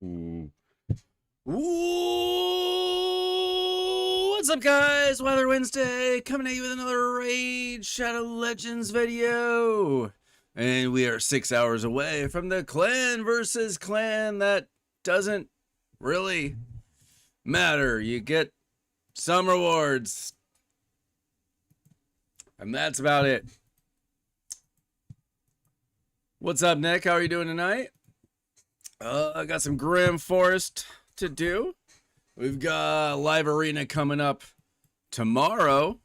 Ooh. Ooh, what's up, guys? Weather Wednesday coming at you with another Raid Shadow Legends video. And we are 6 hours away from the clan versus clan. That doesn't really matter. You get some rewards. And that's about it. What's up, Nick? How are you doing tonight? I got some Grim Forest to do. We've got live arena coming up tomorrow,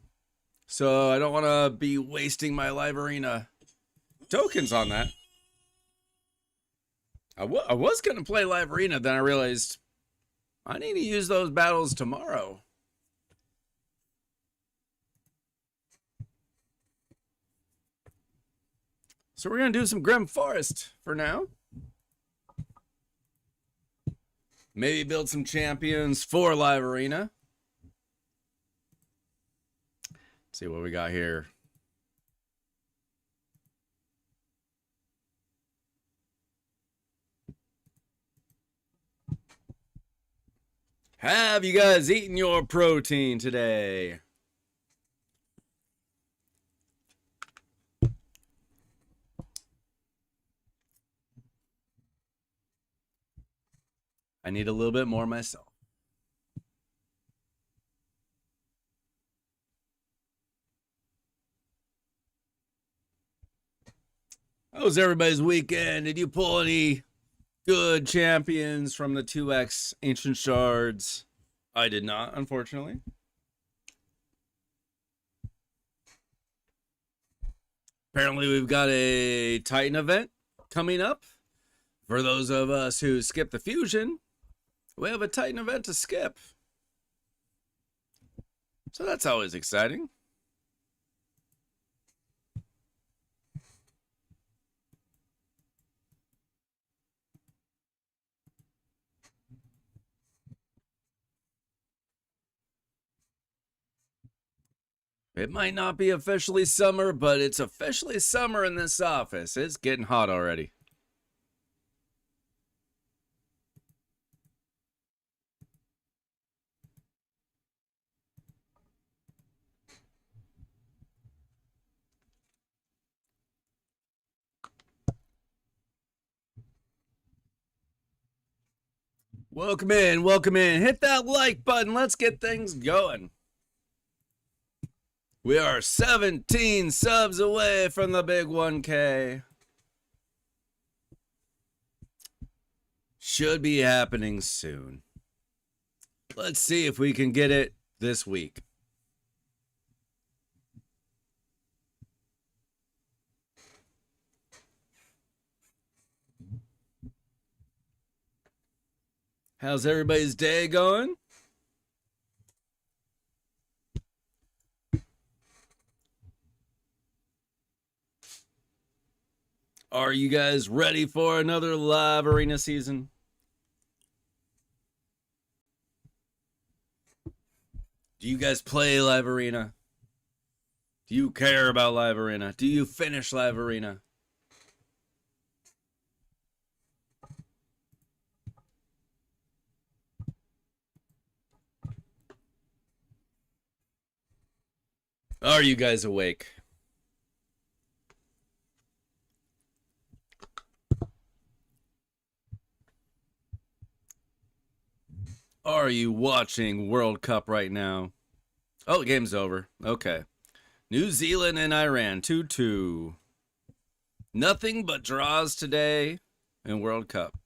so I don't want to be wasting my live arena tokens on that. I was going to play live arena, then I realized I need to use those battles tomorrow. So we're going to do some Grim Forest for now. Maybe build some champions for live arena. Let's see what we got here. Have you guys eaten your protein today? I need a little bit more myself. How was everybody's weekend? Did you pull any good champions from the 2x Ancient Shards? I did not, unfortunately. Apparently, we've got a Titan event coming up. For those of us who skip the fusion, we have a Titan event to skip. So that's always exciting. It might not be officially summer, but it's officially summer in this office. It's getting hot already. Welcome in, welcome in. Hit that like button. Let's get things going. We are 17 subs away from the big 1K. Should be happening soon. Let's see if we can get it this week. How's everybody's day going? Are you guys ready for another live arena season? Do you guys play live arena? Do you care about live arena? Do you finish live arena? Are you guys awake? Are you watching World Cup right now? Oh, the game's over. Okay. New Zealand and Iran, 2-2. Nothing but draws today in World Cup.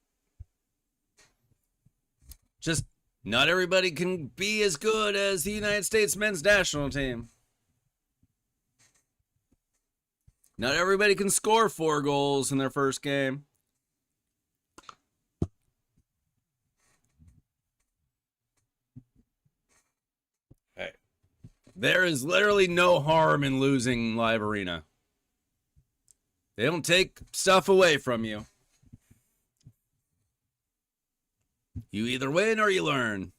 Just not everybody can be as good as the United States men's national team. Not everybody can score 4 goals in their first game. Hey, there is literally no harm in losing live arena. They don't take stuff away from you. You either win or you learn.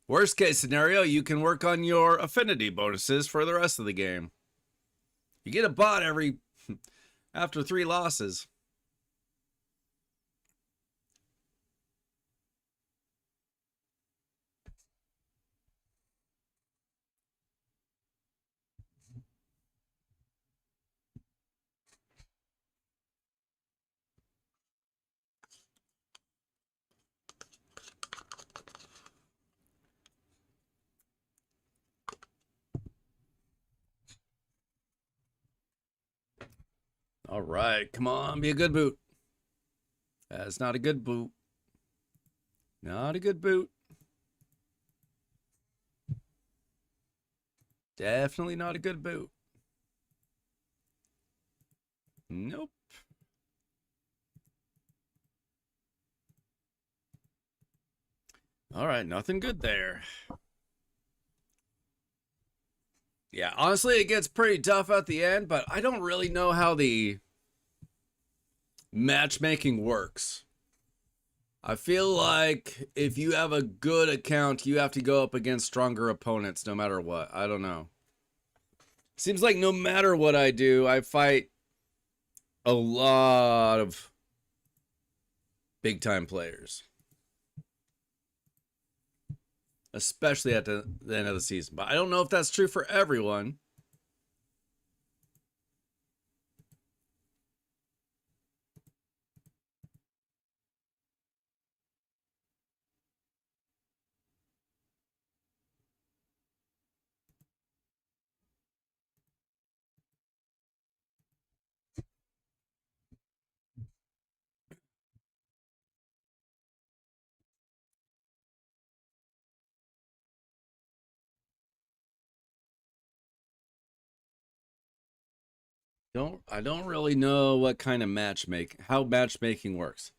Worst case scenario, you can work on your affinity bonuses for the rest of the game. You get a bot after 3 losses. All right, come on, be a good boot. That's not a good boot. Not a good boot. Definitely not a good boot. Nope. All right, nothing good there. Yeah, honestly, it gets pretty tough at the end, but I don't really know how the matchmaking works. I feel like if you have a good account, you have to go up against stronger opponents no matter what. I don't know. Seems like no matter what I do, I fight a lot of big time players. Especially at the end of the season. But I don't know if that's true for everyone. I don't really know what kind of how matchmaking works.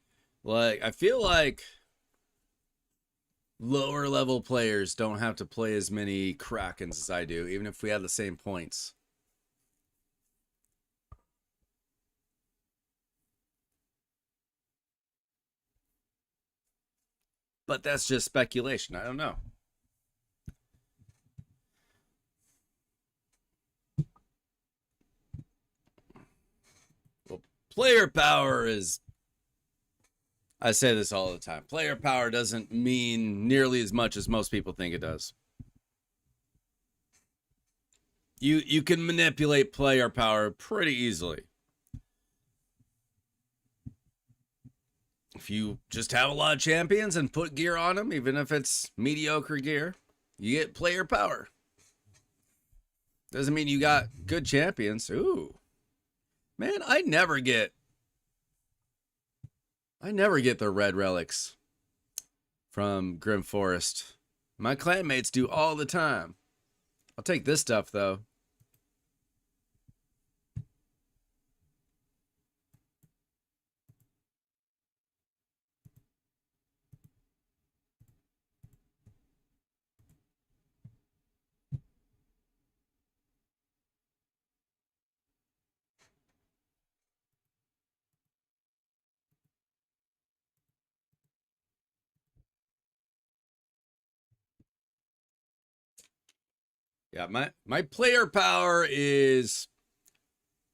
Like I feel like lower level players don't have to play as many Krakens as I do, even if we have the same points. But that's just speculation. I don't know. Well, player power is, I say this all the time. Player power doesn't mean nearly as much as most people think it does. You can manipulate player power pretty easily. If you just have a lot of champions and put gear on them, even if it's mediocre gear, you get player power. Doesn't mean you got good champions. Ooh. Man, I never get the red relics from Grim Forest. My clanmates do all the time. I'll take this stuff though. Yeah, my player power is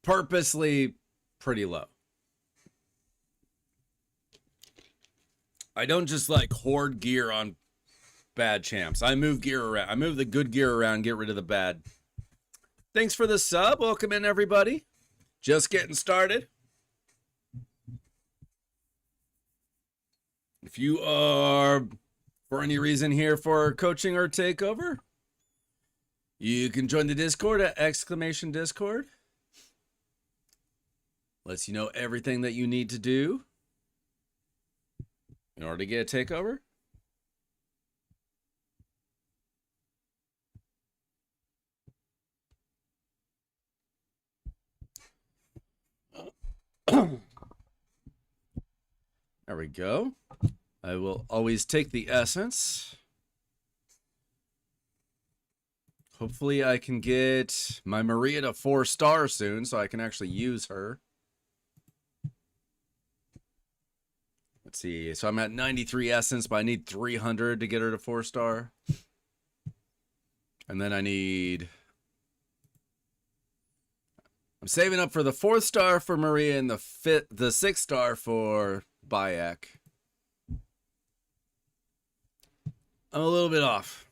purposely pretty low. I don't just like hoard gear on bad champs. I move gear around. I move the good gear around, get rid of the bad. Thanks for the sub. Welcome in, everybody. Just getting started. If you are, for any reason, here for coaching or takeover, you can join the Discord at !Discord. Lets you know everything that you need to do in order to get a takeover. There we go. I will always take the essence. Hopefully I can get my Maria to 4-star soon so I can actually use her. Let's see. So I'm at 93 essence, but I need 300 to get her to 4-star. And then I'm saving up for the 4th star for Maria and the 6th star for Bayek. I'm a little bit off.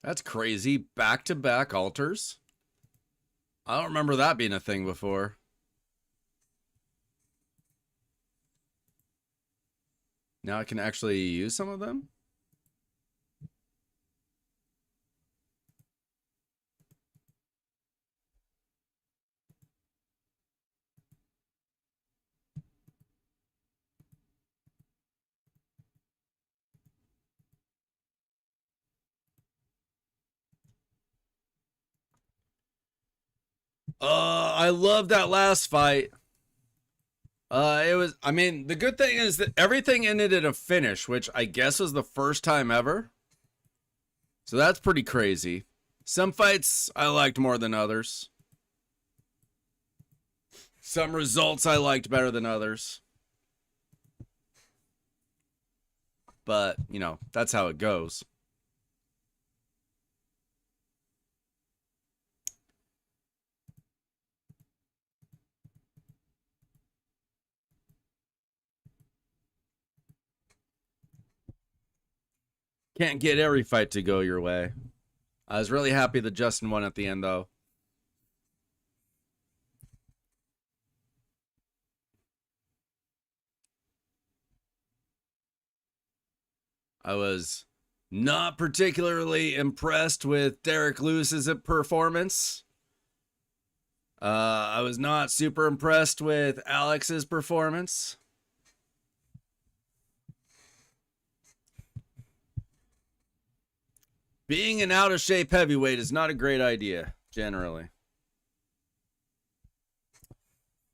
That's crazy. Back-to-back altars. I don't remember that being a thing before. Now I can actually use some of them? I love that last fight. I mean, the good thing is that everything ended in a finish, which I guess was the first time ever. So that's pretty crazy. Some fights I liked more than others. Some results I liked better than others. But, you know, that's how it goes. Can't get every fight to go your way. I was really happy that Justin won at the end, though. I was not particularly impressed with Derek Lewis's performance. I was not super impressed with Alex's performance. Being an out of shape heavyweight is not a great idea, generally.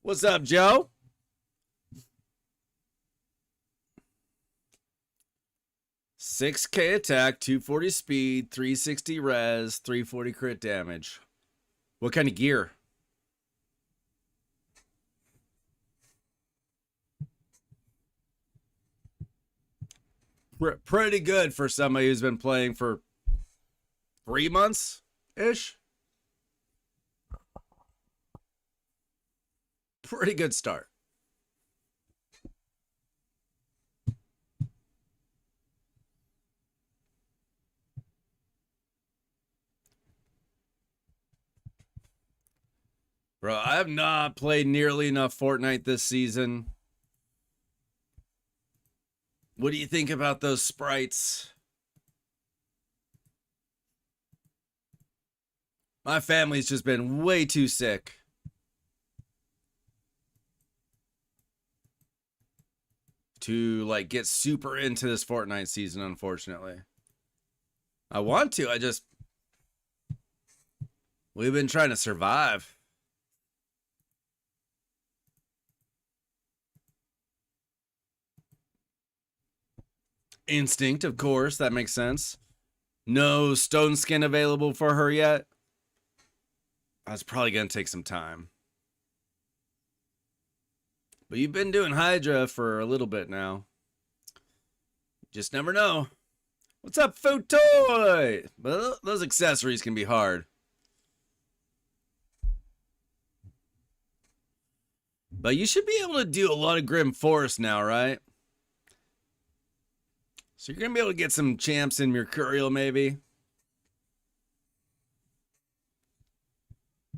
What's up, Joe? $6K attack, 240 speed, 360 res, 340 crit damage. What kind of gear? Pretty good for somebody who's been playing for 3 months ish. Pretty good start. Bro, I have not played nearly enough Fortnite this season. What do you think about those sprites? My family's just been way too sick. To like get super into this Fortnite season, unfortunately. I want to, we've been trying to survive. Instinct, of course, that makes sense. No stone skin available for her yet. That's probably gonna take some time. But you've been doing Hydra for a little bit now. Just never know. What's up, Food Toy? But those accessories can be hard. But you should be able to do a lot of Grim Forest now, right? So you're going to be able to get some champs in Mercurial, maybe.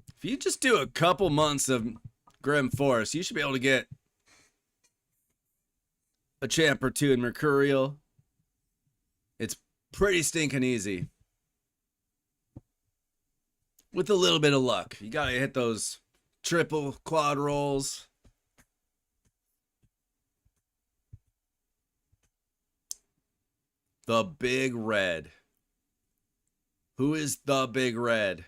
If you just do a couple months of Grim Forest, you should be able to get a champ or two in Mercurial. It's pretty stinking easy. With a little bit of luck. You got to hit those triple quad rolls. The Big Red. Who is the Big Red?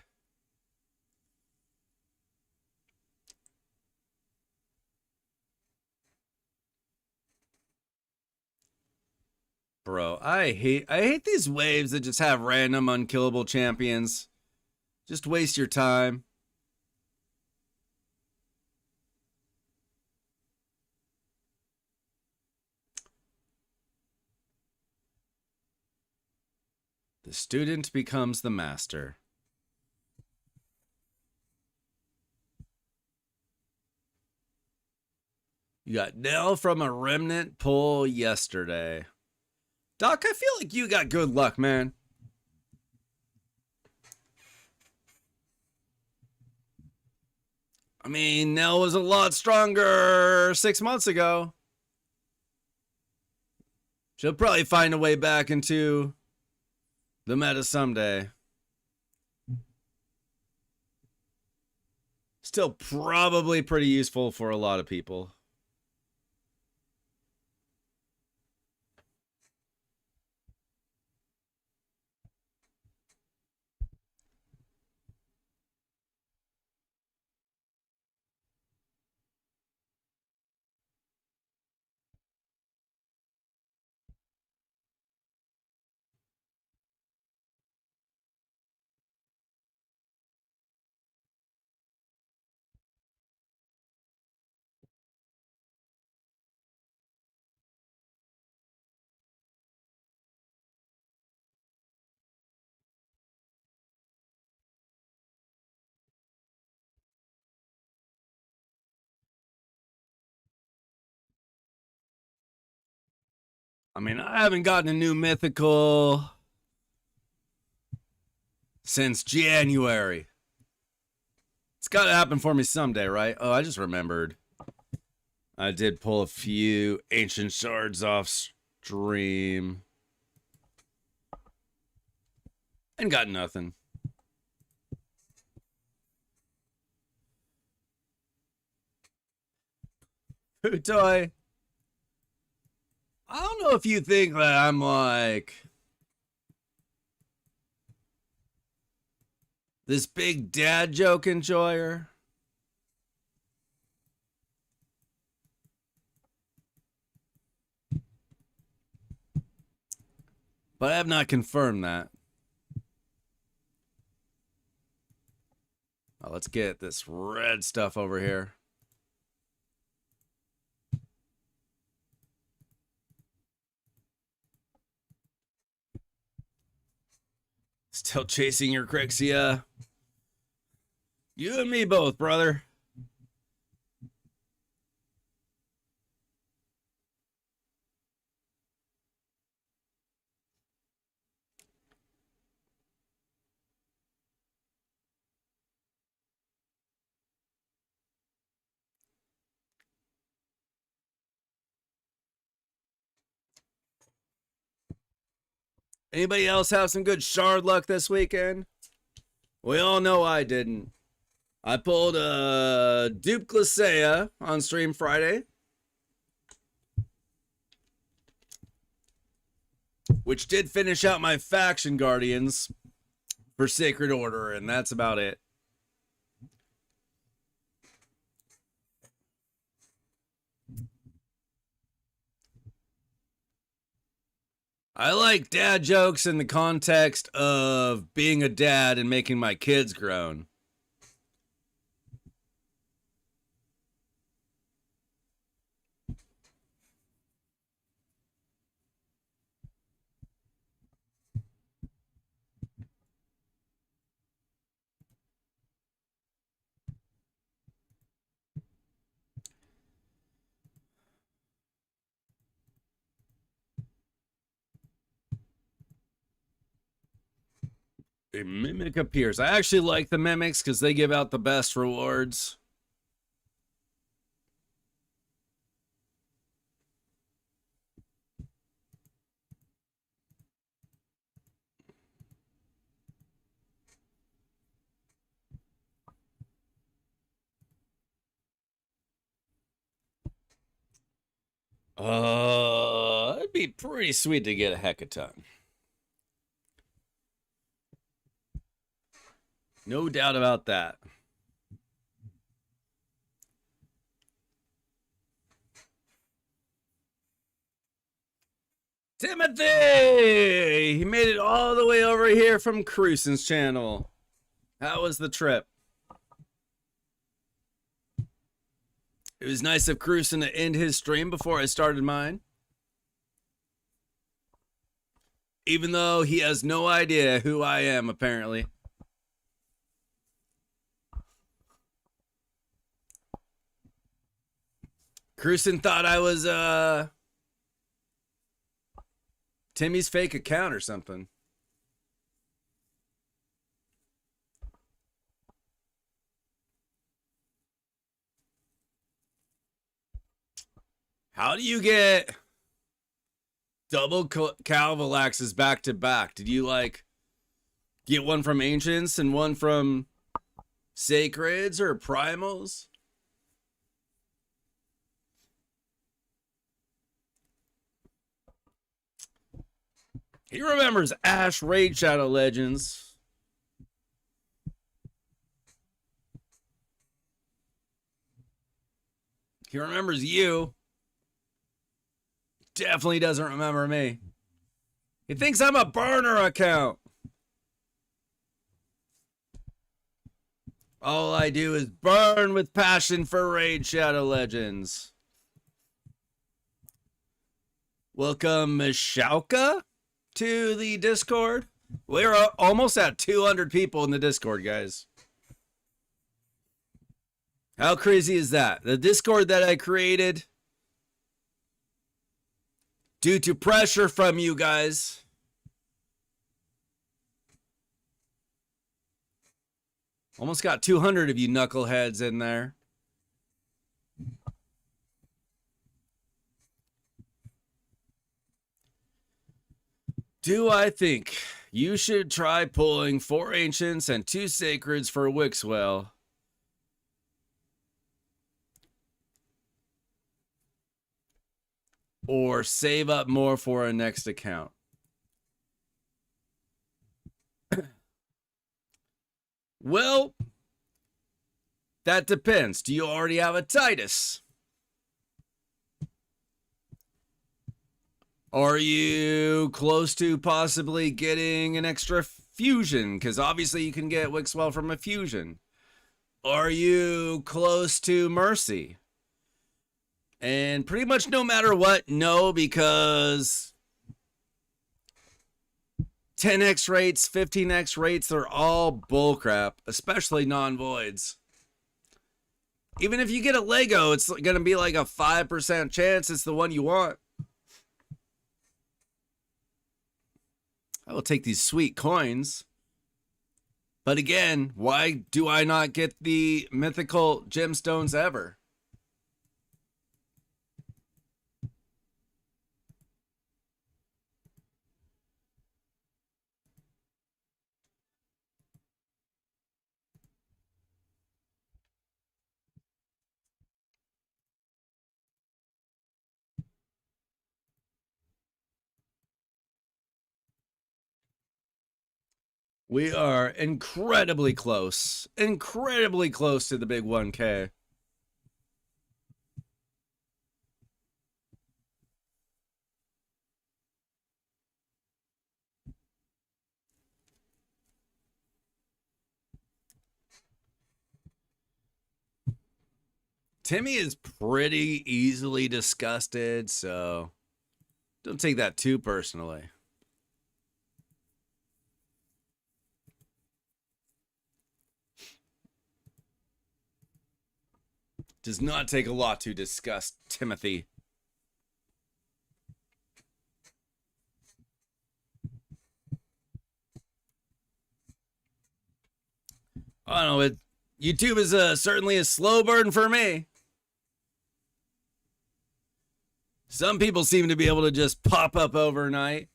Bro, I hate these waves that just have random unkillable champions. Just waste your time. The student becomes the master. You got Nell from a remnant pull yesterday. Doc, I feel like you got good luck, man. I mean, Nell was a lot stronger 6 months ago. She'll probably find a way back into the meta someday. Still probably pretty useful for a lot of people. I mean, I haven't gotten a new mythical since January. It's got to happen for me someday, right? Oh, I just remembered. I did pull a few ancient shards off stream. And got nothing. Toy. I don't know if you think that I'm like this big dad joke enjoyer. But I have not confirmed that. Oh, let's get this red stuff over here. Still chasing your Crixia. You and me both, brother. Anybody else have some good shard luck this weekend? We all know I didn't. I pulled a Dupe Glacea on stream Friday, which did finish out my faction guardians for Sacred Order, and that's about it. I like dad jokes in the context of being a dad and making my kids grown. A mimic appears. I actually like the mimics because they give out the best rewards. It'd be pretty sweet to get a hecaton. No doubt about that. Timothy! He made it all the way over here from Cruisin's channel. How was the trip? It was nice of Cruisin to end his stream before I started mine. Even though he has no idea who I am, apparently. Cruisin thought I was Timmy's fake account or something. How do you get double Calvalaxes back to back? Did you like get one from Ancients and one from Sacreds or Primals? He remembers Ash Raid Shadow Legends. He remembers you. Definitely doesn't remember me. He thinks I'm a burner account. All I do is burn with passion for Raid Shadow Legends. Welcome, Mishauka, to the Discord. We're almost at 200 people in the Discord, guys. How crazy is that? The Discord that I created due to pressure from you guys. Almost got 200 of you knuckleheads in there. Do I think you should try pulling 4 ancients and 2 sacreds for Wixwell? Or save up more for a next account? Well, that depends. Do you already have a Titus? Are you close to possibly getting an extra fusion? Because obviously you can get Wixwell from a fusion. Are you close to Mercy? And pretty much no matter what, no, because 10x rates, 15x rates, they're all bullcrap, especially non-voids. Even if you get a Lego, it's going to be like a 5% chance it's the one you want. I will take these sweet coins. But again, why do I not get the mythical gemstones ever? We are incredibly close to the big 1K. Timmy is pretty easily disgusted, so don't take that too personally. Does not take a lot to disgust Timothy. I don't know. YouTube is certainly a slow burn for me. Some people seem to be able to just pop up overnight.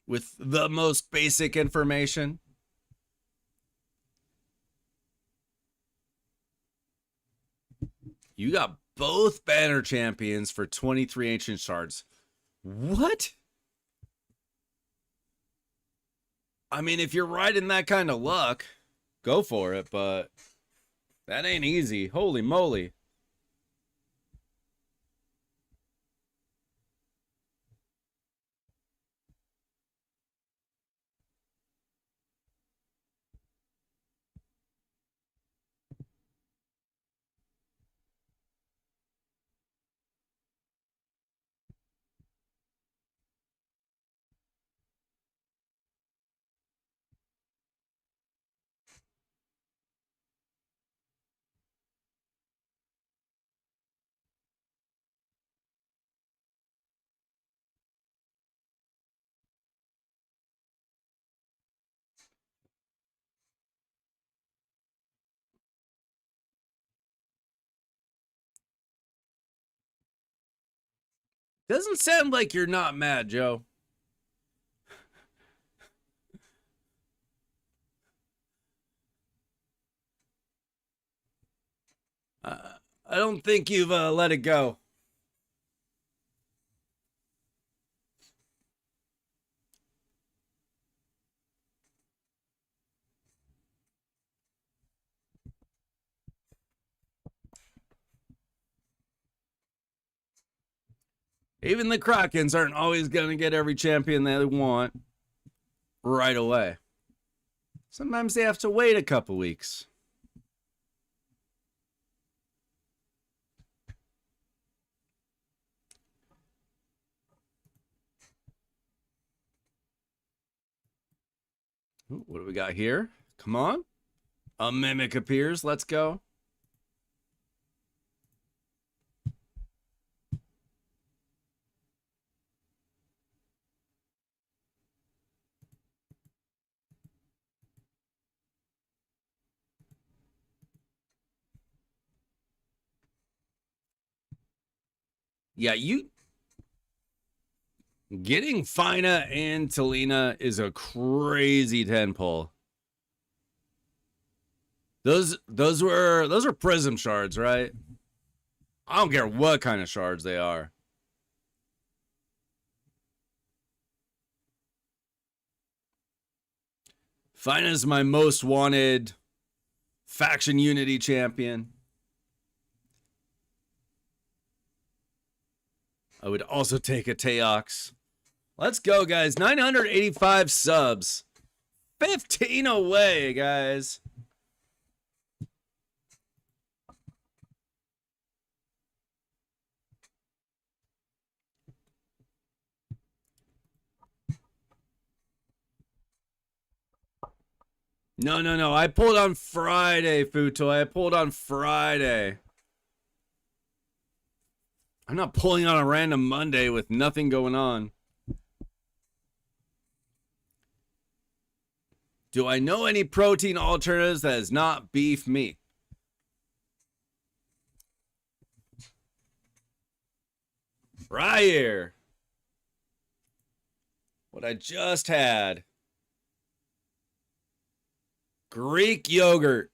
With the most basic information. You got both banner champions for 23 ancient shards. What? I mean, if you're riding that kind of luck, go for it, but that ain't easy. Holy moly. Doesn't sound like you're not mad, Joe. I don't think you've let it go. Even the Krakens aren't always going to get every champion they want right away. Sometimes they have to wait a couple weeks. Ooh, what do we got here? Come on. A mimic appears. Let's go. Yeah, you getting Fina and Talina is a crazy 10 pull. Those were prism shards, right? I don't care what kind of shards they are. Fina's my most wanted faction unity champion. I would also take a Teox. Let's go, guys. 985 subs. 15 away, guys. No. I pulled on Friday, Futoy. I pulled on Friday. I'm not pulling on a random Monday with nothing going on. Do I know any protein alternatives that is not beef meat? Right here. What I just had. Greek yogurt.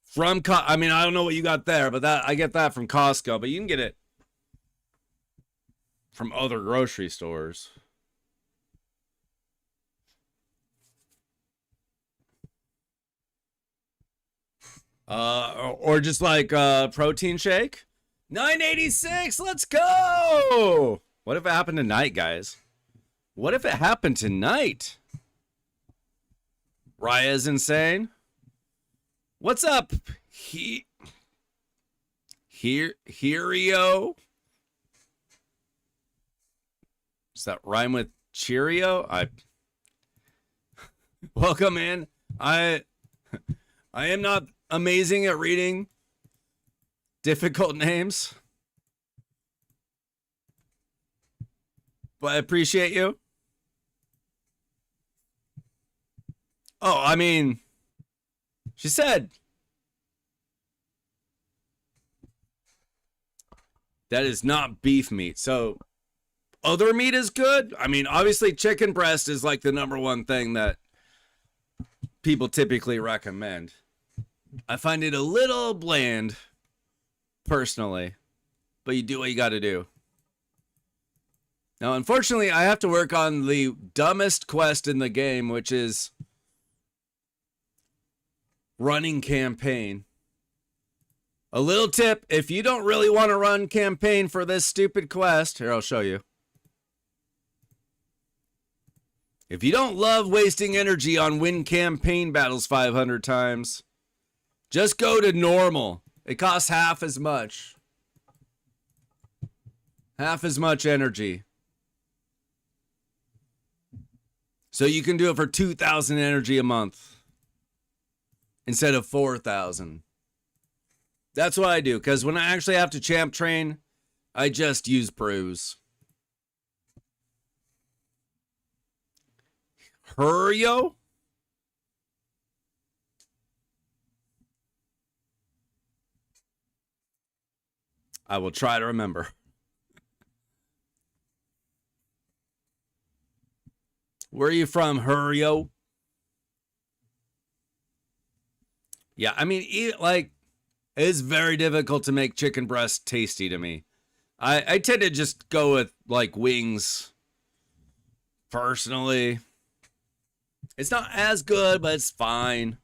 From, I mean, I don't know what you got there, but I get that from Costco, but you can get it from other grocery stores. Or just like protein shake. 986, let's go. What if it happened tonight, guys? What if it happened tonight? Raya's insane. What's up? Herio? Does that rhyme with Cheerio? Welcome in. I am not amazing at reading difficult names, but I appreciate you. Oh, I mean, she said that is not beef meat. So other meat is good. I mean, obviously chicken breast is like the #1 thing that people typically recommend. I find it a little bland personally, but you do what you got to do. Now, unfortunately, I have to work on the dumbest quest in the game, which is running campaign. A little tip, if you don't really want to run campaign for this stupid quest, here, I'll show you. If you don't love wasting energy on win campaign battles 500 times, just go to normal. It costs half as much. Half as much energy. So you can do it for 2,000 energy a month instead of 4,000. That's what I do, because when I actually have to champ train, I just use brews. Hurrio? I will try to remember. Where are you from, Hurrio? Yeah, I mean, like, it's very difficult to make chicken breast tasty to me. I tend to just go with, like, wings. Personally. It's not as good, but it's fine.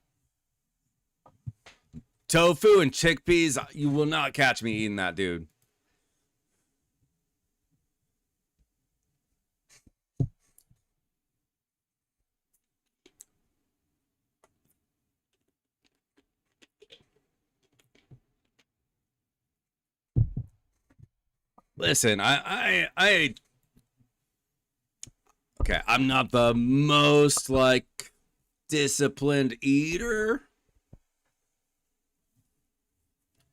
Tofu and chickpeas, you will not catch me eating that, dude. Listen, okay, I'm not the most, like, disciplined eater.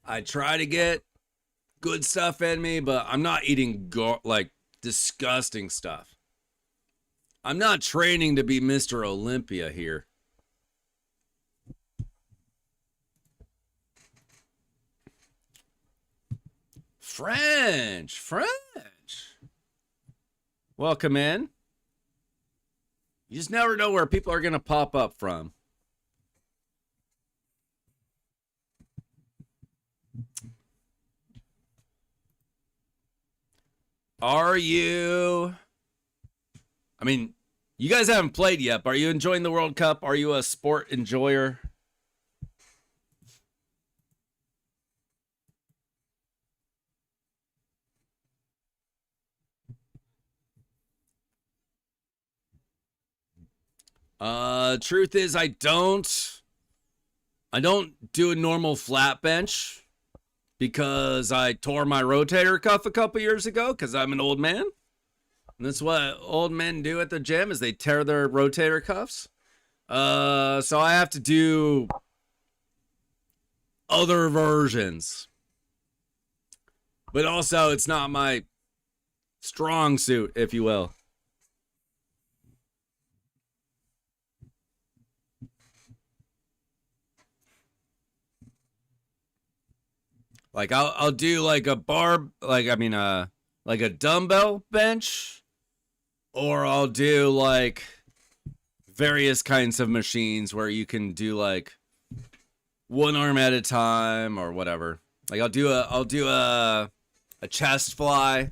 I try to get good stuff in me, but I'm not eating, like, disgusting stuff. I'm not training to be Mr. Olympia here. French. Welcome in. You just never know where people are going to pop up from. Are you... I mean, you guys haven't played yet, but are you enjoying the World Cup? Are you a sport enjoyer? Truth is I don't do a normal flat bench because I tore my rotator cuff a couple years ago because I'm an old man. And that's what old men do at the gym is they tear their rotator cuffs. So I have to do other versions. But also it's not my strong suit, if you will. Like I'll do like a like a dumbbell bench, or I'll do like various kinds of machines where you can do like one arm at a time or whatever. Like I'll do a chest fly.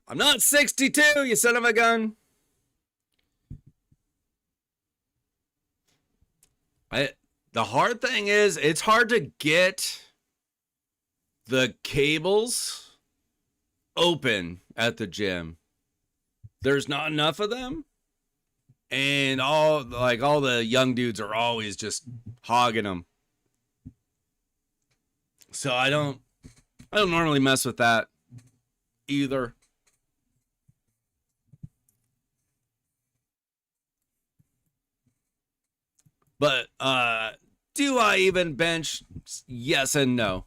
I'm not 62, you son of a gun. The hard thing is, it's hard to get the cables open at the gym. There's not enough of them. And all the young dudes are always just hogging them. So I don't normally mess with that either. But do I even bench? Yes and no.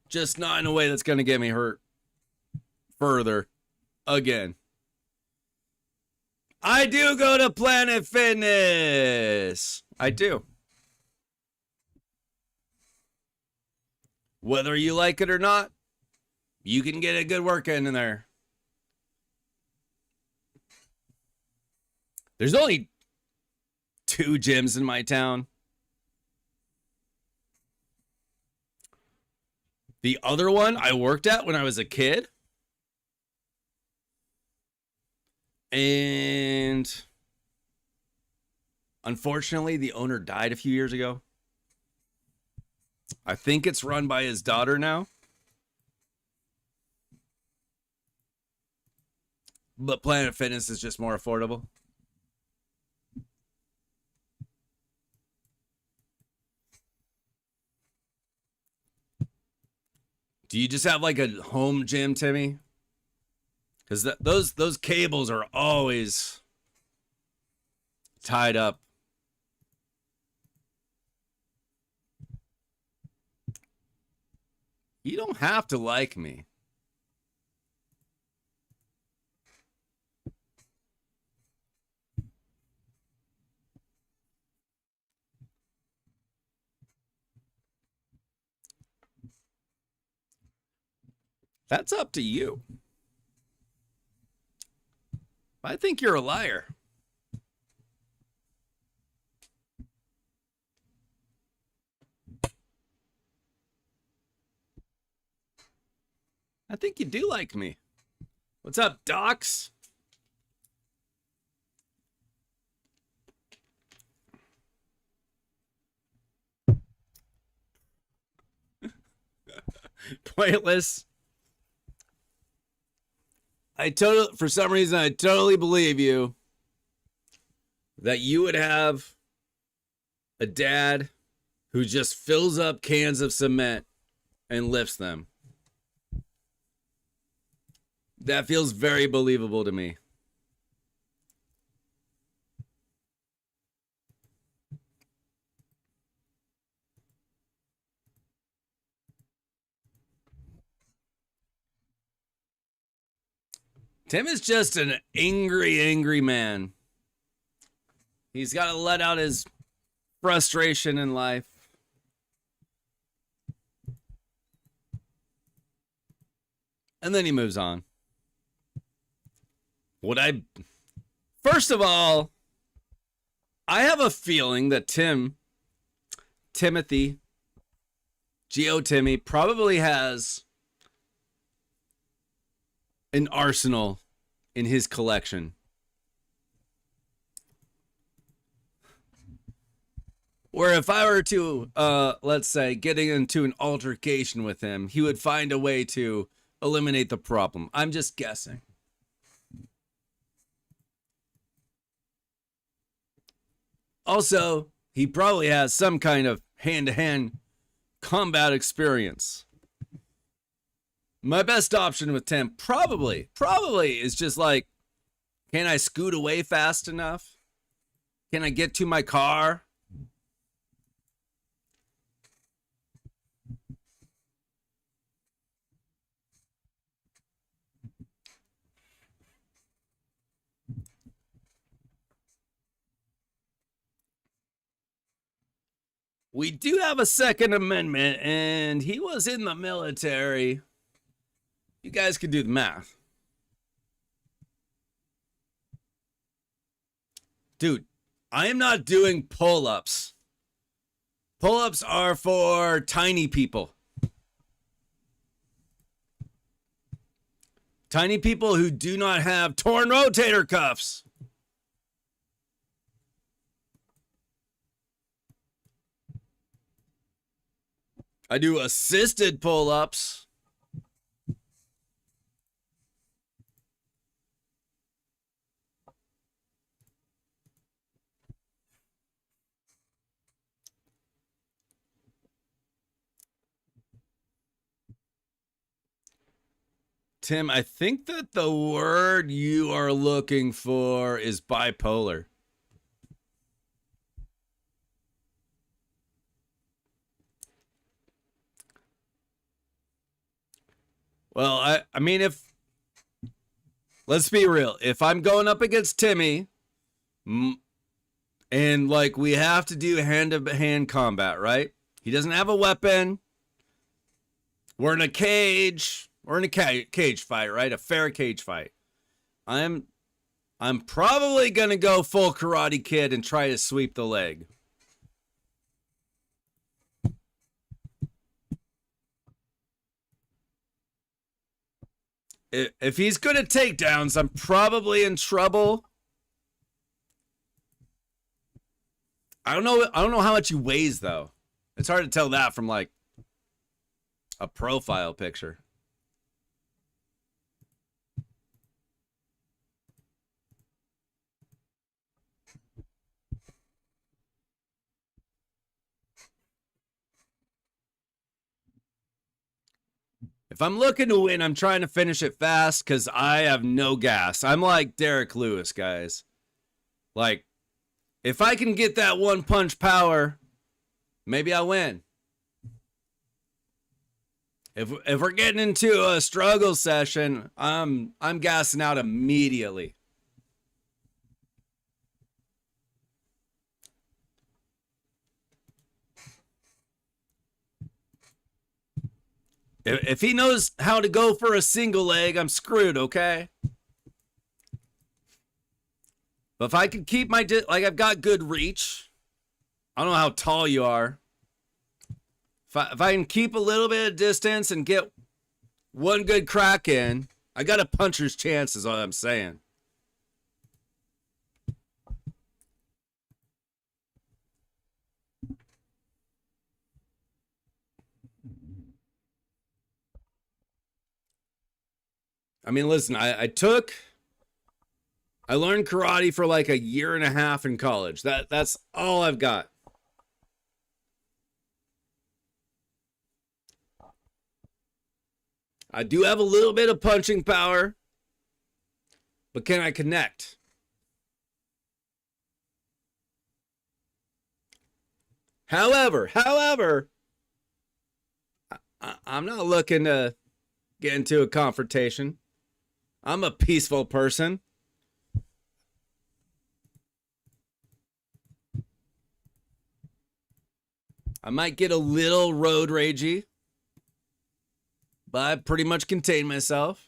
Just not in a way that's going to get me hurt further again. I do go to Planet Fitness. I do. Whether you like it or not, you can get a good workout in there. There's only 2 gyms in my town. The other one I worked at when I was a kid. And unfortunately, the owner died a few years ago. I think it's run by his daughter now. But Planet Fitness is just more affordable. Do you just have like a home gym, Timmy? Because those cables are always tied up. You don't have to like me. That's up to you. I think you're a liar. I think you do like me. What's up, Docs? Pointless. For some reason, I totally believe you that you would have a dad who just fills up cans of cement and lifts them. That feels very believable to me. Tim is just an angry, angry man. He's got to let out his frustration in life. And then he moves on. First of all, I have a feeling that Timothy, Timmy, probably has an arsenal in his collection. Where if I were to, let's say, getting into an altercation with him, he would find a way to eliminate the problem. I'm just guessing. Also, he probably has some kind of hand-to-hand combat experience. My best option with Tim probably is just like, can I scoot away fast enough? Can I get to my car? We do have a Second Amendment, and he was in the military. You guys can do the math. Dude, I am not doing pull-ups. Pull-ups are for tiny people. Tiny people who do not have torn rotator cuffs. I do assisted pull-ups. Tim, I think that the word you are looking for is bipolar. Well, I mean, let's be real. If I'm going up against Timmy, and like we have to do hand-to-hand combat, right? He doesn't have a weapon. We're in a cage. We're in a cage fight, right? A fair cage fight. I'm probably gonna go full Karate Kid and try to sweep the leg. If he's good at takedowns, I'm probably in trouble. I don't know how much he weighs though. It's hard to tell that from like a profile picture. If I'm looking to win, I'm trying to finish it fast because I have no gas. I'm like Derek Lewis, guys. Like, if I can get that one punch power, maybe I win. If we're getting into a struggle session, I'm gassing out immediately. If he knows how to go for a single leg, I'm screwed, okay? But if I can keep my... like, I've got good reach. I don't know how tall you are. If I can keep a little bit of distance and get one good crack in, I got a puncher's chance is all I'm saying. I mean, listen, I learned karate for like a year and a half in college. That's all I've got. I do have a little bit of punching power, but can I connect? However, I'm not looking to get into a confrontation. I'm a peaceful person. I might get a little road ragey, but I pretty much contain myself.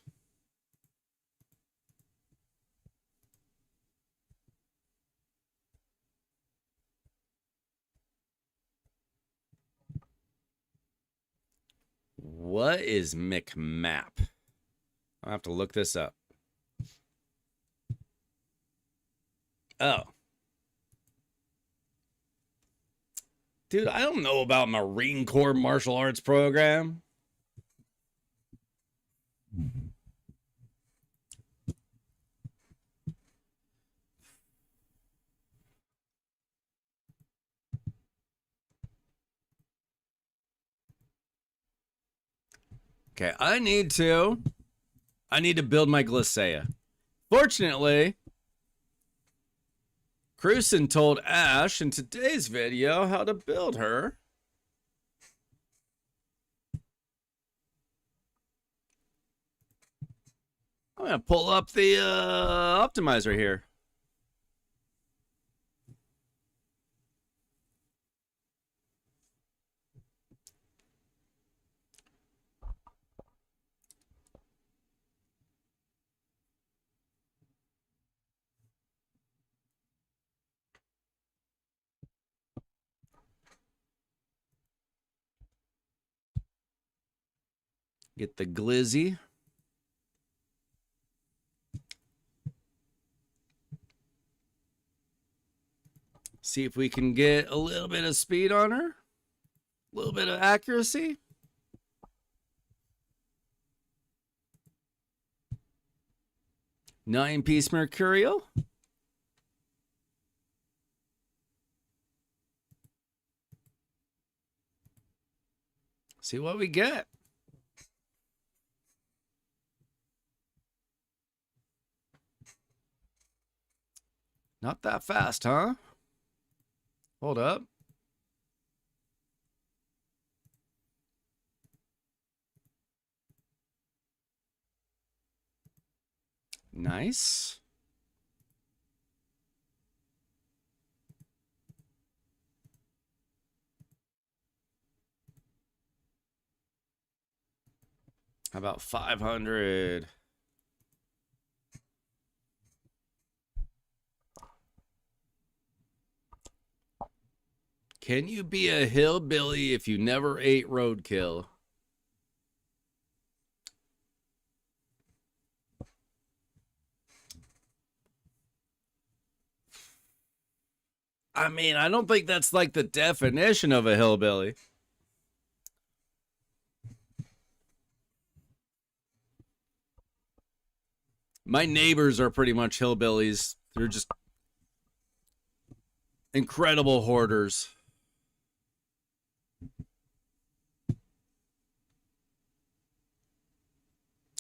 What is McMap? I'll have to look this up. Oh. Dude, I don't know about Marine Corps martial arts program. Okay, I need to build my Glissea. Fortunately, Cruson told Ash in today's video how to build her. I'm gonna pull up the optimizer here. Get the glizzy. See if we can get a little bit of speed on her. A little bit of accuracy. Nine-piece Mercurial. See what we get. Not that fast, huh? Hold up. Nice. How about 500? Can you be a hillbilly if you never ate roadkill? I mean, I don't think that's like the definition of a hillbilly. My neighbors are pretty much hillbillies. They're just incredible hoarders.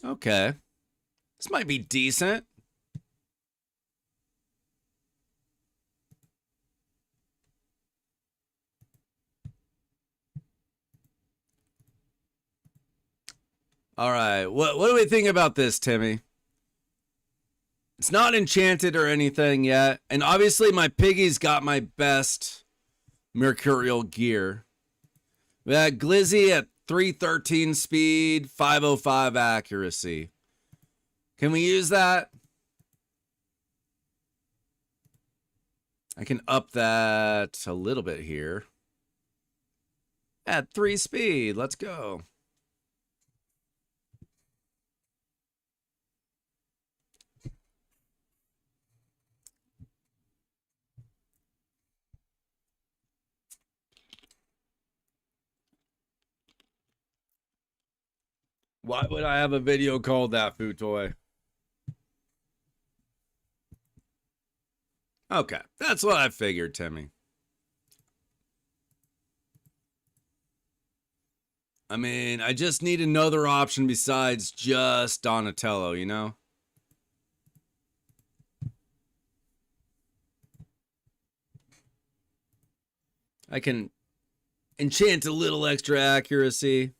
Okay. This might be decent. All right. What do we think about this, Timmy? It's not enchanted or anything yet. And obviously my piggy's got my best Mercurial gear. We got Glizzy at 313 speed, 505 accuracy. Can we use that? I can up that a little bit here. At 3 speed, let's go. Why would I have a video called that, Food Toy? Okay, that's what I figured, Timmy. I mean, I just need another option besides just Donatello, you know? I can enchant a little extra accuracy.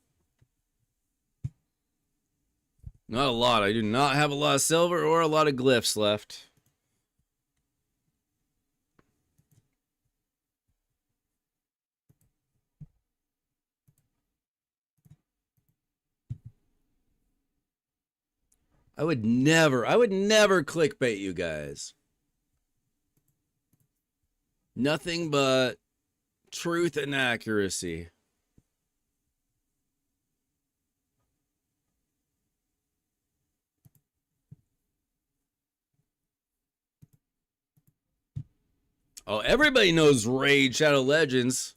Not a lot. I do not have a lot of silver or a lot of glyphs left. I would never clickbait you guys. Nothing but truth and accuracy. Oh, everybody knows Raid Shadow Legends.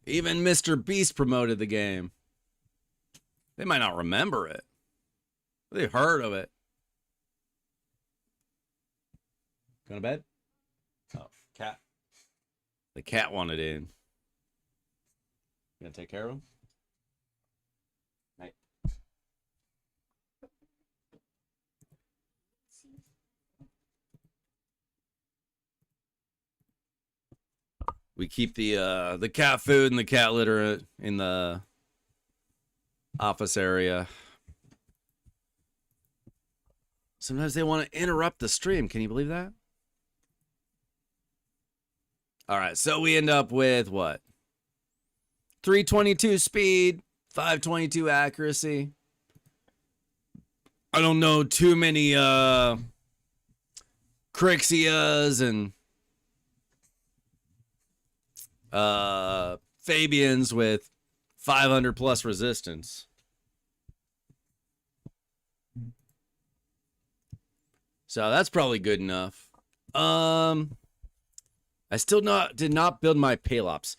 Even Mr. Beast promoted the game. They might not remember it. They heard of it. Going to bed? Oh, cat. The cat wanted in. You gonna take care of him? Night. We keep the cat food and the cat litter in the office area. Sometimes they want to interrupt the stream. Can you believe that? All right, so we end up with what? 322 speed, 522 accuracy. I don't know too many Crixias and Fabians with 500 plus resistance. So that's probably good enough. I still did not build my Palops.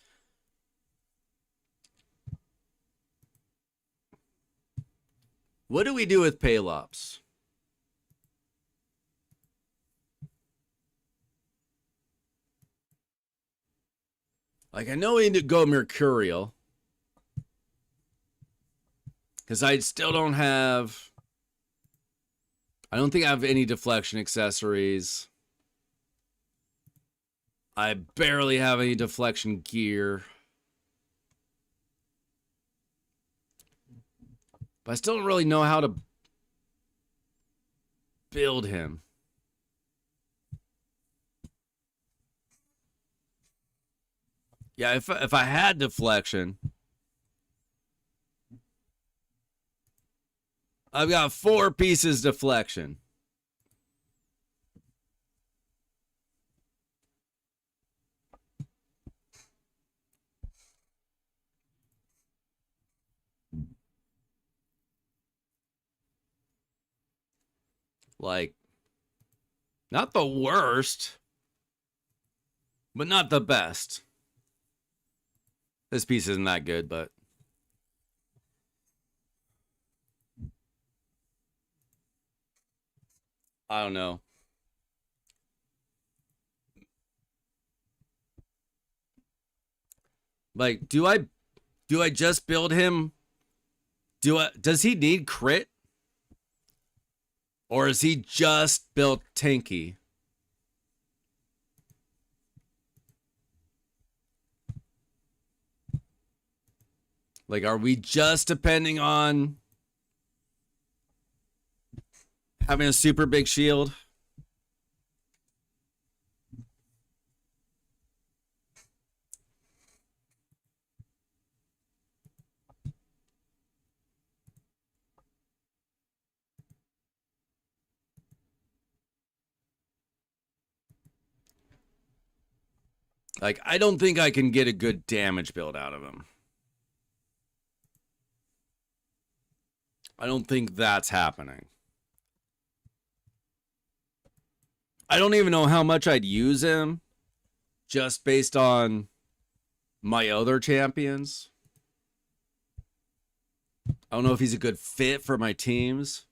What do we do with Palops? Like, I know we need to go Mercurial. Because I still don't have... I don't think I have any deflection accessories. I barely have any deflection gear. But I still don't really know how to build him. Yeah, if I had deflection, I've got 4 pieces deflection. Like, not the worst, but not the best. This piece isn't that good, but I don't know. Like, do I just build him? Does he need crit? Or is he just built tanky? Like, are we just depending on having a super big shield? Like, I don't think I can get a good damage build out of him. I don't think that's happening. I don't even know how much I'd use him just based on my other champions. I don't know if he's a good fit for my teams.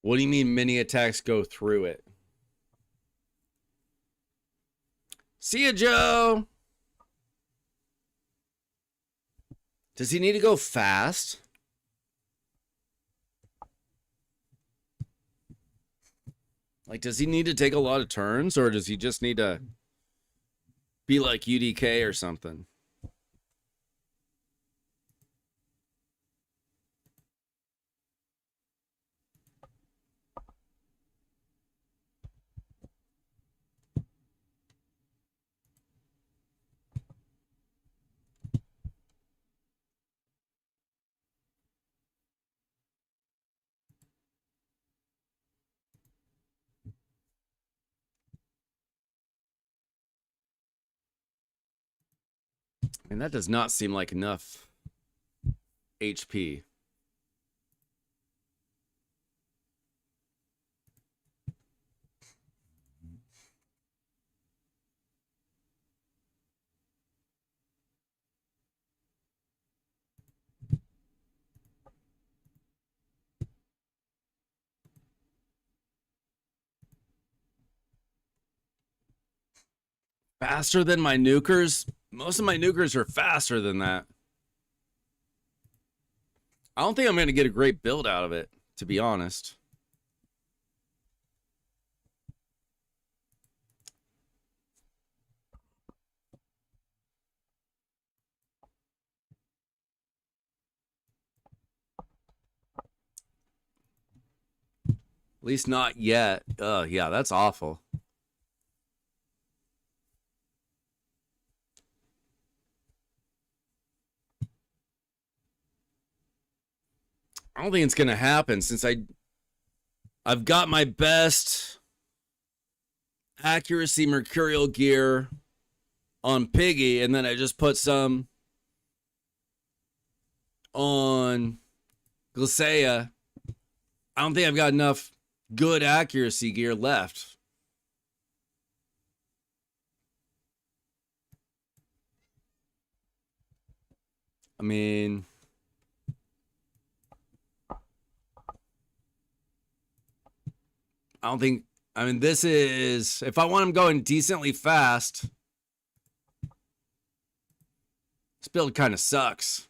What do you mean mini attacks go through it? See ya, Joe. Does he need to go fast? Like, does he need to take a lot of turns, or does he just need to be like UDK or something? And that does not seem like enough HP. Faster than my nukers? Most of my nukers are faster than that. I don't think I'm going to get a great build out of it, to be honest. At least not yet. Yeah, that's awful. I don't think it's going to happen since I've got my best accuracy mercurial gear on Piggy, and then I just put some on Glacea. I don't think I've got enough good accuracy gear left. I mean, I don't think, I mean, this is, if I want him going decently fast, this build kind of sucks.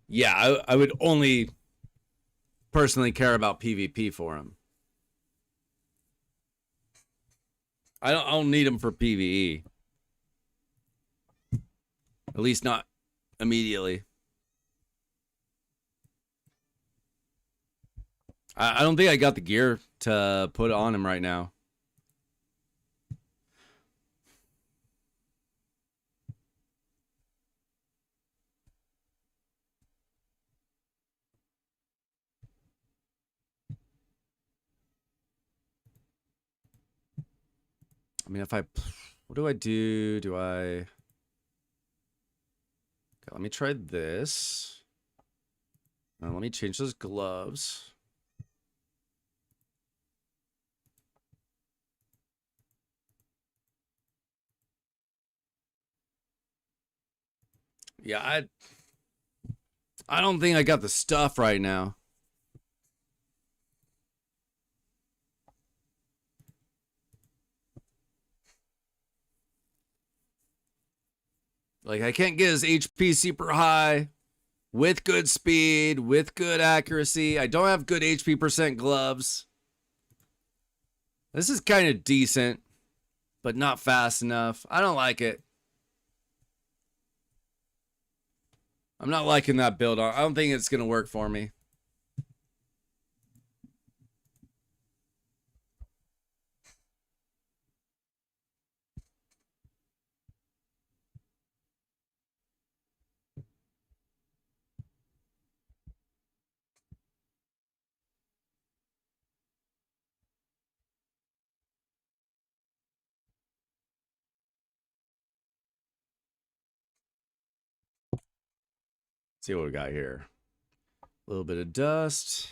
Yeah, I would only personally care about PvP for him. I don't need him for PvE. At least not immediately. I don't think I got the gear to put on him right now. I mean, if I, what do I do? Do I, okay, let me try this. Now let me change those gloves. Yeah, I don't think I got the stuff right now. Like, I can't get his HP super high with good speed, with good accuracy. I don't have good HP percent gloves. This is kind of decent, but not fast enough. I don't like it. I'm not liking that build. I don't think it's going to work for me. See what we got here. A little bit of dust.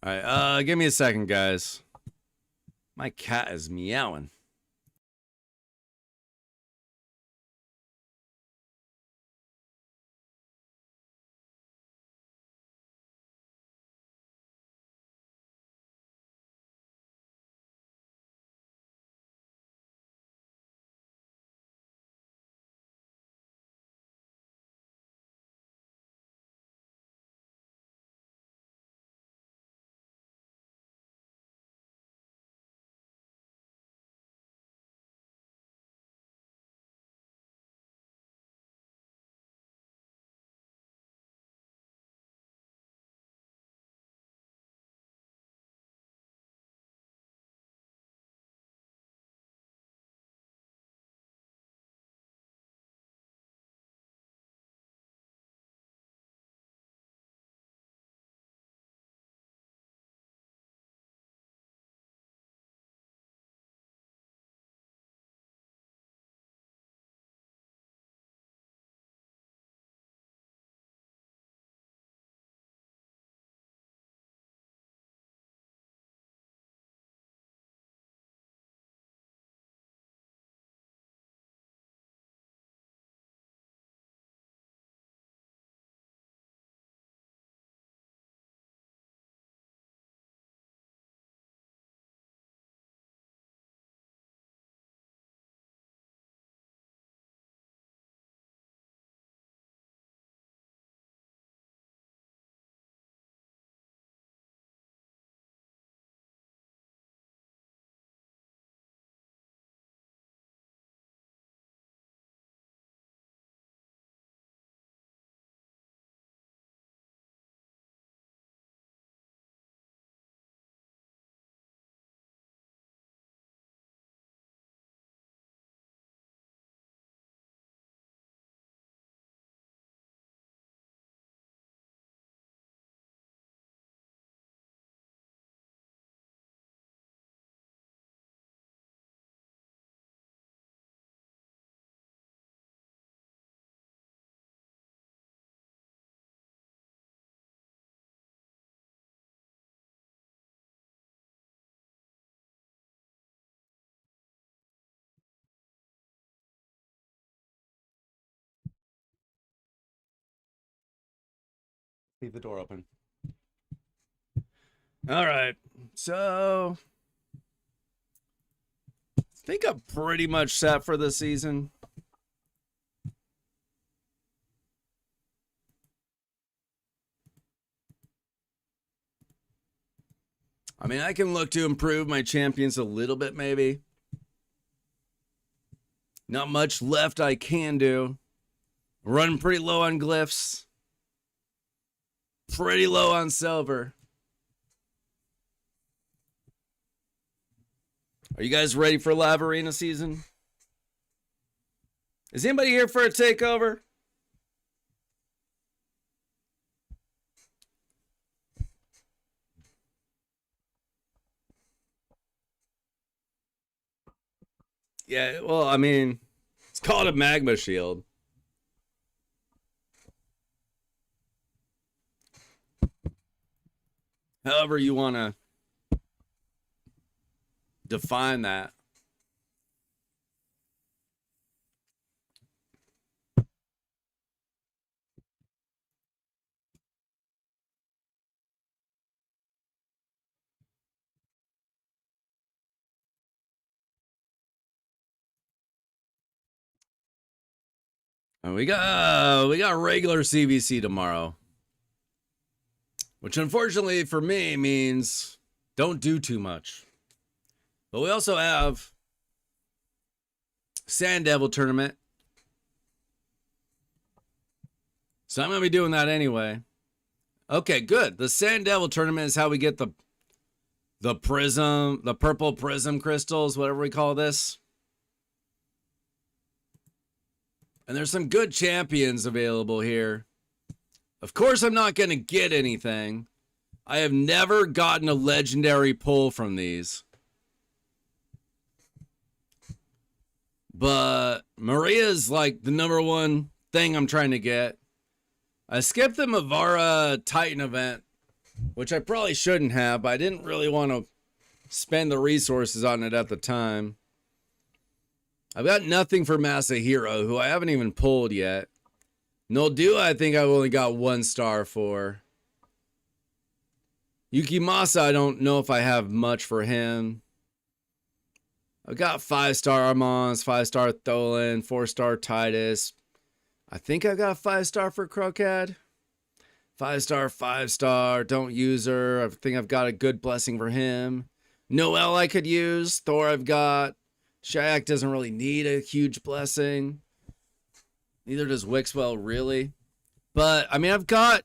All right, give me a second, guys. My cat is meowing. Leave the door open. All right. So I think I'm pretty much set for the season. I mean, I can look to improve my champions a little bit, maybe. Not much left I can do. Running pretty low on glyphs. Pretty low on silver. Are you guys ready for Live Arena season? Is anybody here for a takeover? Yeah, well, I mean, it's called a magma shield. However you want to define that. And we got regular CVC tomorrow, which unfortunately for me means don't do too much. But we also have Sand Devil tournament, so I'm gonna be doing that anyway. Okay, good. The Sand Devil tournament is how we get the prism, the purple prism crystals, whatever we call this. And there's some good champions available here. Of course, I'm not going to get anything. I have never gotten a legendary pull from these. But Maria's like the #1 thing I'm trying to get. I skipped the Mavara Titan event which I probably shouldn't have, but I didn't really want to spend the resources on it at the time. I've got nothing for Masahiro, who I haven't even pulled yet. Noldua, I think I've only got 1 star for. Yukimasa, I don't know if I have much for him. I've got 5-star Armans, 5-star Tholen, 4-star Titus. I think I've got 5-star for Crocad. 5-star, 5-star, don't use her. I think I've got a good blessing for him. Noel I could use. Thor I've got. Shayak doesn't really need a huge blessing. Neither does Wixwell, really. But, I mean, I've got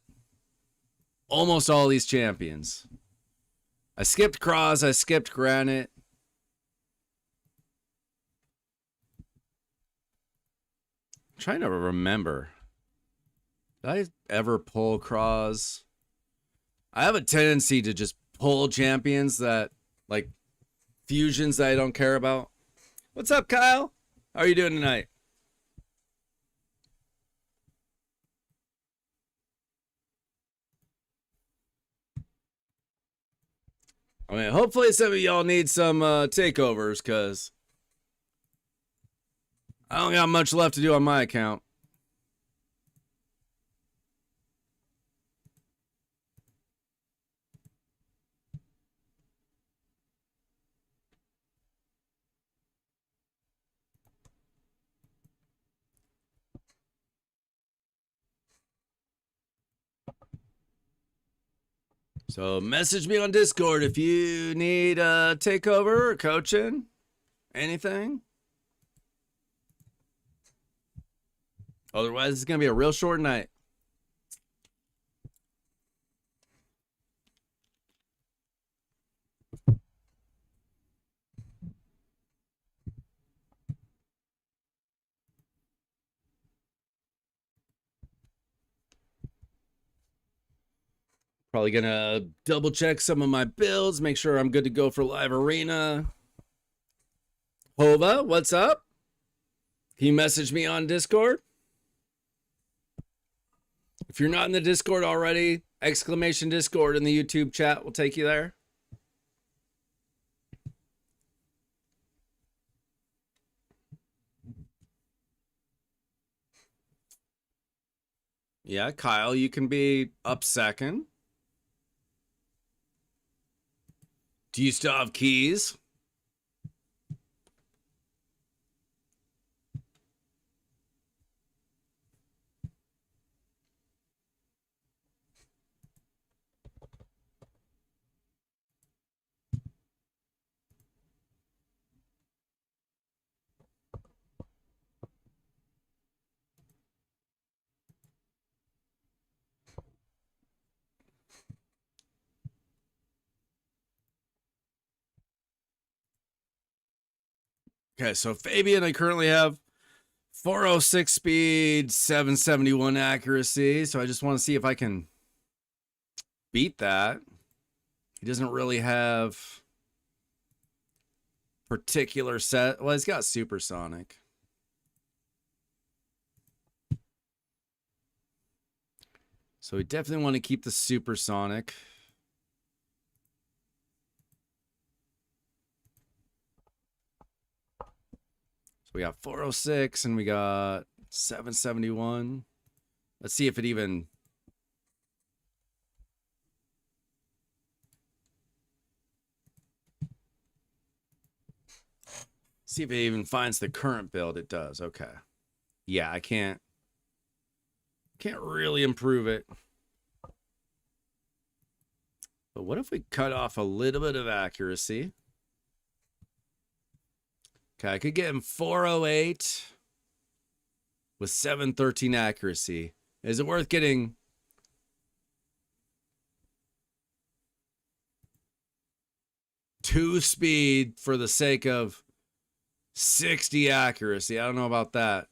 almost all these champions. I skipped Cross. I skipped Granite. I'm trying to remember. Did I ever pull Cross? I have a tendency to just pull champions that, like, fusions that I don't care about. What's up, Kyle? How are you doing tonight? I mean, hopefully some of y'all need some takeovers, because I don't got much left to do on my account. So message me on Discord if you need a takeover or coaching, anything. Otherwise, it's going to be a real short night. Probably going to double check some of my builds, make sure I'm good to go for live arena. Hova, what's up? Can you message me on Discord? If you're not in the Discord already, exclamation Discord in the YouTube chat will take you there. Yeah, Kyle, you can be up second. Do you still have keys? Okay, so Fabian, I currently have 406 speed, 771 accuracy. So I just want to see if I can beat that. He doesn't really have particular set. Well, he's got supersonic. So we definitely want to keep the supersonic. So we got 406 and we got 771. Let's see if it even... See if it even finds the current build. It does. Okay. Yeah, I can't really improve it. But what if we cut off a little bit of accuracy? Okay, I could get him 408 with 713 accuracy. Is it worth getting 2 speed for the sake of 60 accuracy? I don't know about that.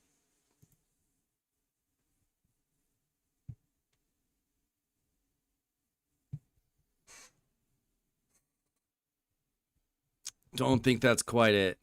Don't think that's quite it.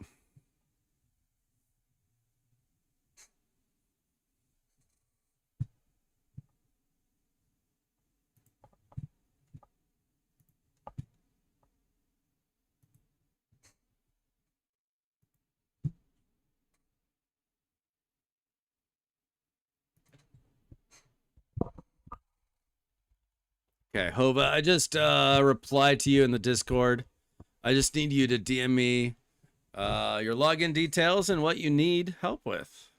Okay, Hova, I just replied to you in the Discord. I just need you to DM me your login details and what you need help with.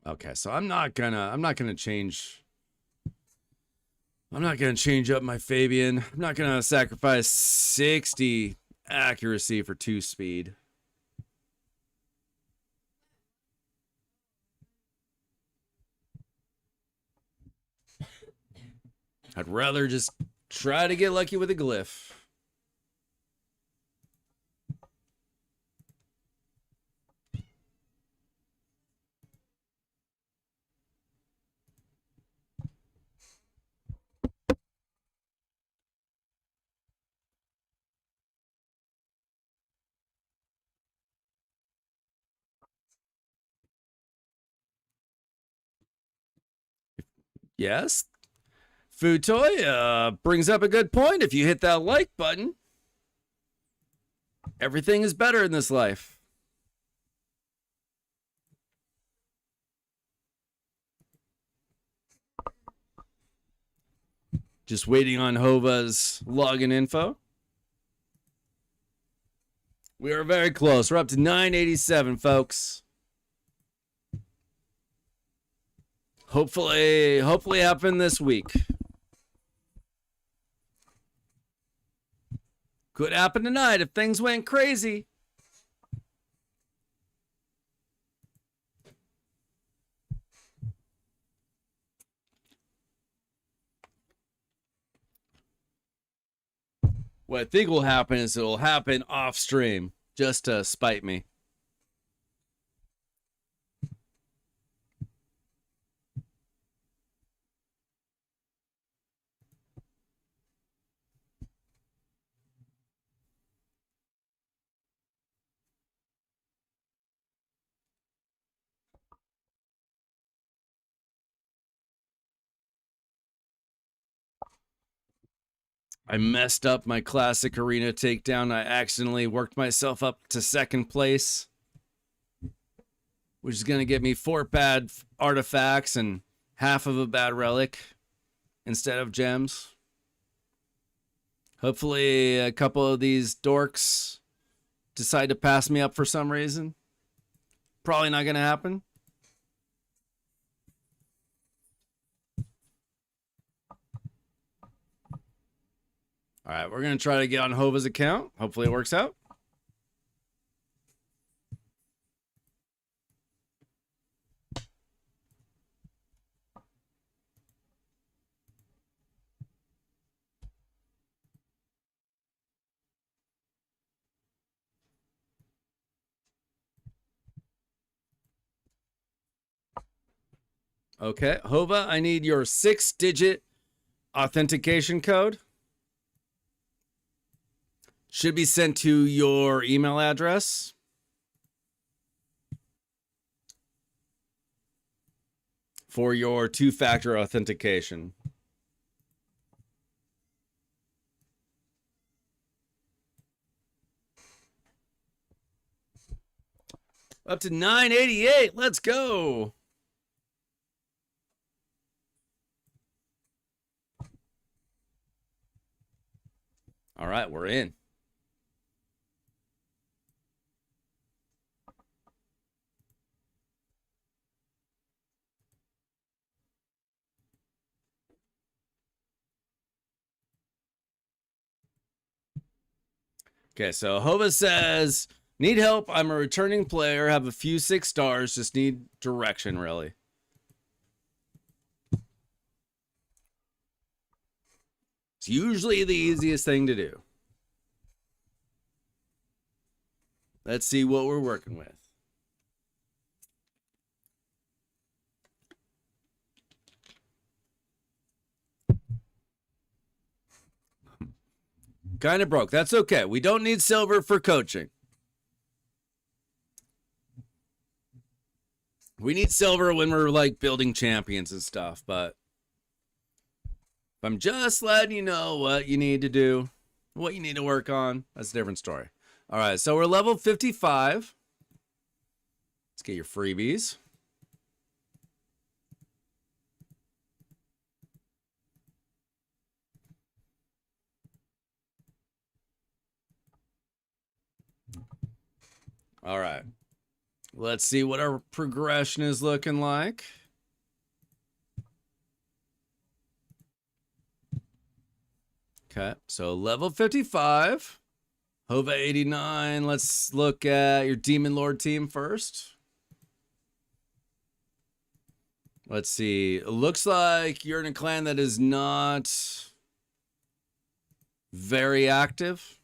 Okay, so I'm not gonna change up my Fabian. I'm not gonna sacrifice 60 accuracy for 2 speed. I'd rather just try to get lucky with a glyph. Yes, Food Toy brings up a good point. If you hit that like button, everything is better in this life. Just waiting on Hova's login info. We are very close. We're up to 987, folks. Hopefully happen this week. Could happen tonight if things went crazy. What I think will happen is it'll happen off stream just to spite me. I messed up my classic arena takedown. I accidentally worked myself up to second place, which is going to get me 4 bad artifacts and half of a bad relic instead of gems. Hopefully a couple of these dorks decide to pass me up for some reason. Probably not going to happen. All right, we're going to try to get on Hova's account. Hopefully it works out. Okay, Hova, I need your 6-digit authentication code. Should be sent to your email address. For your 2-factor authentication. Up to 988. Let's go. All right, we're in. Okay, so Hova says, need help. I'm a returning player. Have a few 6 stars. Just need direction, really. It's usually the easiest thing to do. Let's see what we're working with. Kind of broke. That's okay. We don't need silver for coaching. We need silver when we're like building champions and stuff, but I'm just letting you know what you need to do, what you need to work on. That's a different story. All right, so we're level 55. Let's get your freebies. All right. Let's see what our progression is looking like. Okay, so level 55. Hova 89. Let's look at your Demon Lord team first. Let's see. It looks like you're in a clan that is not very active.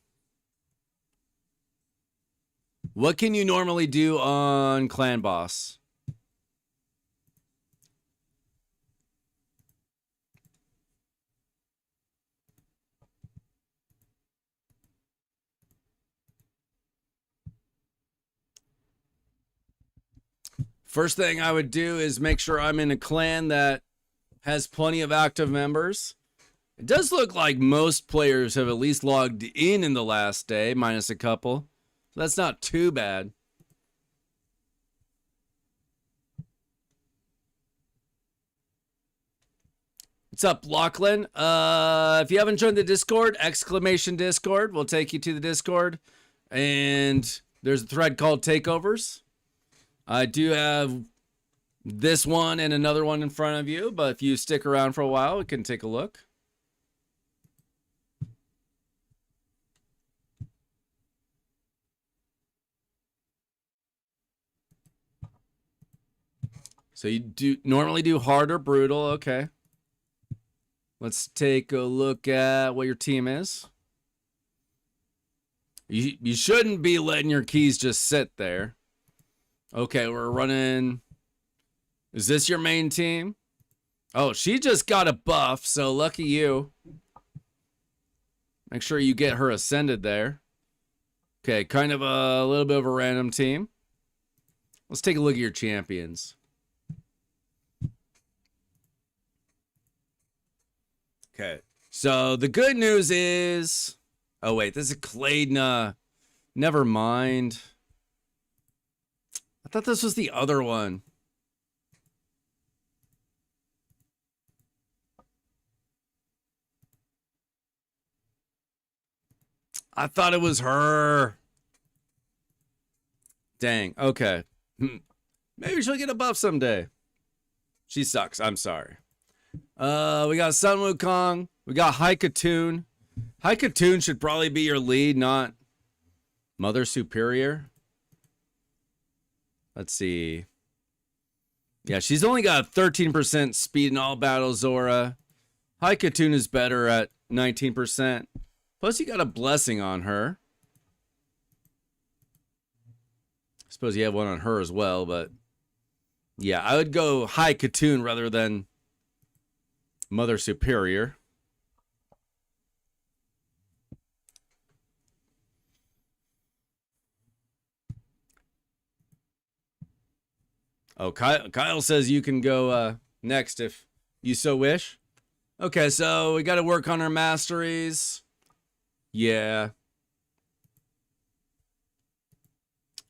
What can you normally do on Clan Boss? First thing I would do is make sure I'm in a clan that has plenty of active members. It does look like most players have at least logged in the last day, minus a couple. So that's not too bad. What's up, Lachlan? If you haven't joined the Discord, exclamation Discord will take you to the Discord. And there's a thread called Takeovers. I do have this one and another one in front of you, but if you stick around for a while, we can take a look. So you do normally do hard or brutal, okay. Let's take a look at what your team is. You shouldn't be letting your keys just sit there. Okay, we're running. Is this your main team? Oh, she just got a buff, so lucky you. Make sure you get her ascended there. Okay, kind of a little bit of a random team. Let's take a look at your champions. Okay, so the good news is... Oh, wait, this is Claydna. Never mind. I thought this was the other one. I thought it was her. Dang, okay. Maybe she'll get a buff someday. She sucks, I'm sorry. We got Sun Wukong. We got Haikatoon. Haikatoon should probably be your lead, not Mother Superior. Let's see. Yeah, she's only got 13% speed in all battles, Zora. Haikatoon is better at 19%. Plus, you got a blessing on her. I suppose you have one on her as well, but... Yeah, I would go Haikatoon rather than Mother Superior. Oh, Kyle says you can go next if you so wish. Okay, so we got to work on our masteries. Yeah.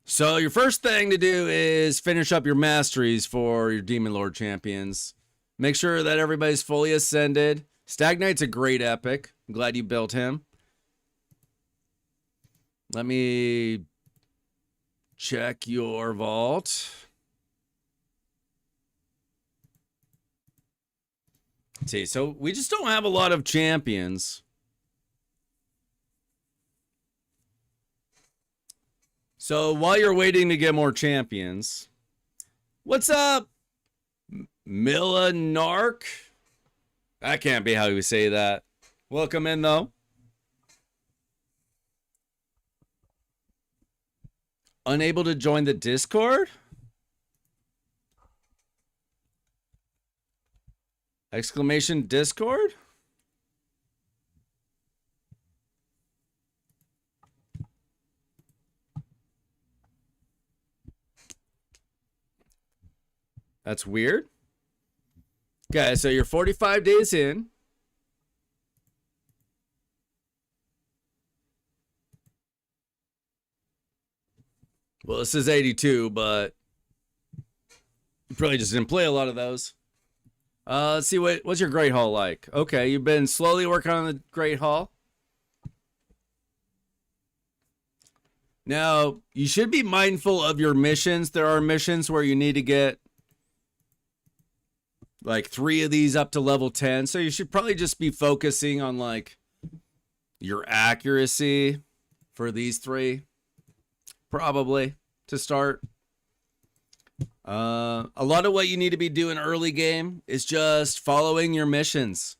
So your first thing to do is finish up your masteries for your Demon Lord champions. Make sure that everybody's fully ascended. Stag Knight's a great epic. I'm glad you built him. Let me check your vault. Let's see, so we just don't have a lot of champions. So while you're waiting to get more champions, what's up, Millenarch? That can't be how you say that. Welcome in, though. Unable to join the Discord? Exclamation Discord? That's weird. Okay, so you're 45 days in. Well, this is 82, but you probably just didn't play a lot of those. Let's see, what's your Great Hall like? Okay, you've been slowly working on the Great Hall. Now, you should be mindful of your missions. There are missions where you need to get like 3 of these up to level 10. So you should probably just be focusing on like your accuracy for these 3. Probably to start. A lot of what you need to be doing early game is just following your missions,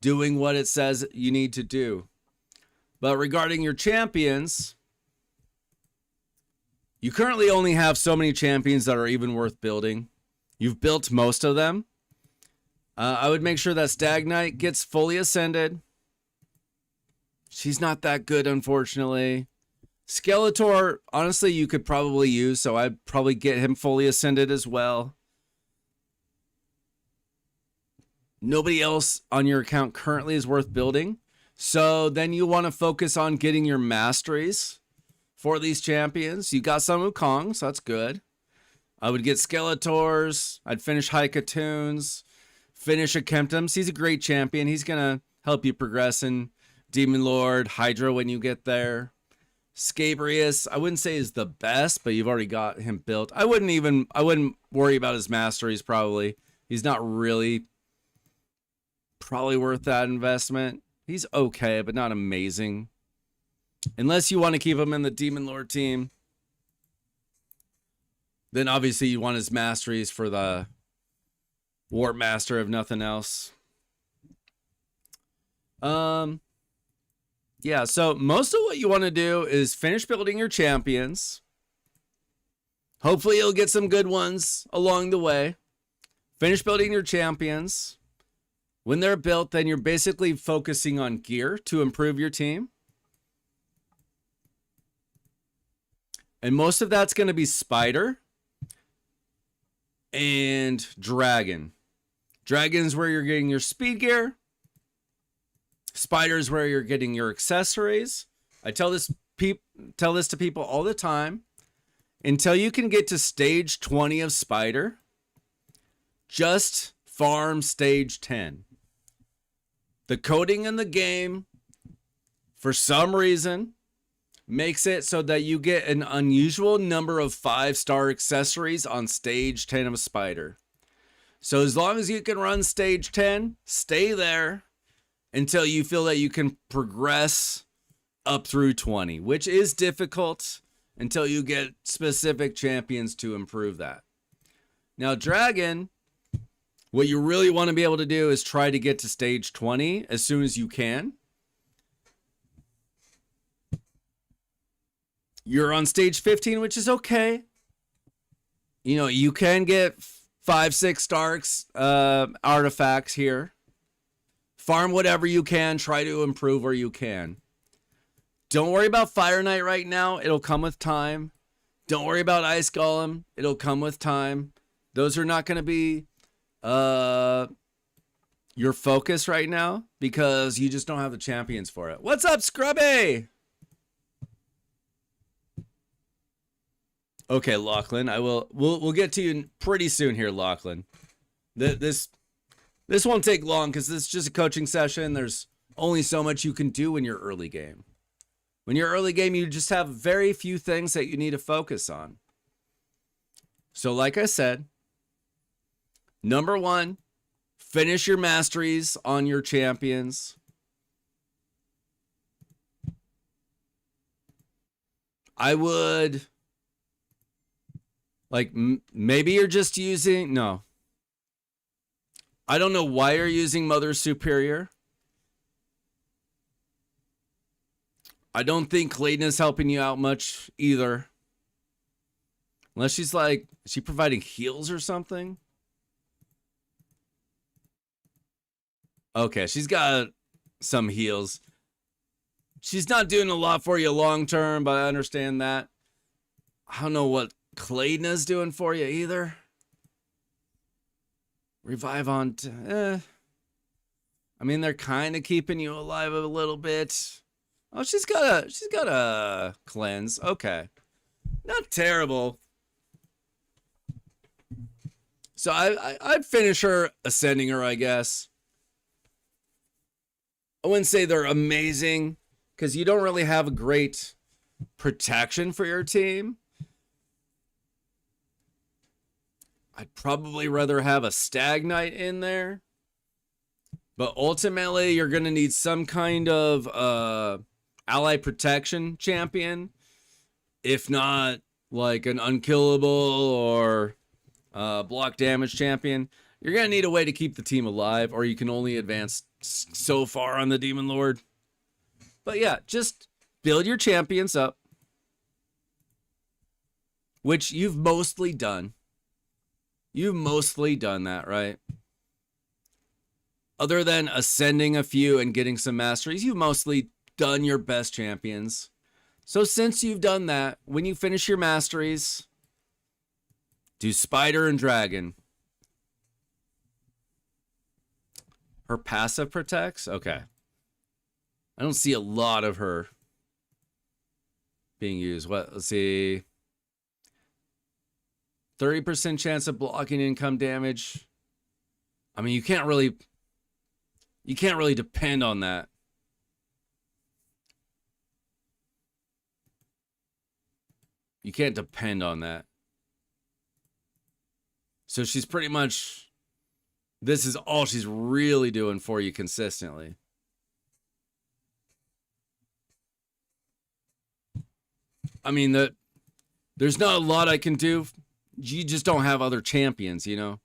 doing what it says you need to do. But regarding your champions, you currently only have so many champions that are even worth building. You've built most of them. I would make sure that Stag Knight gets fully ascended. She's not that good, unfortunately. Skeletor, honestly, you could probably use, so I'd probably get him fully ascended as well. Nobody else on your account currently is worth building. So then you want to focus on getting your masteries for these champions. You got some Wukong, so that's good. I would get Skeletors. I'd finish Haikatoons. Finish a Kemptums. He's a great champion. He's going to help you progress in Demon Lord, Hydra when you get there. Scabrius, I wouldn't say is the best, but you've already got him built. I wouldn't worry about his masteries probably. He's not really probably worth that investment. He's okay, but not amazing. Unless you want to keep him in the Demon Lord team. Then obviously you want his masteries for the Warp Master if nothing else. Yeah, so most of what you want to do is finish building your champions. Hopefully you'll get some good ones along the way. Finish building your champions. When they're built, then you're basically focusing on gear to improve your team. And most of that's going to be Spider and Dragon. Dragon's where you're getting your speed gear. Spider's where you're getting your accessories. I tell this to people all the time. Until you can get to stage 20 of Spider, just farm stage 10. The coding in the game, for some reason, makes it so that you get an unusual number of 5-star accessories on stage 10 of Spider. So as long as you can run stage 10, stay there until you feel that you can progress up through 20, which is difficult until you get specific champions to improve that. Now, Dragon, what you really want to be able to do is try to get to stage 20 as soon as you can. You're on stage 15, which is okay. You know, you can get 5-6 Starks artifacts here. Farm whatever you can. Try to improve where you can. Don't worry about Fire Knight right now. It'll come with time. Don't worry about Ice Golem. It'll come with time. Those are not going to be your focus right now because you just don't have the champions for it. What's up, Scrubby? Okay, Lachlan. We'll get to you pretty soon here, Lachlan. This won't take long because this is just a coaching session. There's only so much you can do in your early game. When you're early game, you just have very few things that you need to focus on. So like I said, number 1, finish your masteries on your champions. I would, like, maybe you're just using, no. I don't know why you're using Mother Superior. I don't think Clayton is helping you out much either. Unless she's like, is she providing heals or something? Okay, she's got some heals. She's not doing a lot for you long term, but I understand that. I don't know what Clayton is doing for you either. Revive on... I mean, they're kind of keeping you alive a little bit. Oh, she's got a cleanse. Okay. Not terrible. So I'd finish her, ascending her, I guess. I wouldn't say they're amazing because you don't really have a great protection for your team. I'd probably rather have a Stag Knight in there. But ultimately, you're going to need some kind of ally protection champion. If not, like an unkillable or block damage champion. You're going to need a way to keep the team alive, or you can only advance so far on the Demon Lord. But yeah, just build your champions up. Which you've mostly done. You've mostly done that, right? Other than ascending a few and getting some masteries, you've mostly done your best champions. So since you've done that, when you finish your masteries, do Spider and Dragon. Her passive protects? Okay. I don't see a lot of her being used. What? Let's see. 30% chance of blocking income damage. I mean, you can't really depend on that. You can't depend on that. So she's pretty much, this is all she's really doing for you consistently. I mean, there's not a lot I can do. You just don't have other champions, you know?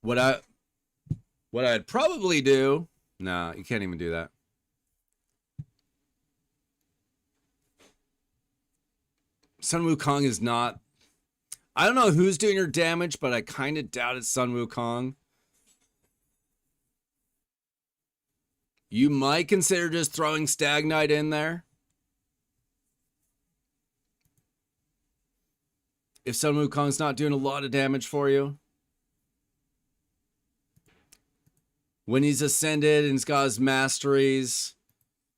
What I'd probably do... Nah, you can't even do that. Sun Wukong is not... I don't know who's doing your damage, but I kind of doubt it's Sun Wukong. You might consider just throwing Stag Knight in there. If Sun Wukong's not doing a lot of damage for you. When he's ascended and he's got his masteries.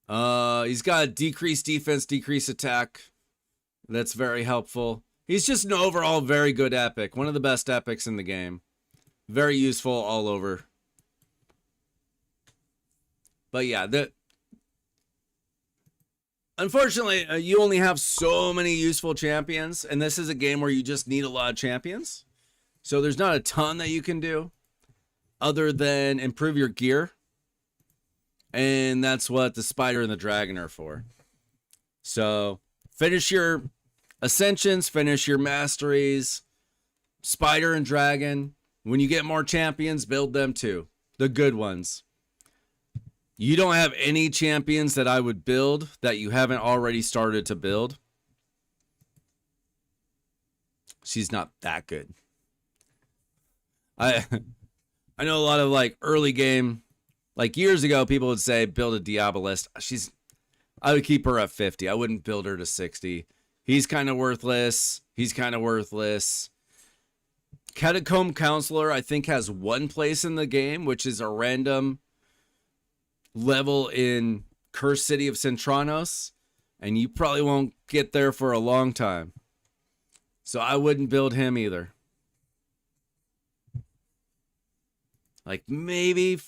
He's got decreased defense, decreased attack. That's very helpful. He's just an overall very good epic. One of the best epics in the game. Very useful all over. But yeah, unfortunately, you only have so many useful champions. And this is a game where you just need a lot of champions. So there's not a ton that you can do. Other than improve your gear. And that's what the Spider and the Dragon are for. So finish your Ascensions, finish your Masteries. Spider and Dragon. When you get more champions, build them too. The good ones. You don't have any champions that I would build that you haven't already started to build. She's not that good. I know a lot of like early game, like years ago, people would say build a Diabolist. I would keep her at 50. I wouldn't build her to 60. He's kind of worthless. He's kind of worthless. Catacomb Counselor, I think, has one place in the game, which is a random level in Cursed City of Centranos. And you probably won't get there for a long time. So I wouldn't build him either. Like maybe,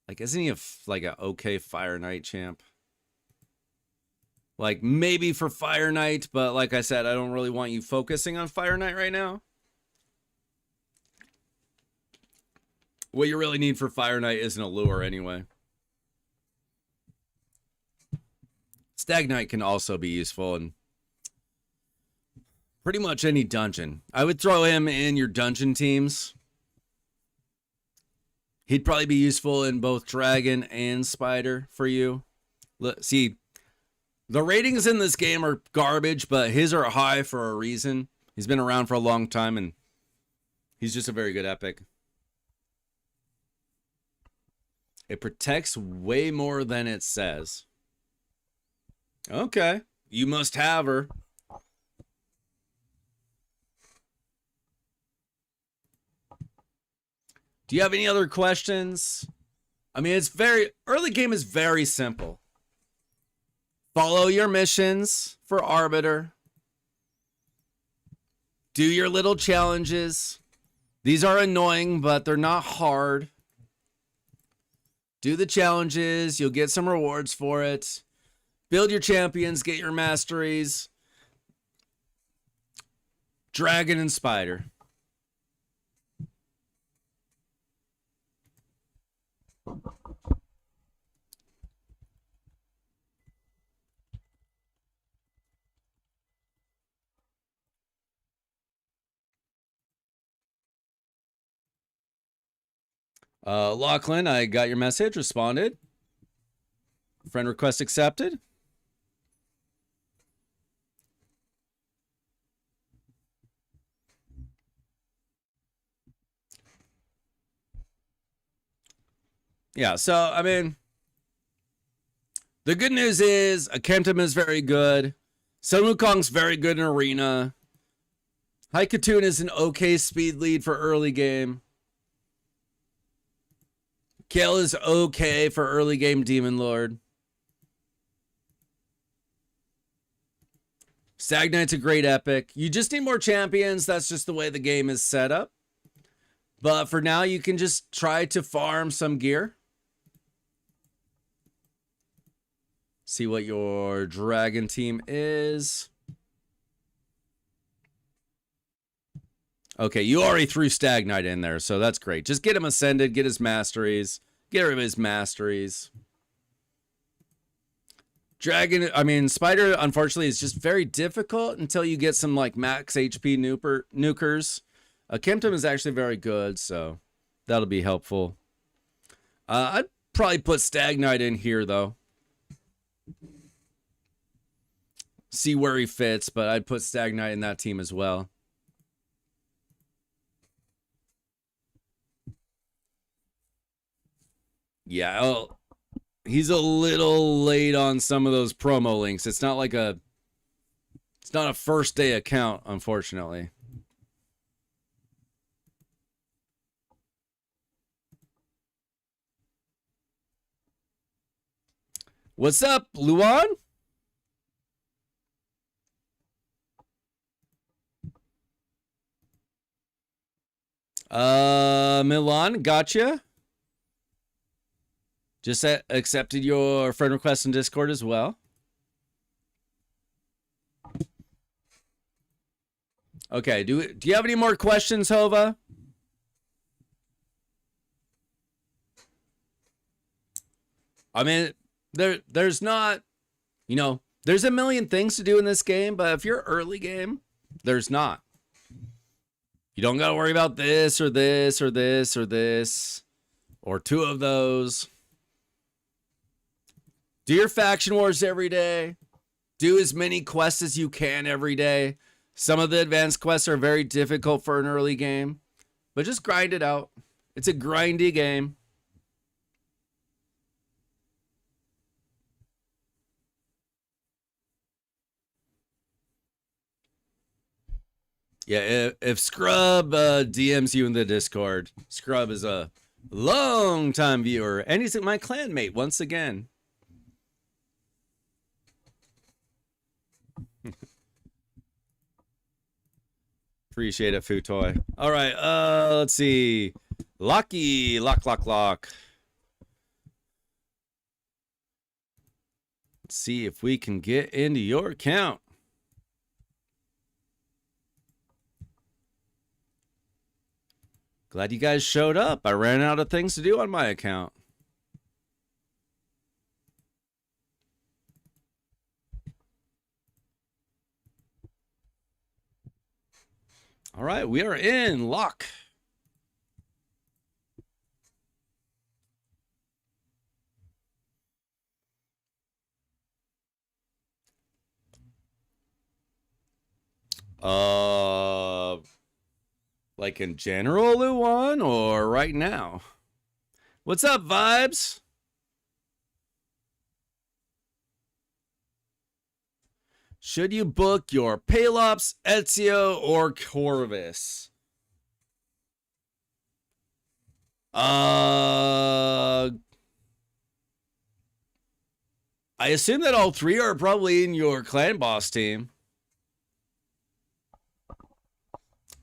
like isn't he like a okay Fire Knight champ? Like maybe for Fire Knight, but like I said, I don't really want you focusing on Fire Knight right now. What you really need for Fire Knight isn't a lure anyway. Stag Knight can also be useful in pretty much any dungeon. I would throw him in your dungeon teams. He'd probably be useful in both Dragon and Spider for you. See, the ratings in this game are garbage, but his are high for a reason. He's been around for a long time, and he's just a very good epic. It protects way more than it says. Okay. You must have her. Do you have any other questions? I mean, early game is very simple. Follow your missions for Arbiter. Do your little challenges. These are annoying, but they're not hard. Do the challenges. You'll get some rewards for it. Build your champions. Get your masteries. Dragon and Spider. Lachlan, I got your message, responded. Friend request accepted. Yeah, so, I mean, the good news is Akentum is very good. Sun Wukong's very good in Arena. Haikatun is an okay speed lead for early game. Kale is okay for early game Demon Lord. Stag Knight's a great epic. You just need more champions. That's just the way the game is set up. But for now, you can just try to farm some gear. See what your dragon team is. Okay, you already threw Stag Knight in there, so that's great. Just get him ascended, get his masteries, get rid of his masteries. Spider, unfortunately, is just very difficult until you get some, like, max HP nukers. Kempton is actually very good, so that'll be helpful. I'd probably put Stag Knight in here, though. See where he fits, but I'd put Stag Knight in that team as well. Yeah, he's a little late on some of those promo links. It's not a first day account, unfortunately. What's up, Luan? Milan, gotcha. Just accepted your friend request in Discord as well. Okay, do you have any more questions, Hova? I mean, there's not, there's a million things to do in this game, but if you're early game, there's not. You don't got to worry about this or this or this or this or two of those. Do your faction wars every day. Do as many quests as you can every day. Some of the advanced quests are very difficult for an early game, but just grind it out. It's a grindy game. Yeah, if Scrub DMs you in the Discord, Scrub is a long-time viewer, and he's my clanmate once again. Appreciate it, Futoy. All right, let's see. Lock. Let's see if we can get into your account. Glad you guys showed up. I ran out of things to do on my account. All right, we are in lock. Like in general, Luan, or right now? What's up, Vibes? Should you book your Pelops, Ezio, or Corvus? I assume that all three are probably in your clan boss team.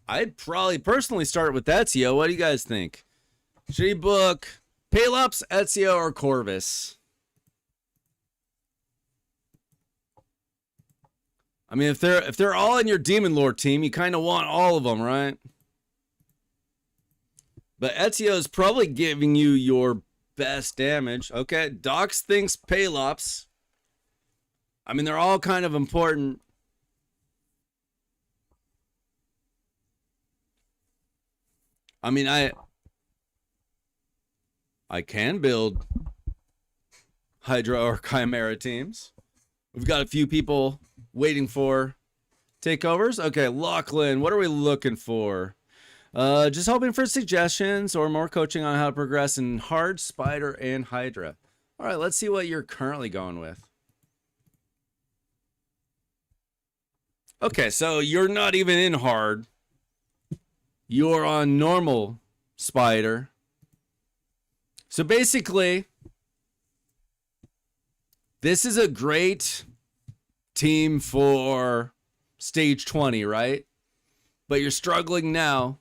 I'd probably personally start with Ezio. What do you guys think? Should he book Pelops, Ezio, or Corvus? I mean, if they're all in your Demon Lord team, you kind of want all of them, right? But Ezio is probably giving you your best damage. Okay, Dox thinks Pelops. I mean, they're all kind of important. I mean, I can build Hydra or Chimera teams. We've got a few people waiting for takeovers. Okay, Lachlan, what are we looking for? Just hoping for suggestions or more coaching on how to progress in hard, spider, and Hydra. All right, let's see what you're currently going with. Okay, so you're not even in hard. You're on normal spider. So basically, this is a great team for stage 20, right? But you're struggling now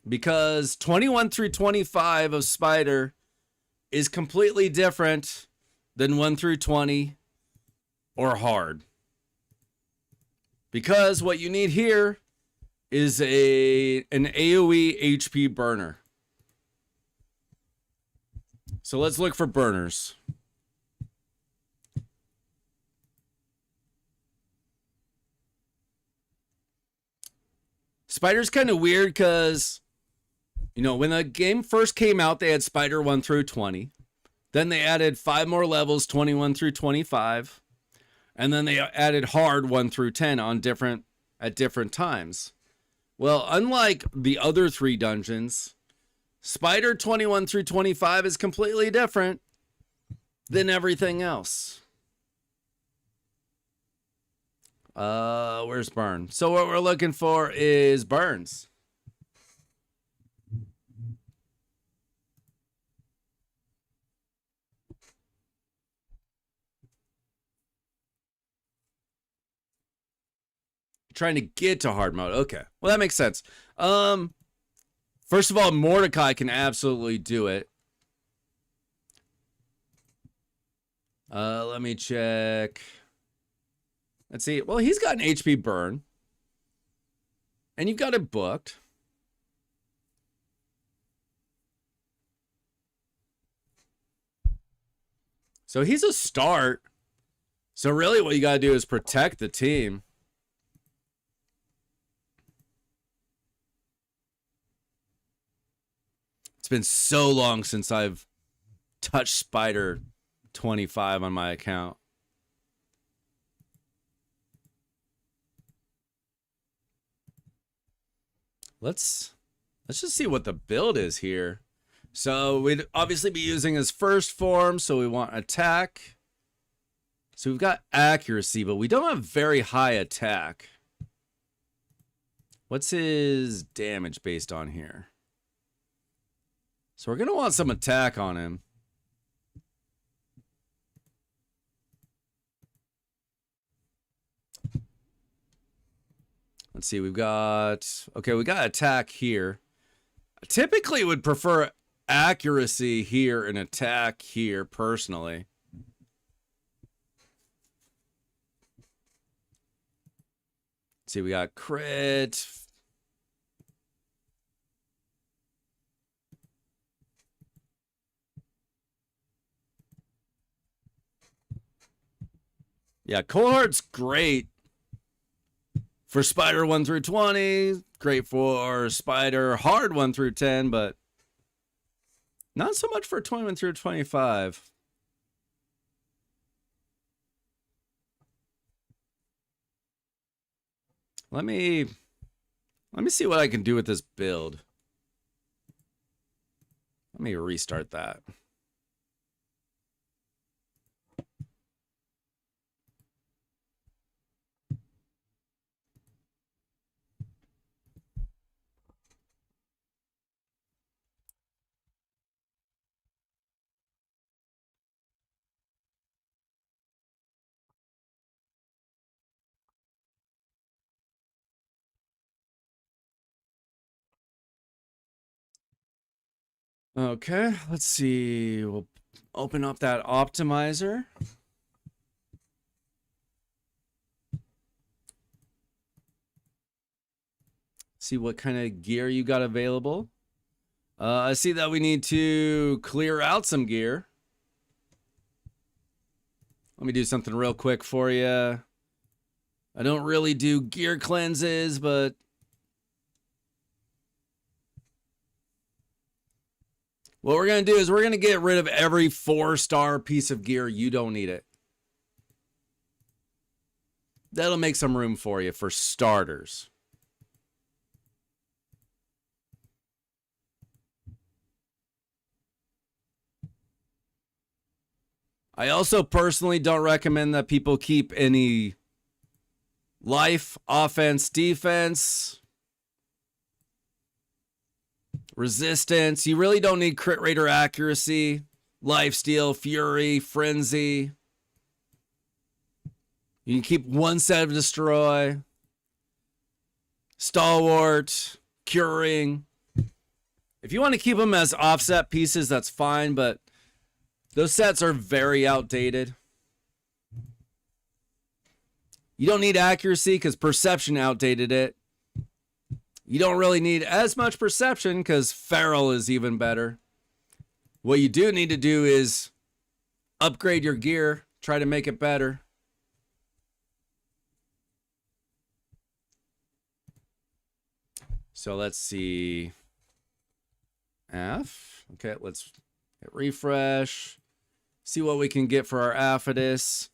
because 21 through 25 of Spider is completely different than 1 through 20 or hard. Because what you need here is an AoE HP burner. So let's look for burners. Spider's kind of weird because, you know, when the game first came out, they had Spider 1 through 20. Then they added 5 more levels, 21 through 25. And then they added hard 1 through 10 on at different times. Well, unlike the other 3 dungeons, Spider 21 through 25 is completely different than everything else. Where's Burn? So what we're looking for is Burns. Trying to get to hard mode. Okay. Well, that makes sense. First of all, Mordecai can absolutely do it. Let me check. Let's see. Well, he's got an HP burn. And you've got it booked. So he's a start. So really what you got to do is protect the team. It's been so long since I've touched Spider 25 on my account. Let's just see what the build is here. So we'd obviously be using his first form, so we want attack. So we've got accuracy, but we don't have very high attack. What's his damage based on here? So we're going to want some attack on him. Let's see, we got attack here. I typically would prefer accuracy here and attack here, personally. Let's see, we got crit. Yeah, Cohort's great for Spider 1 through 20, great for Spider hard 1 through 10, but not so much for 21 through 25. Let me see what I can do with this build. Let me restart that. Okay, let's see. We'll open up that optimizer. See what kind of gear you got available. I see that we need to clear out some gear. Let me do something real quick for you. I don't really do gear cleanses, but what we're going to do is we're going to get rid of every 4-star piece of gear. You don't need it. That'll make some room for you for starters. I also personally don't recommend that people keep any life, offense, defense, resistance. You really don't need crit rate or accuracy, lifesteal, fury, frenzy. You can keep one set of destroy, stalwart, curing. If you want to keep them as offset pieces, that's fine, but those sets are very outdated. You don't need accuracy because perception outdated it. You don't really need as much perception because feral is even better. What you do need to do is upgrade your gear, try to make it better. So let's see. F. Okay, let's hit refresh. See what we can get for our Aphodus.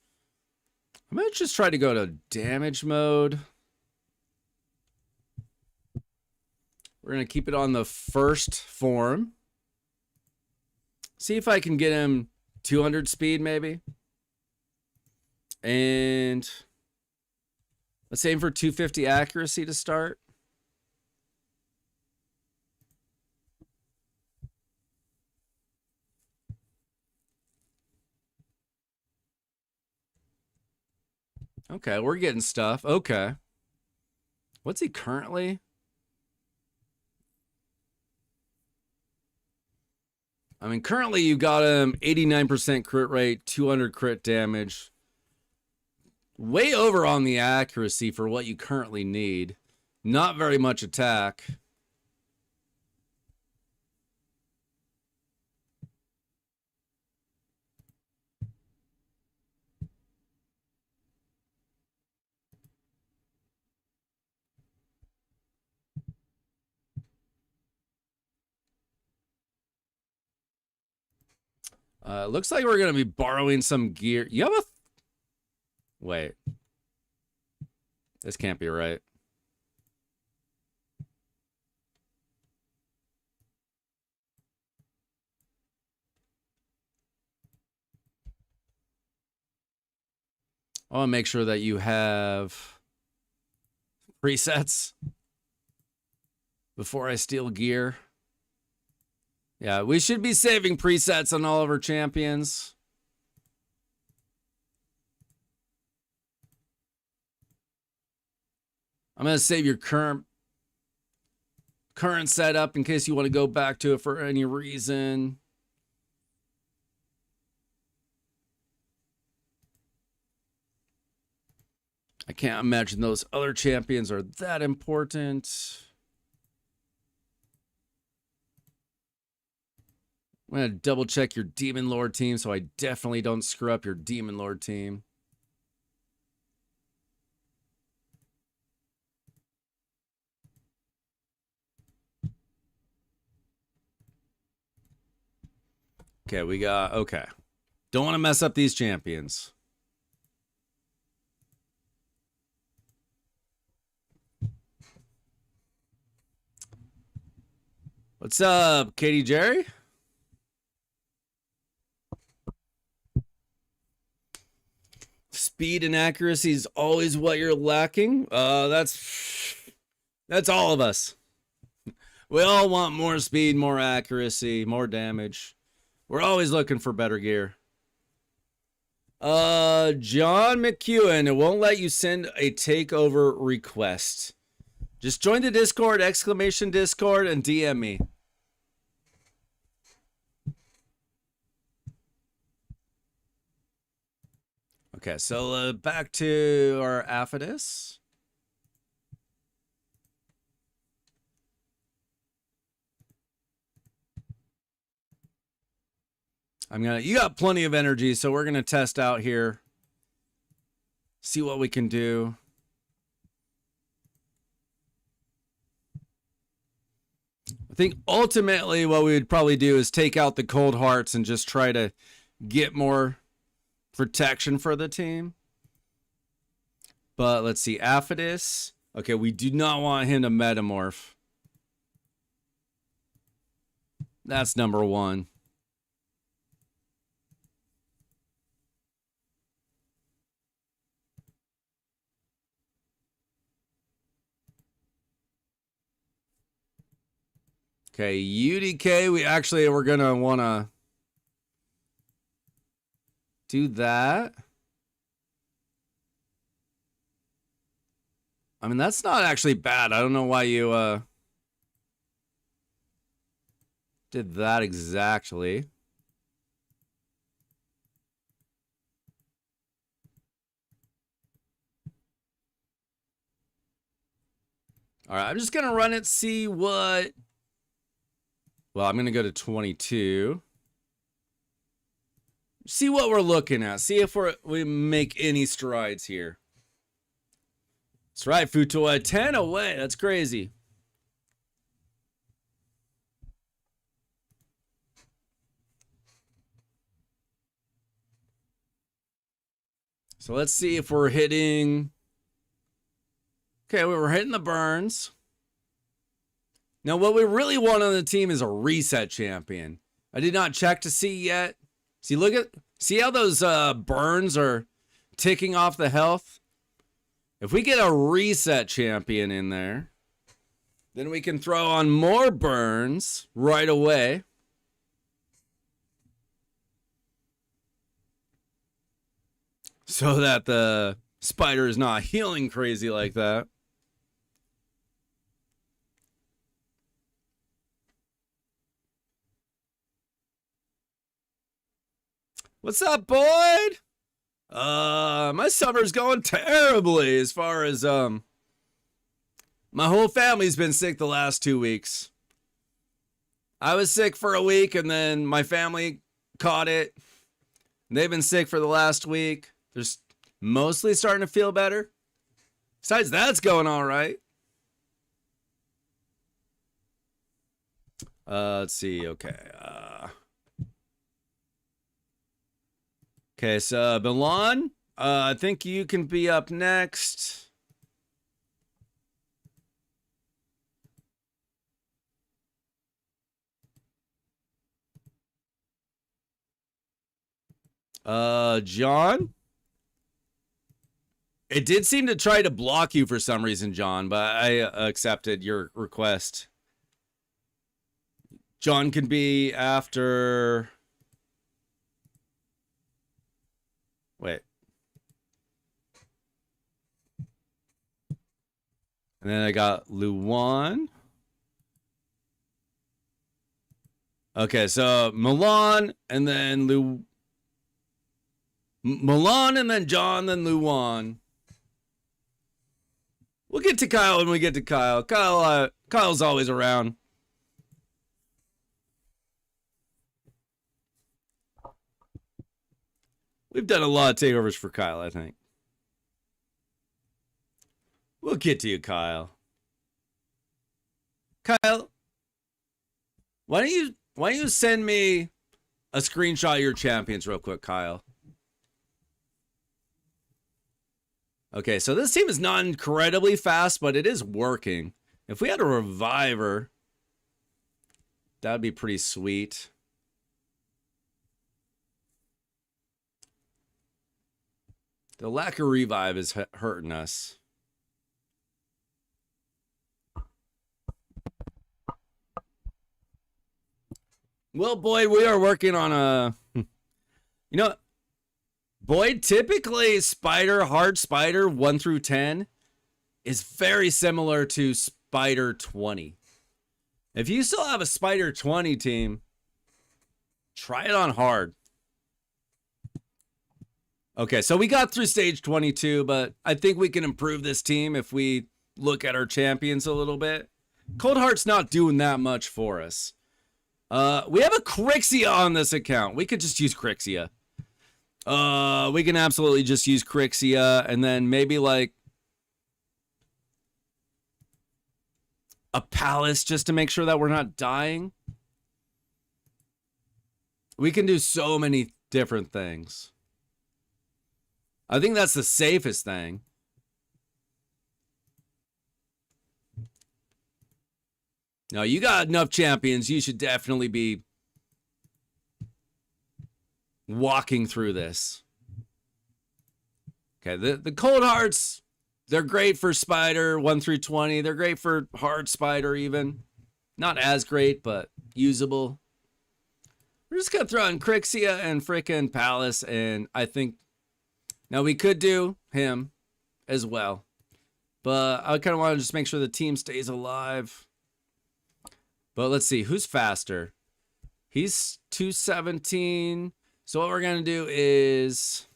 I'm going to just try to go to damage mode. We're going to keep it on the first form. See if I can get him 200 speed maybe. And let's aim for 250 accuracy to start. Okay, we're getting stuff. Okay. What's he currently? I mean, currently you got him 89% crit rate, 200 crit damage. Way over on the accuracy for what you currently need. Not very much attack. Looks like we're going to be borrowing some gear. You have a... Wait. This can't be right. I want to make sure that you have presets before I steal gear. Yeah, we should be saving presets on all of our champions. I'm going to save your current setup in case you want to go back to it for any reason. I can't imagine those other champions are that important. I'm going to double check your Demon Lord team so I definitely don't screw up your Demon Lord team. Okay, we got... Okay. Don't want to mess up these champions. What's up, Katie Jerry? Speed and accuracy is always what you're lacking. That's all of us. We all want more speed, more accuracy, more damage. We're always looking for better gear. John McEwen, it won't let you send a takeover request. Just join the Discord, exclamation Discord, and DM me. Okay, so back to our Aphidus. You got plenty of energy, so we're gonna test out here. See what we can do. I think ultimately what we would probably do is take out the cold hearts and just try to get more protection for the team. But let's see, Aphidus. Okay, we do not want him to metamorph. That's number one. Okay, UDK, we're gonna wanna do that. I mean, that's not actually bad. I don't know why you did that exactly. All right, I'm just gonna run it, see what. Well, I'm gonna go to 22. See what we're looking at. See if we make any strides here. That's right, Futoa, 10 away. That's crazy. So let's see if we're hitting. Okay, we're hitting the burns. Now, what we really want on the team is a reset champion. I did not check to see yet. See how those burns are ticking off the health? If we get a reset champion in there, then we can throw on more burns right away. So that the spider is not healing crazy like that. What's up, Boyd? My summer's going terribly as far as my whole family's been sick the last 2 weeks. I was sick for a week and then my family caught it. They've been sick for the last week. They're mostly starting to feel better. Besides that, it's going all right. Let's see. Okay. Okay, so Milan, I think you can be up next. John? It did seem to try to block you for some reason, John, but I accepted your request. John can be after... Wait. And then I got Luwan. Okay, so Milan, and then Milan, and then John, then Luwan. We'll get to Kyle when we get to Kyle. Kyle's always around. We've done a lot of takeovers for Kyle, I think. We'll get to you, Kyle. Kyle, why don't you send me a screenshot of your champions real quick, Kyle? Okay, so this team is not incredibly fast, but it is working. If we had a reviver, that'd be pretty sweet. The lack of revive is hurting us. Well, Boyd, we are working on a... You know, Boyd, typically hard spider 1 through 10 is very similar to spider 20. If you still have a spider 20 team, try it on hard. Okay, so we got through stage 22, but I think we can improve this team if we look at our champions a little bit. Cold Heart's not doing that much for us. We have a Crixia on this account. We could just use Crixia. We can absolutely just use Crixia, and then maybe like a Palace just to make sure that we're not dying. We can do so many different things. I think that's the safest thing. No, you got enough champions. You should definitely be walking through this. Okay, the Cold Hearts, they're great for Spider 1 through 20. They're great for Hard Spider even. Not as great, but usable. We're just going to throw in Crixia and frickin' Palace, and I think... Now, we could do him as well, but I kind of want to just make sure the team stays alive. But let's see, who's faster? He's 217. So what we're going to do is...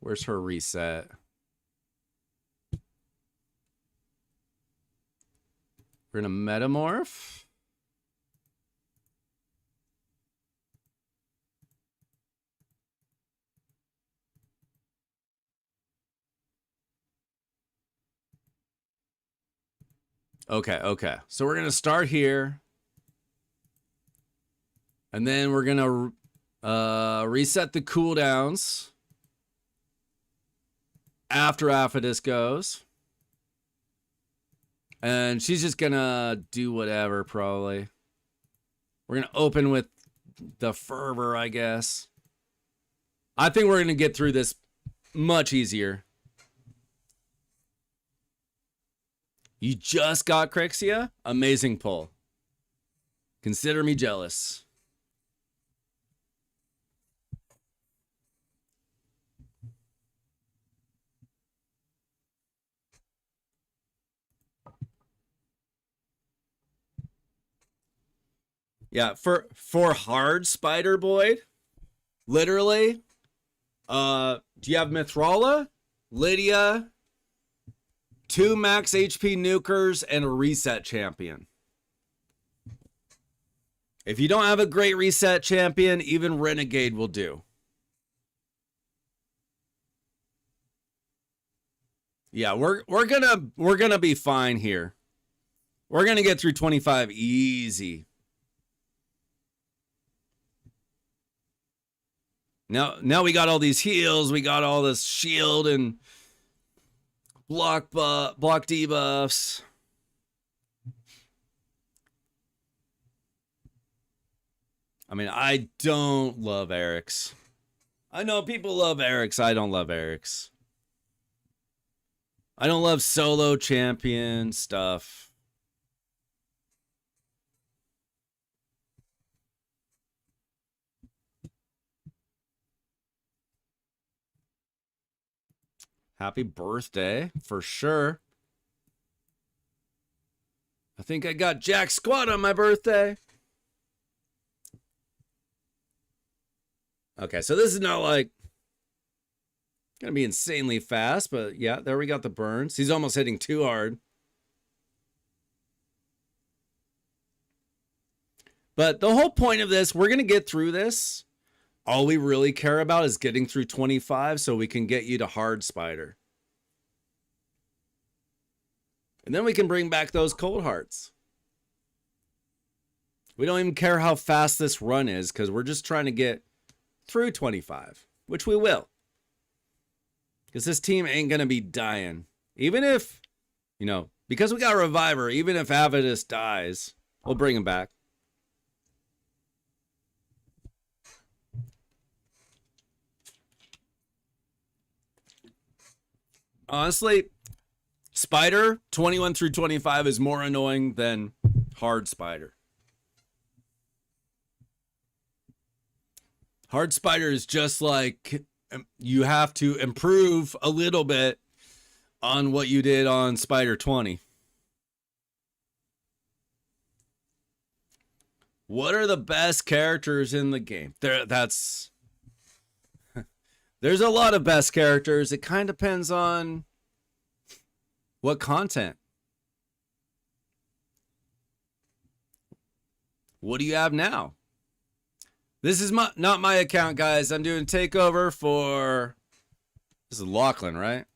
Where's her reset? We're going to metamorph. Okay. So we're going to start here. And then we're going to reset the cooldowns after Aphrodis goes. And she's just going to do whatever, probably. We're going to open with the Fervor, I guess. I think we're going to get through this much easier. You just got Crixia? Amazing pull. Consider me jealous. Yeah, for Hard Spider Boyd, literally, do you have Mithrala, Lydia, 2 max HP nukers, and a reset champion? If you don't have a great reset champion, even Renegade will do. Yeah, we're gonna be fine here. We're gonna get through 25 easy. Now we got all these heals, we got all this shield and block debuffs. I mean, I don't love Eric's. I know people love Eric's. I don't love Eric's. I don't love solo champion stuff. Happy birthday, for sure. I think I got Jack Squad on my birthday. Okay, so this is not like gonna be insanely fast, but yeah, there we got the burns. He's almost hitting too hard. But the whole point of this, we're gonna get through this. All we really care about is getting through 25 so we can get you to Hard Spider. And then we can bring back those Cold Hearts. We don't even care how fast this run is because we're just trying to get through 25, which we will. Because this team ain't going to be dying. Even if, you know, because we got a Reviver, even if Avidus dies, we'll bring him back. Honestly, Spider 21 through 25 is more annoying than Hard Spider. Hard Spider is just like you have to improve a little bit on what you did on Spider 20. What are the best characters in the game? There's a lot of best characters. It kind of depends on what content. What do you have now? This is not my account, guys. I'm doing takeover for... This is Lachlan, right?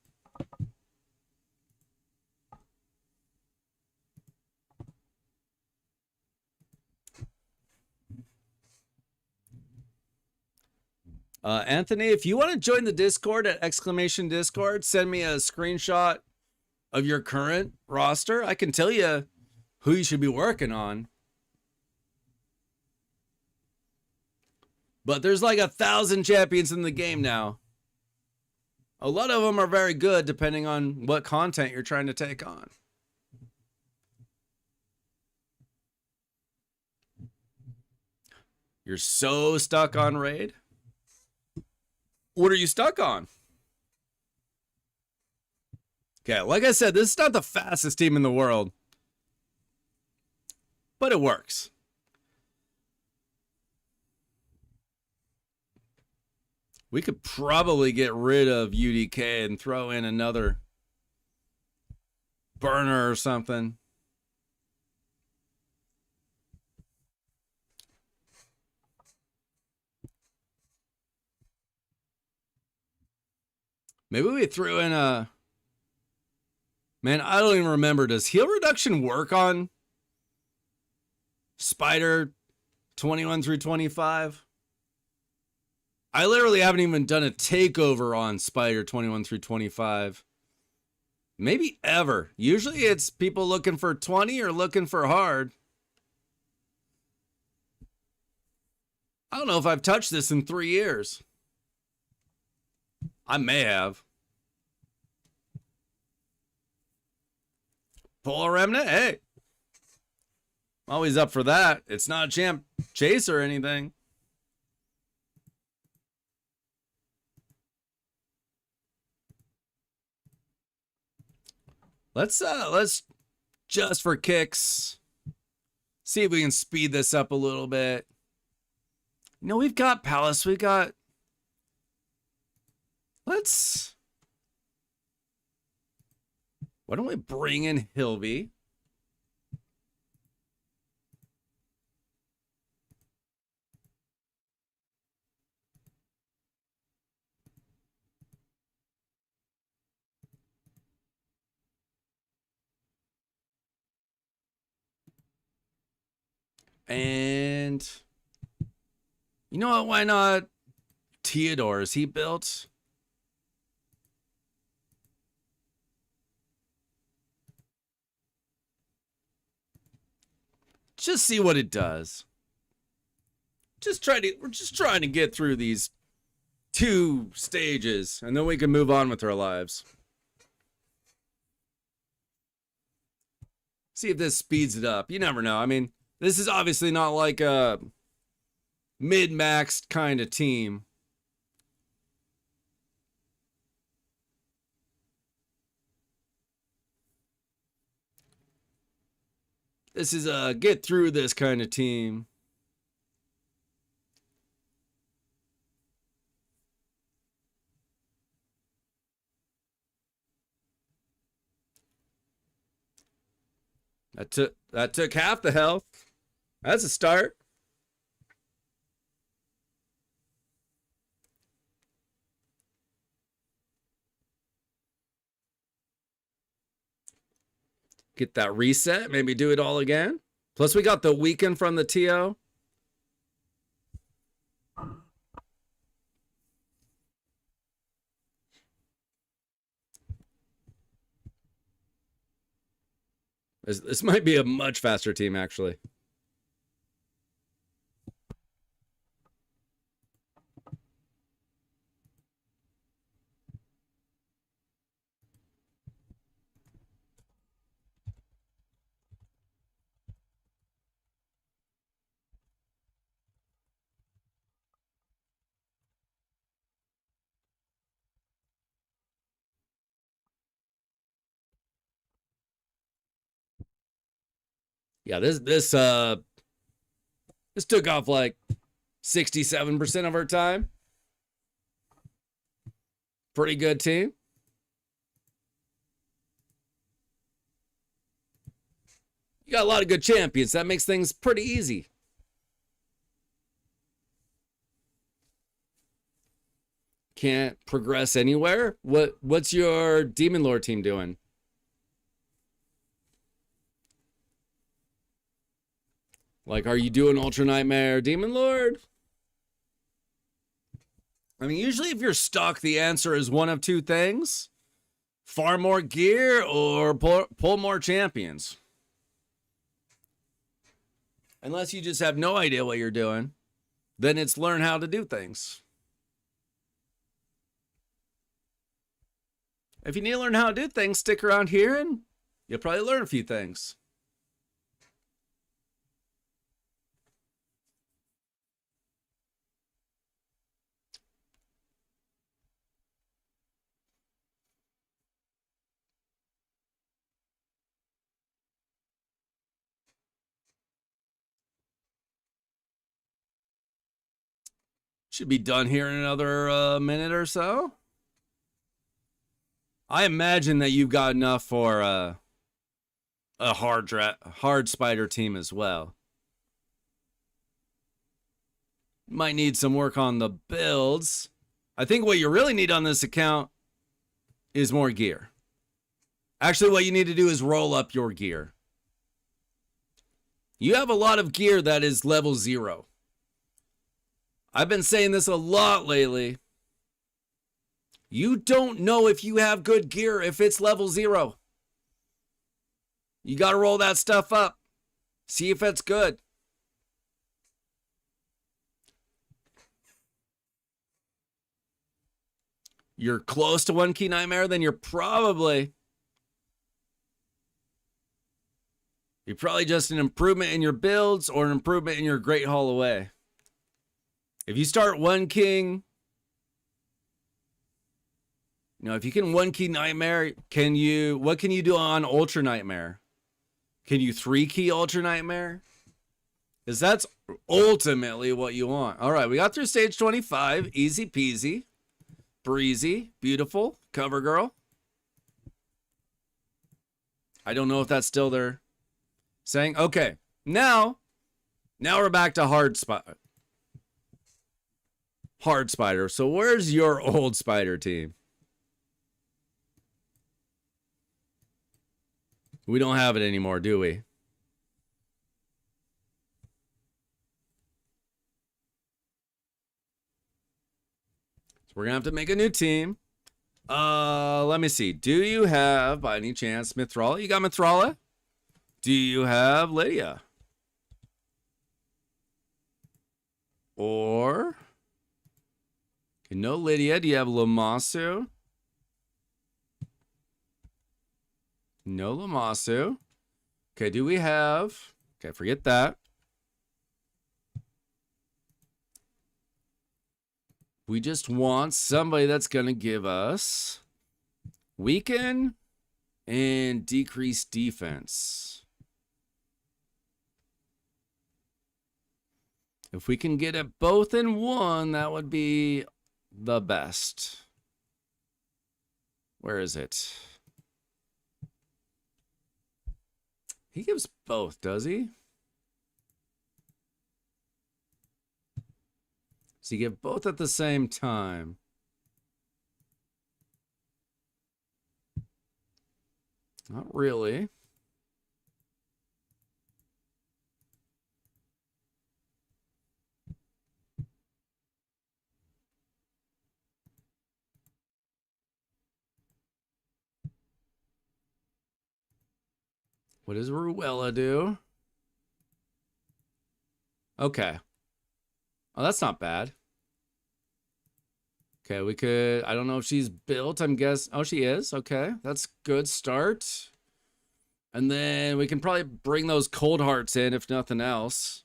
Anthony, if you want to join the Discord at !Discord, send me a screenshot of your current roster. I can tell you who you should be working on. But there's like 1,000 champions in the game now. A lot of them are very good depending on what content you're trying to take on. You're so stuck on raid? What are you stuck on? Okay, like I said, this is not the fastest team in the world. But it works. We could probably get rid of UDK and throw in another burner or something. Maybe we threw in a... Man, I don't even remember. Does heal reduction work on Spider 21 through 25? I literally haven't even done a takeover on Spider 21 through 25. Maybe ever. Usually it's people looking for 20 or looking for hard. I don't know if I've touched this in 3 years. I may have. Pull a remnant? Hey. I'm always up for that. It's not a champ chase or anything. Let's just for kicks see if we can speed this up a little bit. You know, we've got Palace, we got... Why don't we bring in Hilby? And you know what? Why not Theodore? Is he built? Just see what it does. We're just trying to get through these 2 stages, and then we can move on with our lives. See if this speeds it up. You never know. I mean, this is obviously not like a mid-maxed kind of team. This is a get through this kind of team. That took half the health. That's a start. Get that reset. Maybe do it all again. Plus, we got the weekend from the TO. This might be a much faster team, actually. Yeah, this This took off like 67% of our time. Pretty good team. You got a lot of good champions. That makes things pretty easy. Can't progress anywhere. What's your Demon Lord team doing? Like, are you doing Ultra Nightmare Demon Lord? I mean, usually if you're stuck, the answer is one of two things. Farm more gear or pull more champions. Unless you just have no idea what you're doing, then it's learn how to do things. If you need to learn how to do things, stick around here and you'll probably learn a few things. Should be done here in another minute or so. I imagine that you've got enough for a hard spider team as well. Might need some work on the builds. I think what you really need on this account is more gear. Actually, what you need to do is roll up your gear. You have a lot of gear that is level 0. I've been saying this a lot lately. You don't know if you have good gear if it's level 0. You got to roll that stuff up. See if it's good. You're close to 1 key nightmare, then you're probably just an improvement in your builds or an improvement in your Great Haul Away. If you start 1 king, if you can 1 key nightmare, what can you do on Ultra Nightmare? Can you 3 key Ultra Nightmare? Because that's ultimately what you want. All right, we got through stage 25. Easy peasy. Breezy. Beautiful. Cover girl. I don't know if that's still there. Saying, okay, now we're back to hard spider. So where's your old spider team? We don't have it anymore, do we? So we're gonna have to make a new team. Let me see. Do you have, by any chance, Mithrala? You got Mithrala? Do you have Lydia? Or no Lydia. Do you have Lamasu? No Lamasu. Okay, do we have... Okay, forget that. We just want somebody that's going to give us weaken and decrease defense. If we can get it both in one, that would be the best. Where is it? He gives both, does he? Does he give both at the same time? Not really. What does Ruella do? Okay. Oh, that's not bad. Okay, we could... I don't know if she's built, I'm guessing. Oh, she is. Okay, that's good start. And then we can probably bring those cold hearts in, if nothing else.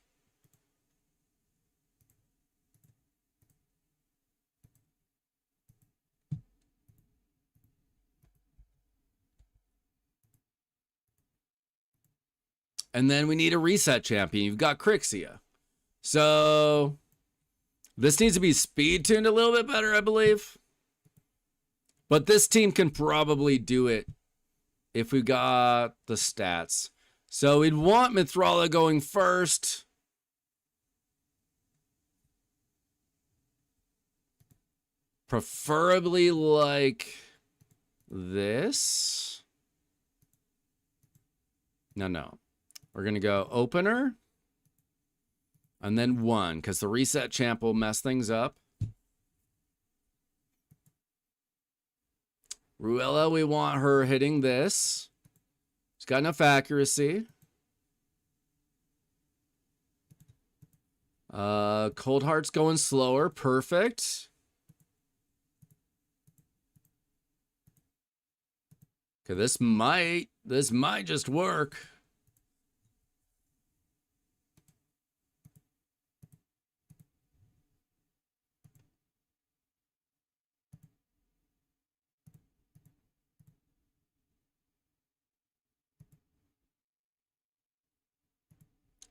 And then we need a reset champion. You've got Crixia. So this needs to be speed tuned a little bit better, I believe. But this team can probably do it if we got the stats. So we'd want Mithrala going first. Preferably like this. No. We're going to go opener. And then 1, because the reset champ will mess things up. Ruella, we want her hitting this. She's got enough accuracy. Cold Heart's going slower. Perfect. Okay, this might just work.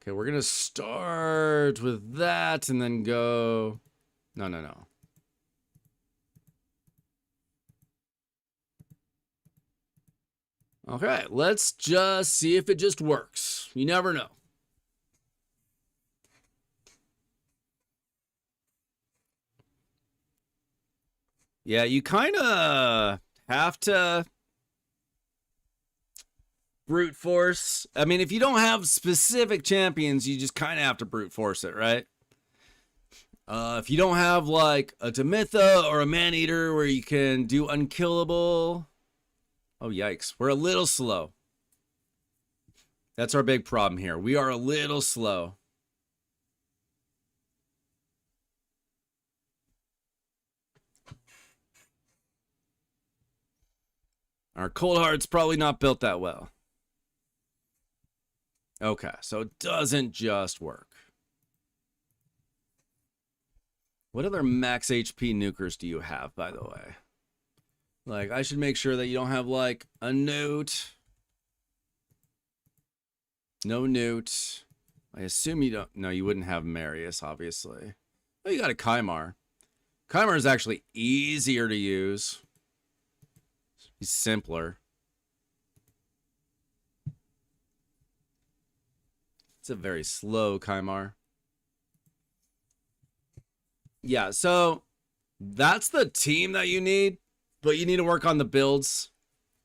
Okay, we're going to start with that and then go... No. Okay, let's just see if it just works. You never know. Yeah, you kind of have to brute force. I mean, if you don't have specific champions, you just kind of have to brute force it, right? If you don't have like a Demitha or a Maneater where you can do unkillable. Oh, yikes. We're a little slow. That's our big problem here. We are a little slow. Our Cold Heart's probably not built that well. Okay, so it doesn't just work. What other max HP nukers do you have, by the way? Like, I should make sure that you don't have, like, a Newt. No Newt. I assume you don't... No, you wouldn't have Marius, obviously. Oh, you got a Kymar. Kymar is actually easier to use. He's simpler. It's a very slow Kymar. Yeah, so that's the team that you need, but you need to work on the builds.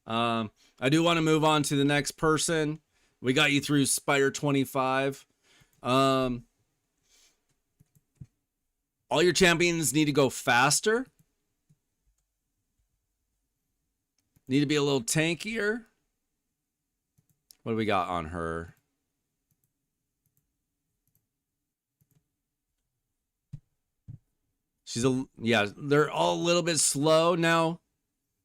I do want to move on to the next person. We got you through Spider 25. All your champions need to go faster. Need to be a little tankier. What do we got on her? Yeah, they're all a little bit slow. Now,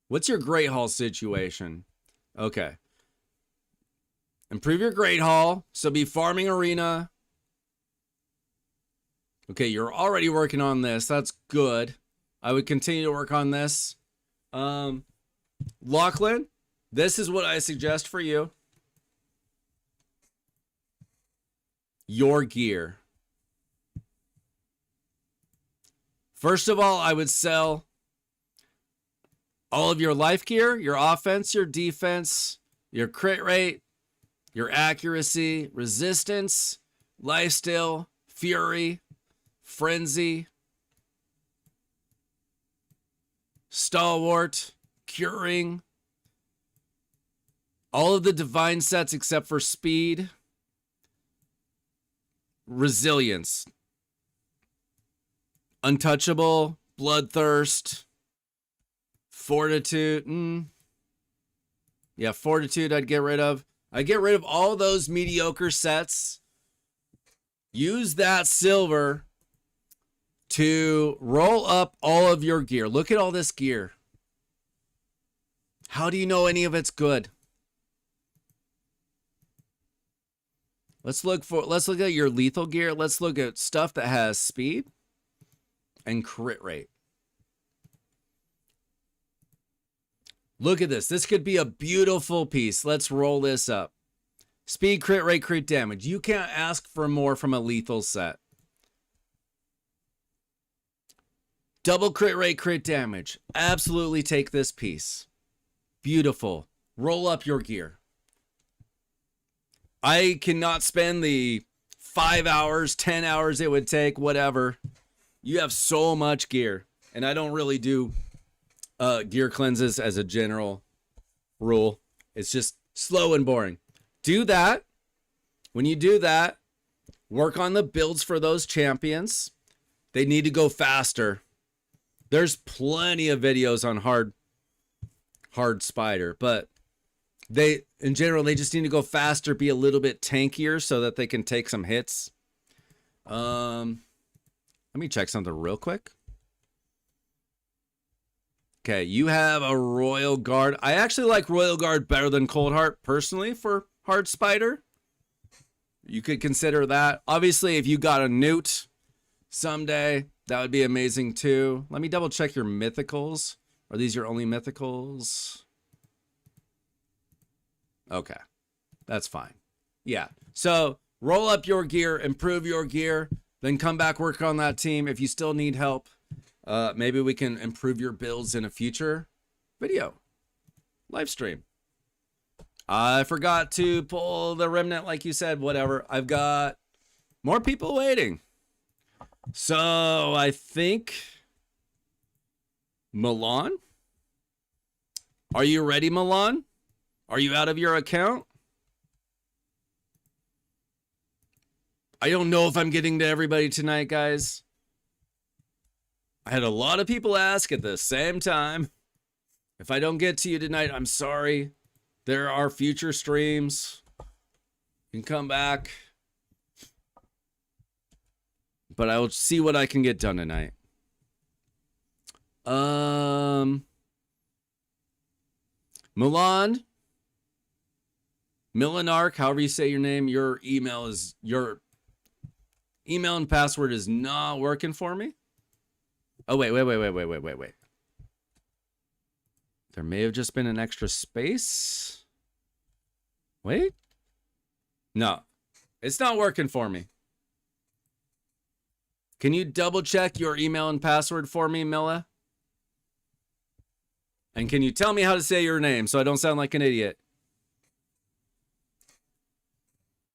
what's your Great Hall situation? Okay. Improve your Great Hall. So be farming arena. Okay, you're already working on this. That's good. I would continue to work on this. Lachlan, this is what I suggest for you. Your gear. First of all, I would sell all of your life gear, your offense, your defense, your crit rate, your accuracy, resistance, lifesteal, fury, frenzy, stalwart, curing, all of the divine sets except for speed, resilience, untouchable, bloodthirst, fortitude. Yeah, fortitude I'd get rid of. I'd get rid of all those mediocre sets. Use that silver to roll up all of your gear. Look at all this gear. How do you know any of it's good? Let's look at your lethal gear. Let's look at stuff that has speed and crit rate. Look at this. This could be a beautiful piece. Let's roll this up. Speed, crit rate, crit damage. You can't ask for more from a lethal set. Double crit rate, crit damage. Absolutely take this piece. Beautiful. Roll up your gear. I cannot spend the 5 hours, 10 hours it would take, whatever. You have so much gear. And I don't really do gear cleanses as a general rule. It's just slow and boring. Do that. When you do that, work on the builds for those champions. They need to go faster. There's plenty of videos on hard spider, but they, in general, they just need to go faster, be a little bit tankier so that they can take some hits. Let me check something real quick. Okay, you have a Royal Guard. I actually like Royal Guard better than Cold Heart personally for hard spider. You could consider that. Obviously, if you got a Newt someday, that would be amazing too. Let me double check your mythicals. Are these your only mythicals? Okay, that's fine. Yeah, so roll up your gear, improve your gear, then come back, work on that team. If you still need help, maybe we can improve your builds in a future video, live stream. I forgot to pull the remnant like you said, whatever. I've got more people waiting. So I think Milan. Are you ready, Milan? Are you out of your account? I don't know if I'm getting to everybody tonight, guys. I had a lot of people ask at the same time. If I don't get to you tonight, I'm sorry. There are future streams. You can come back. But I will see what I can get done tonight. Milan. Milanark, however you say your name, your email and password is not working for me. Oh, wait. There may have just been an extra space. Wait. No, it's not working for me. Can you double check your email and password for me, Milla? And can you tell me how to say your name so I don't sound like an idiot?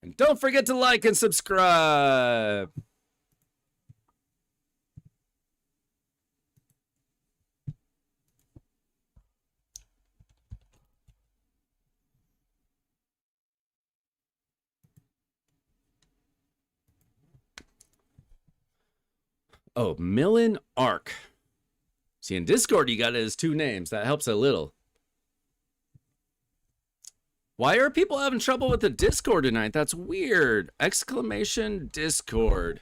And don't forget to like and subscribe. Oh, Millen Arc. See, in Discord, you got it as 2 names. That helps a little. Why are people having trouble with the Discord tonight? That's weird. Exclamation Discord.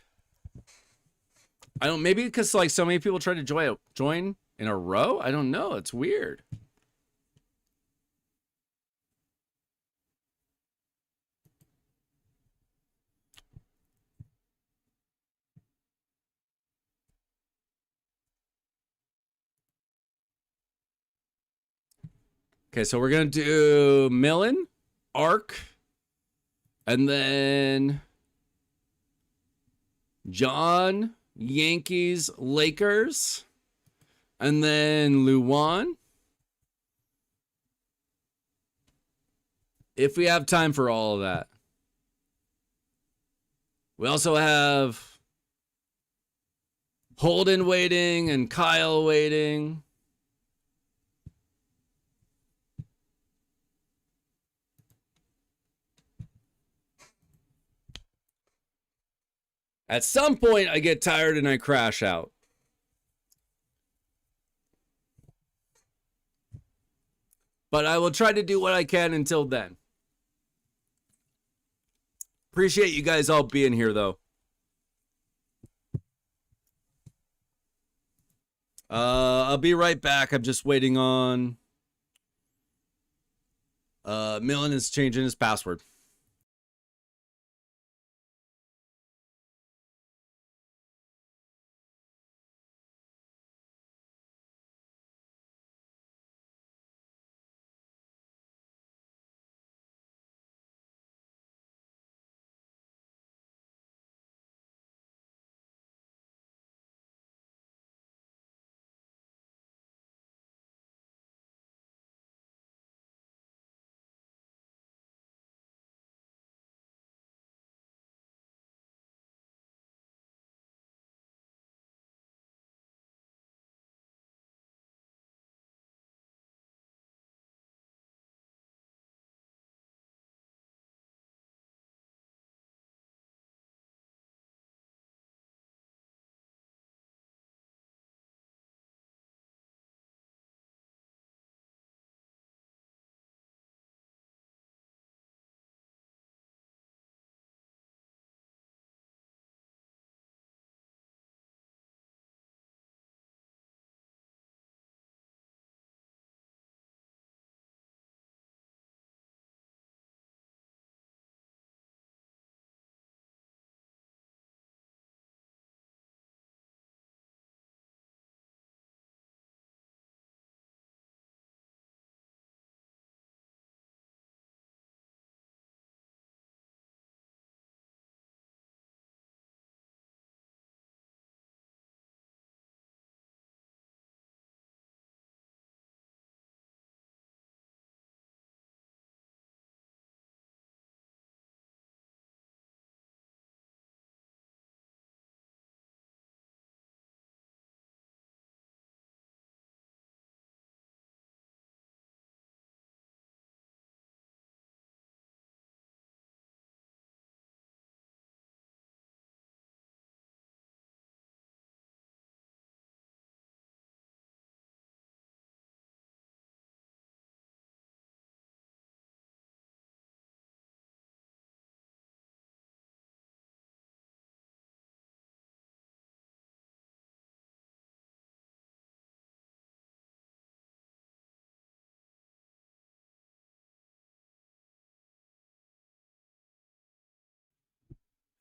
I don't, maybe because like so many people try to join in a row? I don't know. It's weird. Okay, so we're going to do Millen, Arc, and then John, Yankees, Lakers, and then Luan. If we have time for all of that. We also have Holden waiting and Kyle waiting. At some point, I get tired and I crash out. But I will try to do what I can until then. Appreciate you guys all being here, though. I'll be right back. I'm just waiting on... Millen is changing his password.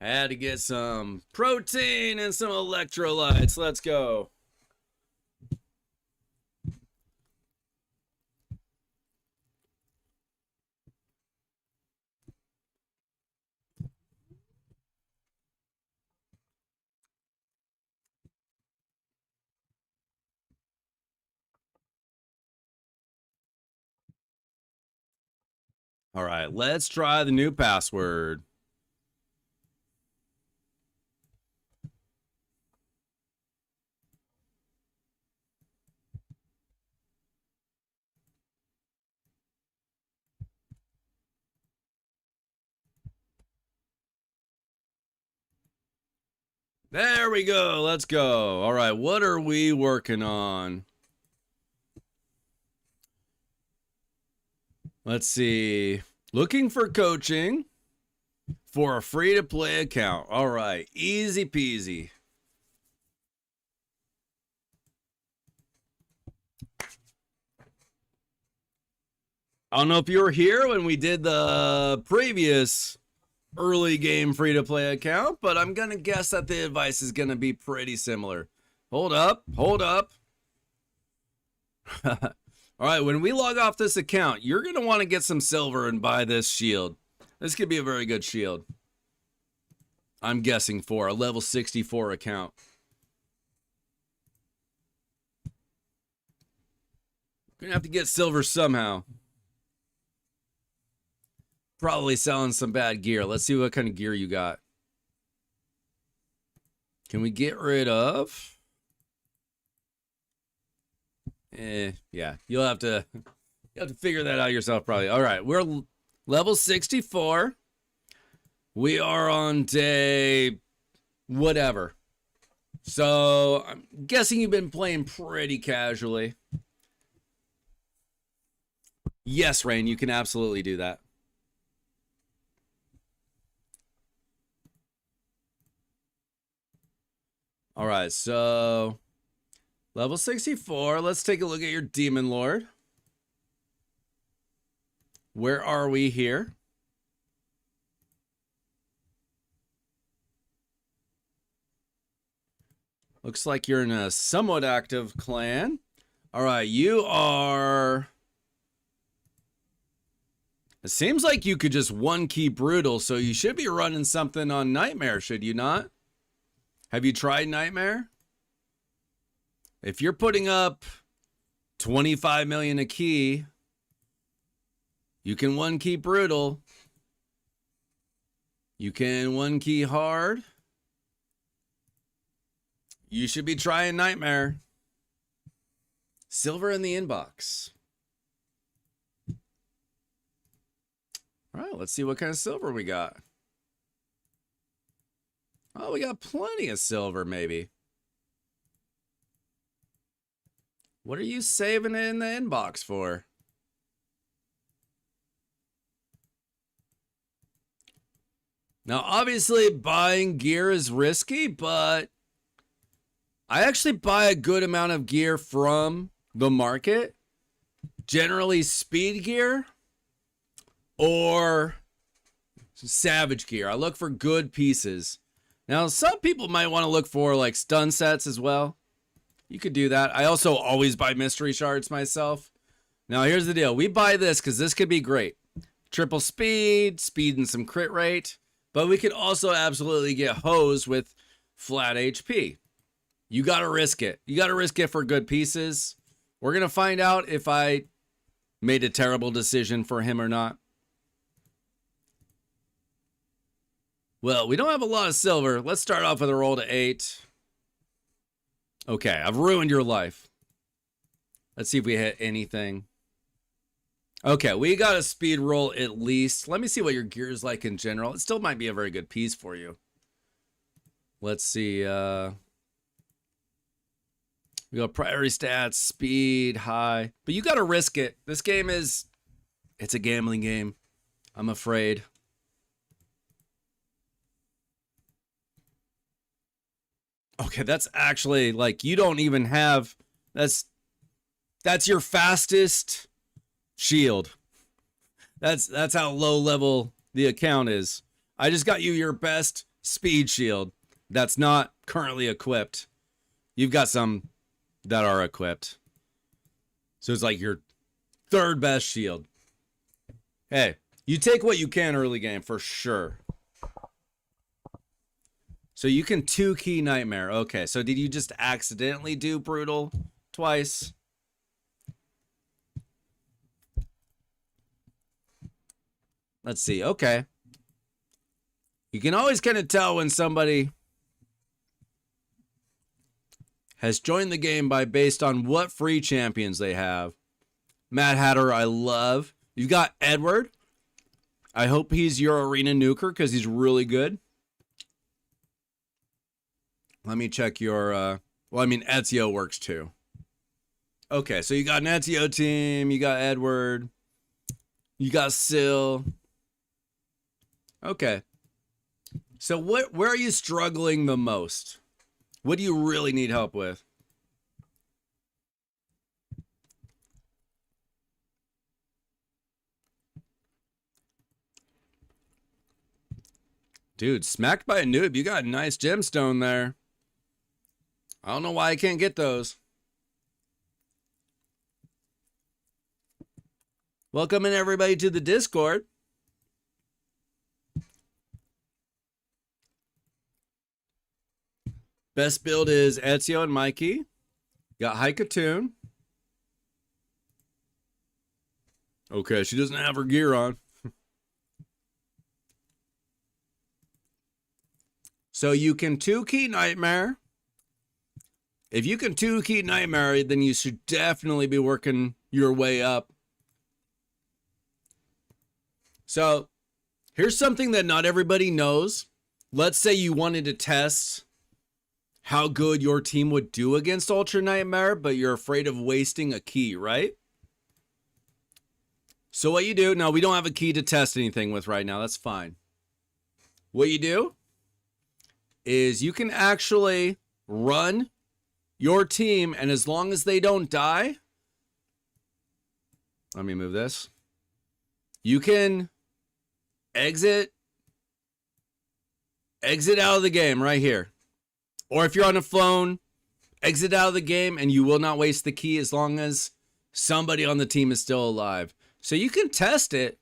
I had to get some protein and some electrolytes. Let's go. All right, let's try the new password. There we go. Let's go. All right, what are we working on? Let's see. Looking for coaching for a free-to-play account. All right, easy peasy. I don't know if you were here when we did the previous early game free-to-play account, but I'm going to guess that the advice is going to be pretty similar. Hold up. Hold up. All right, when we log off this account, you're going to want to get some silver and buy this shield. This could be a very good shield. I'm guessing for a level 64 account. We're going to have to get silver somehow. Probably selling some bad gear. Let's see what kind of gear you got. Can we get rid of? Yeah. You'll have to figure that out yourself probably. All right, we're level 64. We are on day whatever. So I'm guessing you've been playing pretty casually. Yes, Rain, you can absolutely do that. All right, so level 64. Let's take a look at your Demon Lord. Where are we here? Looks like you're in a somewhat active clan. All right, you are... It seems like you could just one key Brutal, so you should be running something on Nightmare, should you not? Have you tried Nightmare? If you're putting up 25 million a key, you can one key Brutal. You can one key Hard. You should be trying Nightmare. Silver in the inbox. All right, let's see what kind of silver we got. Oh, we got plenty of silver, maybe. What are you saving it in the inbox for? Now, obviously, buying gear is risky, but I actually buy a good amount of gear from the market. Generally, speed gear or savage gear. I look for good pieces. Now, some people might want to look for like stun sets as well. You could do that. I also always buy mystery shards myself. Now, here's the deal. We buy this because this could be great. Triple speed, speed and some crit rate. But we could also absolutely get hosed with flat HP. You got to risk it. You got to risk it for good pieces. We're going to find out if I made a terrible decision for him or not. Well, we don't have a lot of silver. Let's start off with a roll to 8. Okay, I've ruined your life. Let's see if we hit anything. Okay, we got a speed roll at least. Let me see what your gear is like in general. It still might be a very good piece for you. Let's see. We got priority stats, speed, high. But you got to risk it. This game is... It's a gambling game, I'm afraid. Okay, that's actually like you don't even have that's your fastest shield. That's how low level the account is. I just got you your best speed shield that's not currently equipped. You've got some that are equipped. So it's like your third best shield. Hey, you take what you can early game for sure. So you can 2-key Nightmare. Okay, so did you just accidentally do Brutal twice? Let's see. Okay. You can always kind of tell when somebody has joined the game by based on what free champions they have. Mad Hatter, I love. You've got Edward. I hope he's your arena nuker because he's really good. Let me check your, well, I mean, Ezio works too. Okay, so you got an Ezio team, you got Edward, you got Syl. Okay. So where are you struggling the most? What do you really need help with? Dude, smacked by a noob. You got a nice gemstone there. I don't know why I can't get those. Welcome in everybody to the Discord. Best build is Ezio and Mikey. Got Haikatoon. Okay, she doesn't have her gear on. So you can 2-key Nightmare. If you can 2-key Nightmare, then you should definitely be working your way up. So here's something that not everybody knows. Let's say you wanted to test how good your team would do against Ultra Nightmare, but you're afraid of wasting a key, right? So what you do, now we don't have a key to test anything with right now, that's fine. What you do is you can actually run your team, and as long as they don't die, let me move this. You can exit out of the game right here. Or if you're on a phone, exit out of the game and you will not waste the key as long as somebody on the team is still alive. So you can test it.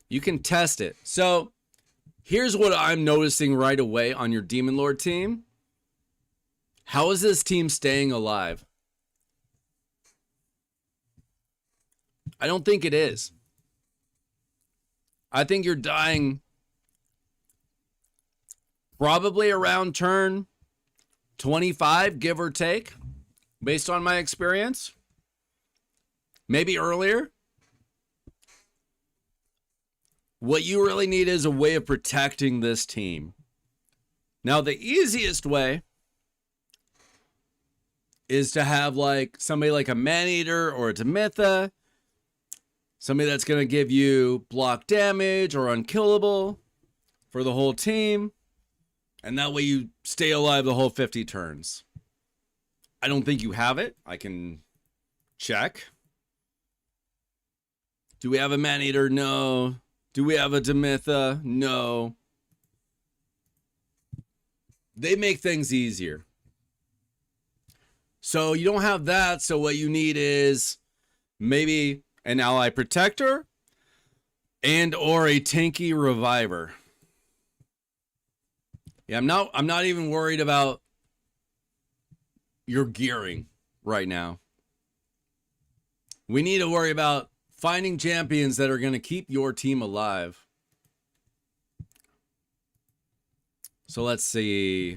You can test it. So here's what I'm noticing right away on your Demon Lord team. How is this team staying alive? I don't think it is. I think you're dying probably around turn 25, give or take, based on my experience. Maybe earlier. What you really need is a way of protecting this team. Now, the easiest way is to have like somebody like a Maneater or a Demitha, somebody that's going to give you block damage or unkillable for the whole team. And that way you stay alive the whole 50 turns. I don't think you have it. I can check. Do we have a Maneater? No. Do we have a Demitha? No. They make things easier. So you don't have that. So what you need is maybe an ally protector and or a tanky reviver. Yeah, I'm not even worried about your gearing right now. We need to worry about finding champions that are going to keep your team alive. So let's see.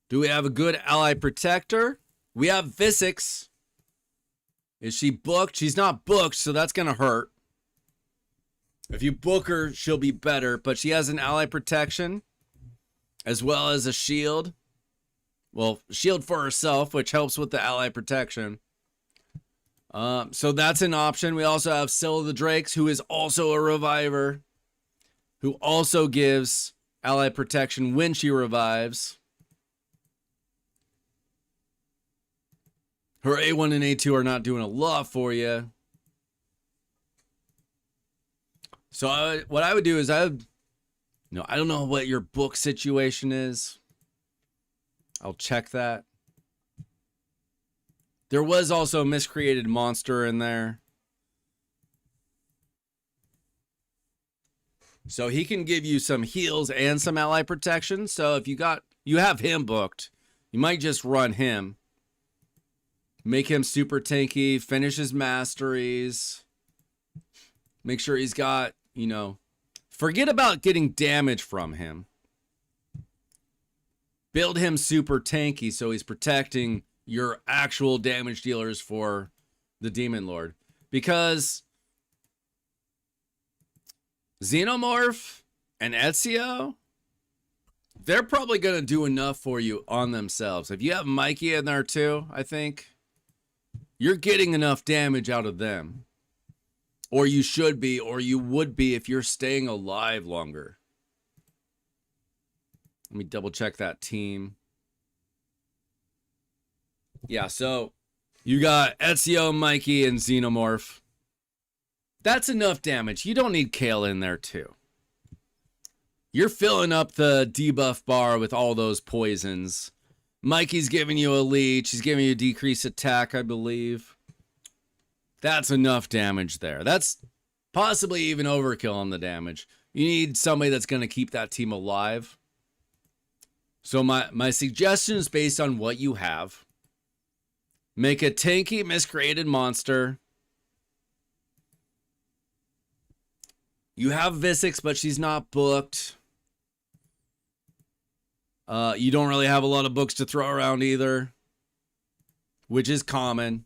Do we have a good ally protector? We have Visix. Is she booked? She's not booked, so that's going to hurt. If you book her, she'll be better, but she has an ally protection as well as a shield. Well, shield for herself, which helps with the ally protection. So that's an option. We also have Syl the Drakes, who is also a reviver, who also gives ally protection when she revives. Her A1 and A2 are not doing a lot for you. So what I would do is I don't know what your book situation is. I'll check that. There was also a miscreated monster in there. So he can give you some heals and some ally protection. So if you have him booked, you might just run him. Make him super tanky, finish his masteries. Make sure he's got, forget about getting damage from him. Build him super tanky so he's protecting your actual damage dealers for the Demon Lord. Because Xenomorph and Ezio, they're probably going to do enough for you on themselves. If you have Mikey in there too, I think you're getting enough damage out of them. Or you should be, or you would be if you're staying alive longer. Let me double check that team. Yeah, so you got Ezio, Mikey, and Xenomorph. That's enough damage. You don't need Kale in there too. You're filling up the debuff bar with all those poisons. Mikey's giving you a leech. He's giving you a decreased attack, I believe. That's enough damage there. That's possibly even overkill on the damage. You need somebody that's going to keep that team alive. So my suggestion is based on what you have. Make a tanky, miscreated monster. You have Visix, but she's not booked. You don't really have a lot of books to throw around either, which is common.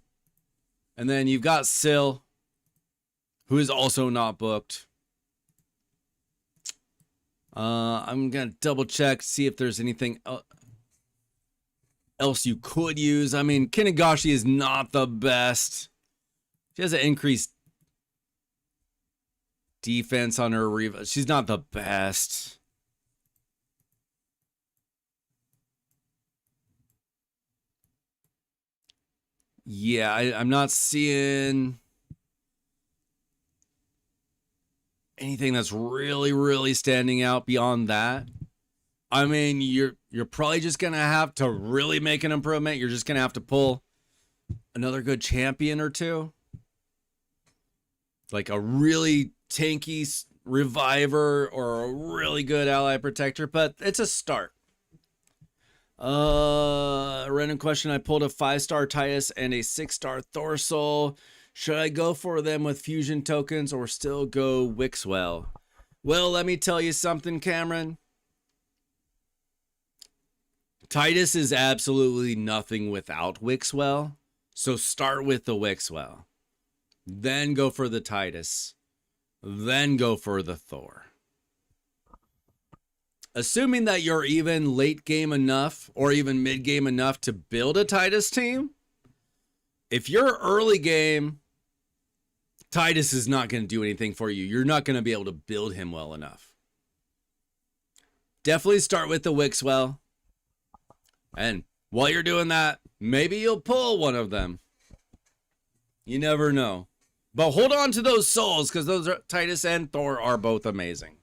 And then you've got Syl, who is also not booked. I'm going to double check, see if there's anything else you could use. I mean, Kinagashi is not the best. She has an increased defense on her Riva. She's not the best. Yeah, I'm not seeing anything that's really standing out beyond that. I mean, you're probably just gonna have to really make an improvement. You're just gonna have to pull another good champion or two, like a really tanky reviver or a really good ally protector. But it's a start. A random question. I pulled a 5-star Titus and a 6-star Thorsol. Should I go for them with fusion tokens or still go Wixwell? Well, let me tell you something, Cameron. Titus is absolutely nothing without Wixwell. So start with the Wixwell. Then go for the Titus. Then go for the Thor. Assuming that you're even late game enough or even mid game enough to build a Titus team, if you're early game, Titus is not going to do anything for you. You're not going to be able to build him well enough. Definitely start with the Wixwell. And while you're doing that, maybe you'll pull one of them. You never know. But hold on to those souls because those are, Titus and Thor are both amazing.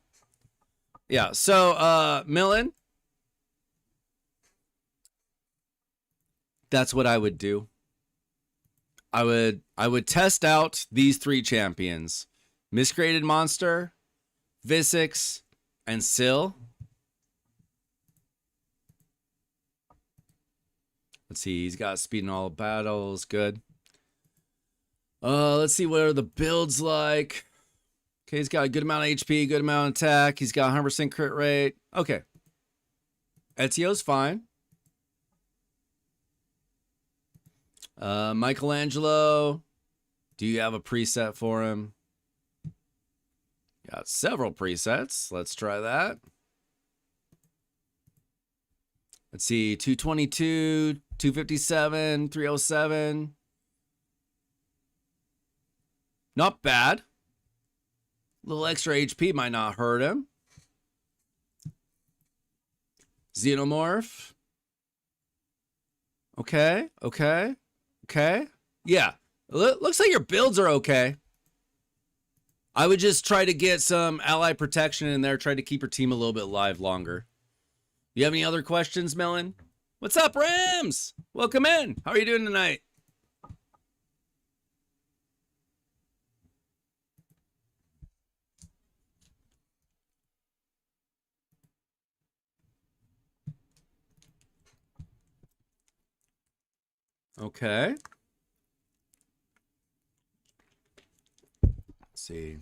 Yeah, so Millen, that's what I would do. I would test out these 3 champions: Miscreated Monster, Visix, and Syl. Let's see, he's got speed in all battles, good. Let's see what are the builds like. Okay, he's got a good amount of HP, good amount of attack. He's got 100% crit rate. Okay. Ezio's fine. Michelangelo. Do you have a preset for him? Got several presets. Let's try that. Let's see. 222, 257, 307. Not bad. A little extra HP might not hurt him. Xenomorph. Okay. Yeah. Looks like your builds are okay. I would just try to get some ally protection in there, try to keep your team a little bit alive longer. You have any other questions, Melon? What's up, Rams? Welcome in. How are you doing tonight? Okay. Let's see.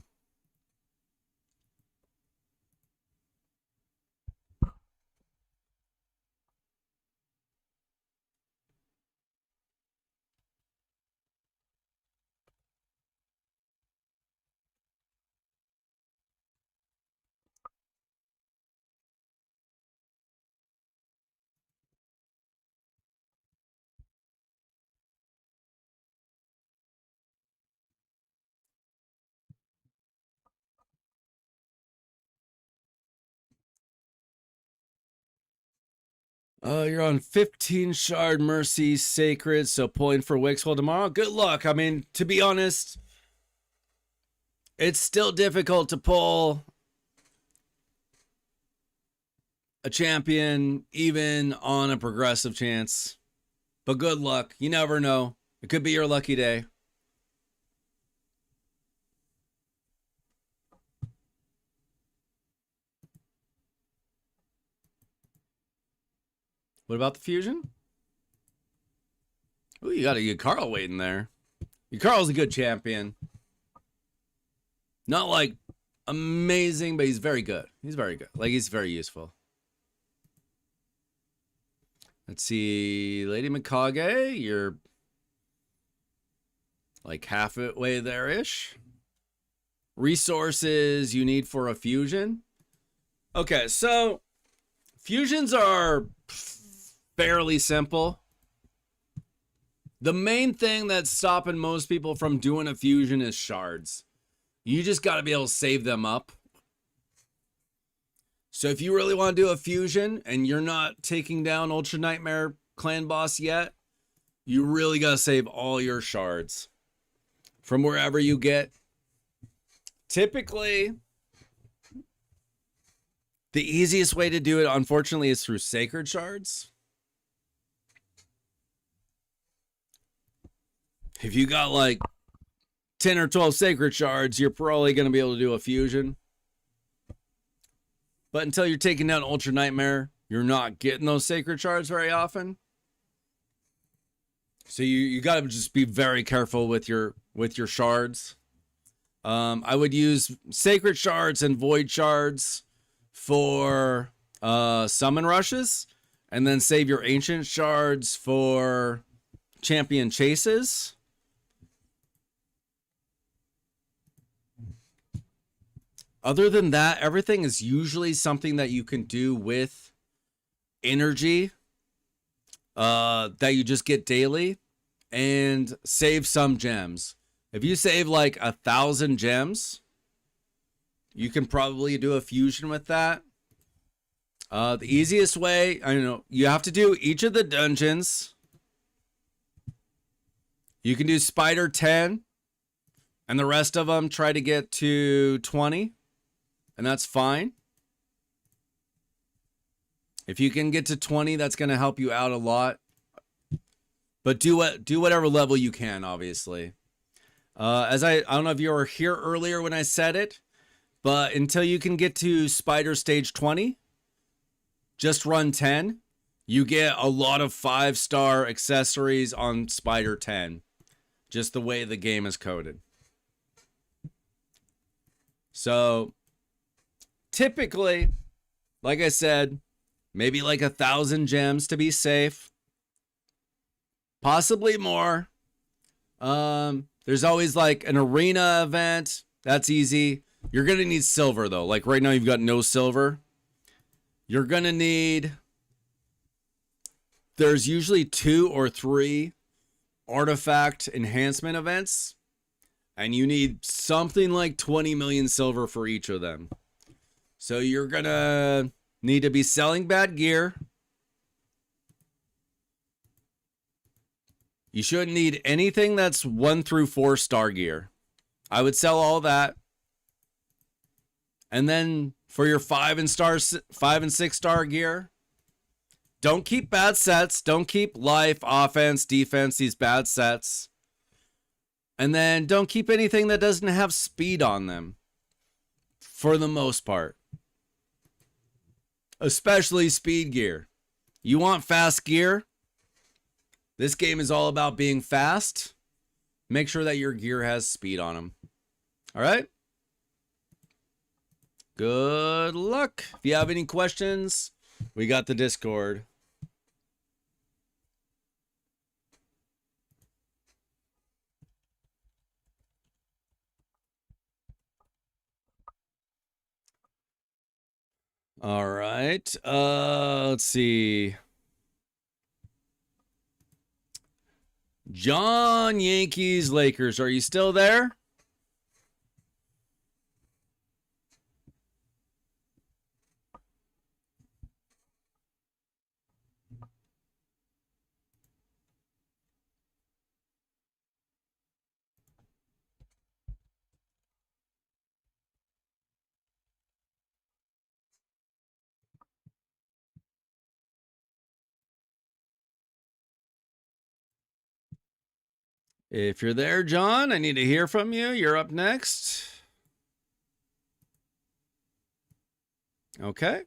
You're on 15 Shard Mercy Sacred, so pulling for Wixwell tomorrow. Good luck. I mean, to be honest, it's still difficult to pull a champion even on a progressive chance. But good luck. You never know. It could be your lucky day. What about the fusion? Ooh, you got a Carl waiting there. Carl's a good champion. Not like amazing, but he's very good. He's very good. Like, he's very useful. Let's see. Lady Mikage, you're like halfway there-ish. Resources you need for a fusion. Okay, so fusions are fairly simple. The main thing that's stopping most people from doing a fusion is shards. You just got to be able to save them up. So if you really want to do a fusion and you're not taking down Ultra Nightmare clan boss yet, you really got to save all your shards from wherever you get. Typically, the easiest way to do it, unfortunately, is through sacred shards. If you got like 10 or 12 sacred shards, you're probably going to be able to do a fusion. But until you're taking down Ultra Nightmare, you're not getting those sacred shards very often. So you got to just be very careful with your shards. I would use sacred shards and void shards for summon rushes, and then save your ancient shards for champion chases. Other than that, everything is usually something that you can do with energy that you just get daily, and save some gems. If you save like 1,000 gems, you can probably do a fusion with that. The easiest way, I know you have to do each of the dungeons. You can do Spider 10, and the rest of them try to get to 20. And that's fine. If you can get to 20, that's going to help you out a lot. But do whatever level you can, obviously. As I don't know if you were here earlier when I said it, but until you can get to Spider Stage 20, just run 10. You get a lot of 5-star accessories on Spider 10. Just the way the game is coded. So typically, like I said, maybe like 1,000 gems to be safe. Possibly more. There's always like an arena event. That's easy. You're going to need silver though. Like right now you've got no silver. You're going to need... There's usually 2 or 3 artifact enhancement events. And you need something like 20 million silver for each of them. So you're going to need to be selling bad gear. You shouldn't need anything that's 1 through 4 star gear. I would sell all that. And then for your 5 and 6 star gear, don't keep bad sets. Don't keep life, offense, defense, these bad sets. And then don't keep anything that doesn't have speed on them. For the most part. Especially speed gear. You want fast gear? This game is all about being fast. Make sure that your gear has speed on them. All right? Good luck. If you have any questions, we got the Discord. All right. Let's see. John, Yankees, Lakers. Are you still there? If you're there, John, I need to hear from you. You're up next. Okay.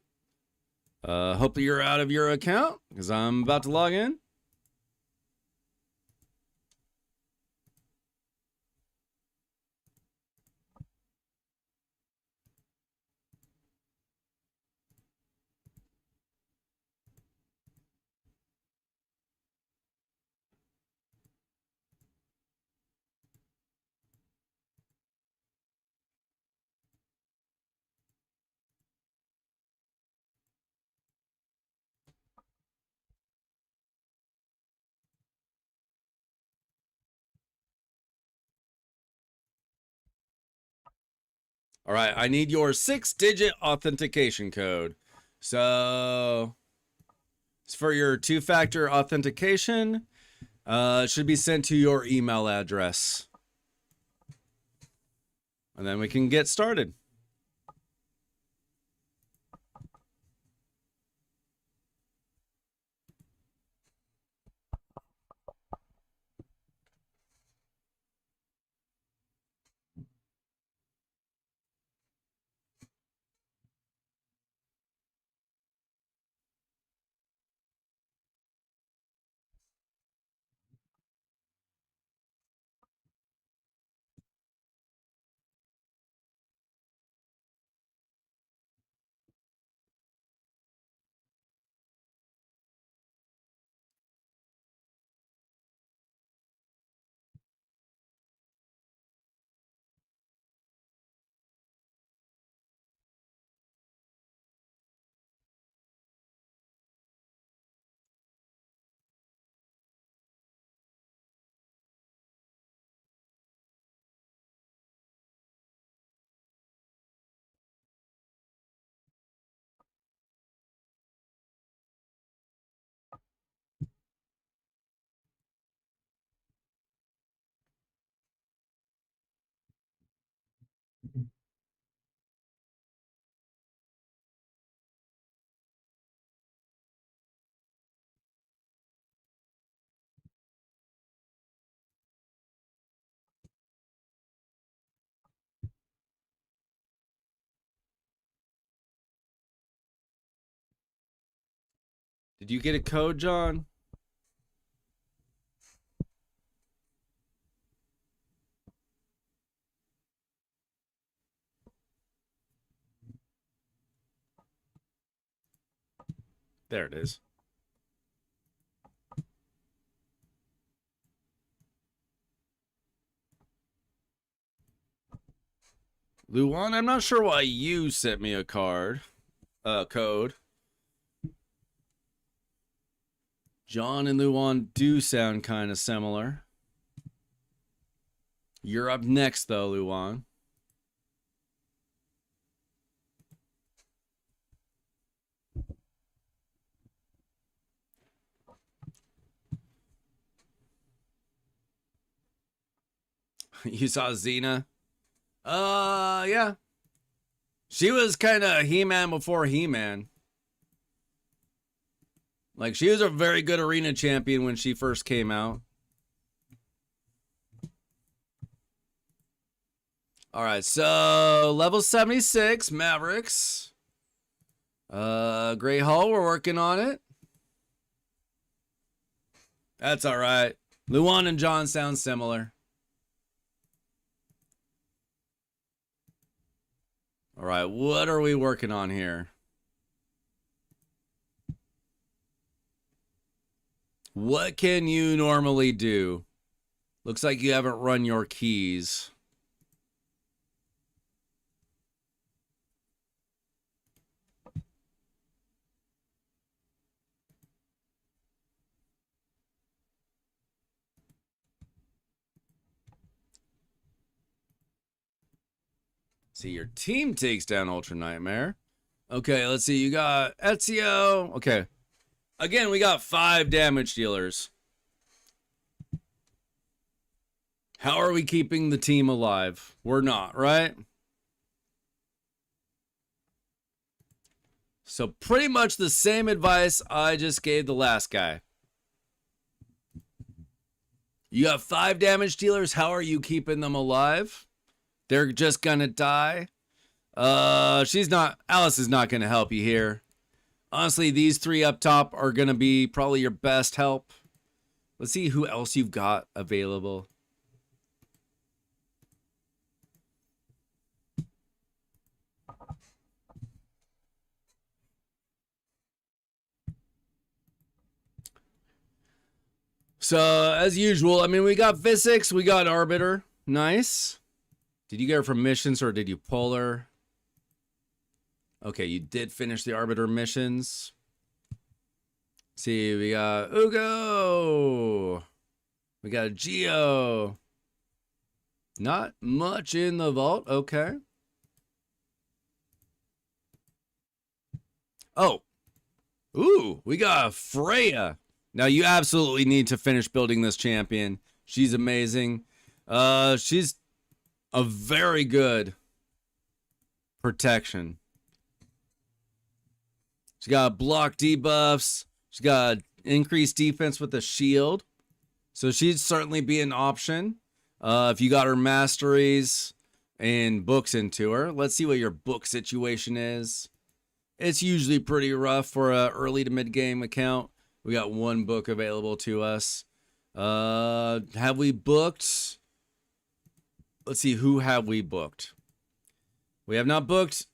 Hope you're out of your account because I'm about to log in. All right, I need your 6-digit authentication code. So it's for your 2-factor authentication. It should be sent to your email address. And then we can get started. Did you get a code, John? There it is. Luan, I'm not sure why you sent me a code. John and Luan do sound kind of similar. You're up next, though, Luan. You saw Xena? Yeah. She was kind of He-Man before He-Man. Like, she was a very good arena champion when she first came out. All right, so level 76, Mavericks. Great Hall, we're working on it. That's all right. Luan and John sound similar. All right, what are we working on here? What can you normally do? Looks like you haven't run your keys. See, your team takes down Ultra Nightmare. Okay, let's see. You got Ezio. Okay. Again, we got 5 damage dealers. How are we keeping the team alive? We're not, right? So pretty much the same advice I just gave the last guy. You got 5 damage dealers. How are you keeping them alive? They're just gonna die. Alice is not gonna help you here. Honestly, these 3 up top are gonna be probably your best help. Let's see who else you've got available. So, as usual, I mean, we got Physics, we got Arbiter. Nice. Did you get her from missions or did you pull her? Okay, you did finish the Arbiter missions. See, we got Ugo. We got Geo. Not much in the vault. Okay. Oh. Ooh, we got Freya. Now, you absolutely need to finish building this champion. She's amazing. She's a very good protection. She's got block debuffs. She's got increased defense with the shield. So she'd certainly be an option if you got her masteries and books into her. Let's see what your book situation is. It's usually pretty rough for an early to mid-game account. We got 1 book available to us. Have we booked? Let's see, who have we booked? We have not booked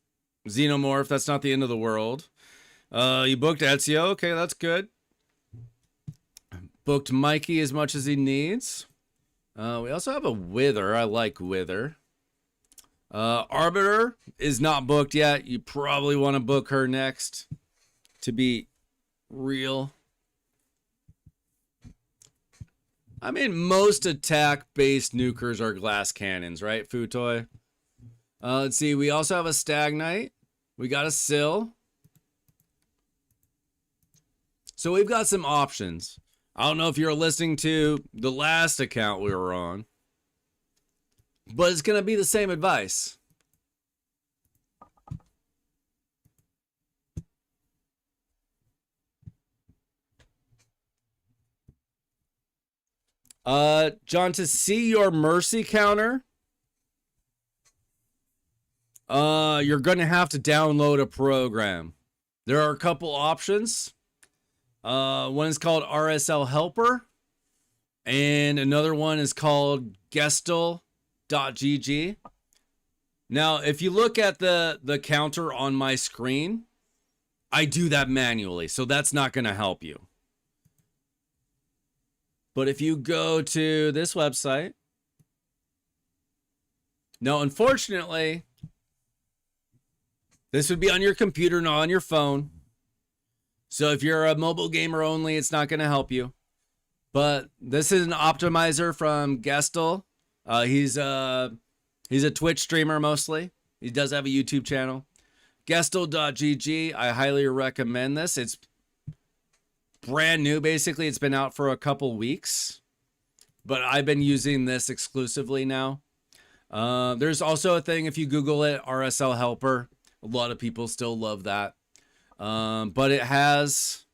Xenomorph. That's not the end of the world. You booked Ezio. Okay, that's good. Booked Mikey as much as he needs. We also have a Wither. I like Wither. Arbiter is not booked yet. You probably want to book her next to be real. I mean, most attack-based nukers are glass cannons, right, Futoy? Let's see. We also have a Stag Knight. We got a Sill. So we've got some options. I don't know if you're listening to the last account we were on, but it's going to be the same advice. John, to see your mercy counter, you're going to have to download a program. There are a couple options. One is called RSL Helper, and another one is called Gestal.gg. Now, if you look at the counter on my screen, I do that manually, so that's not going to help you. But if you go to this website, now, unfortunately, this would be on your computer, not on your phone. So if you're a mobile gamer only, it's not going to help you. But this is an optimizer from Gestal. He's a Twitch streamer mostly. He does have a YouTube channel. Gestal.gg. I highly recommend this. It's brand new, basically. It's been out for a couple weeks. But I've been using this exclusively now. There's also a thing, if you Google it, RSL Helper. A lot of people still love that. But it has,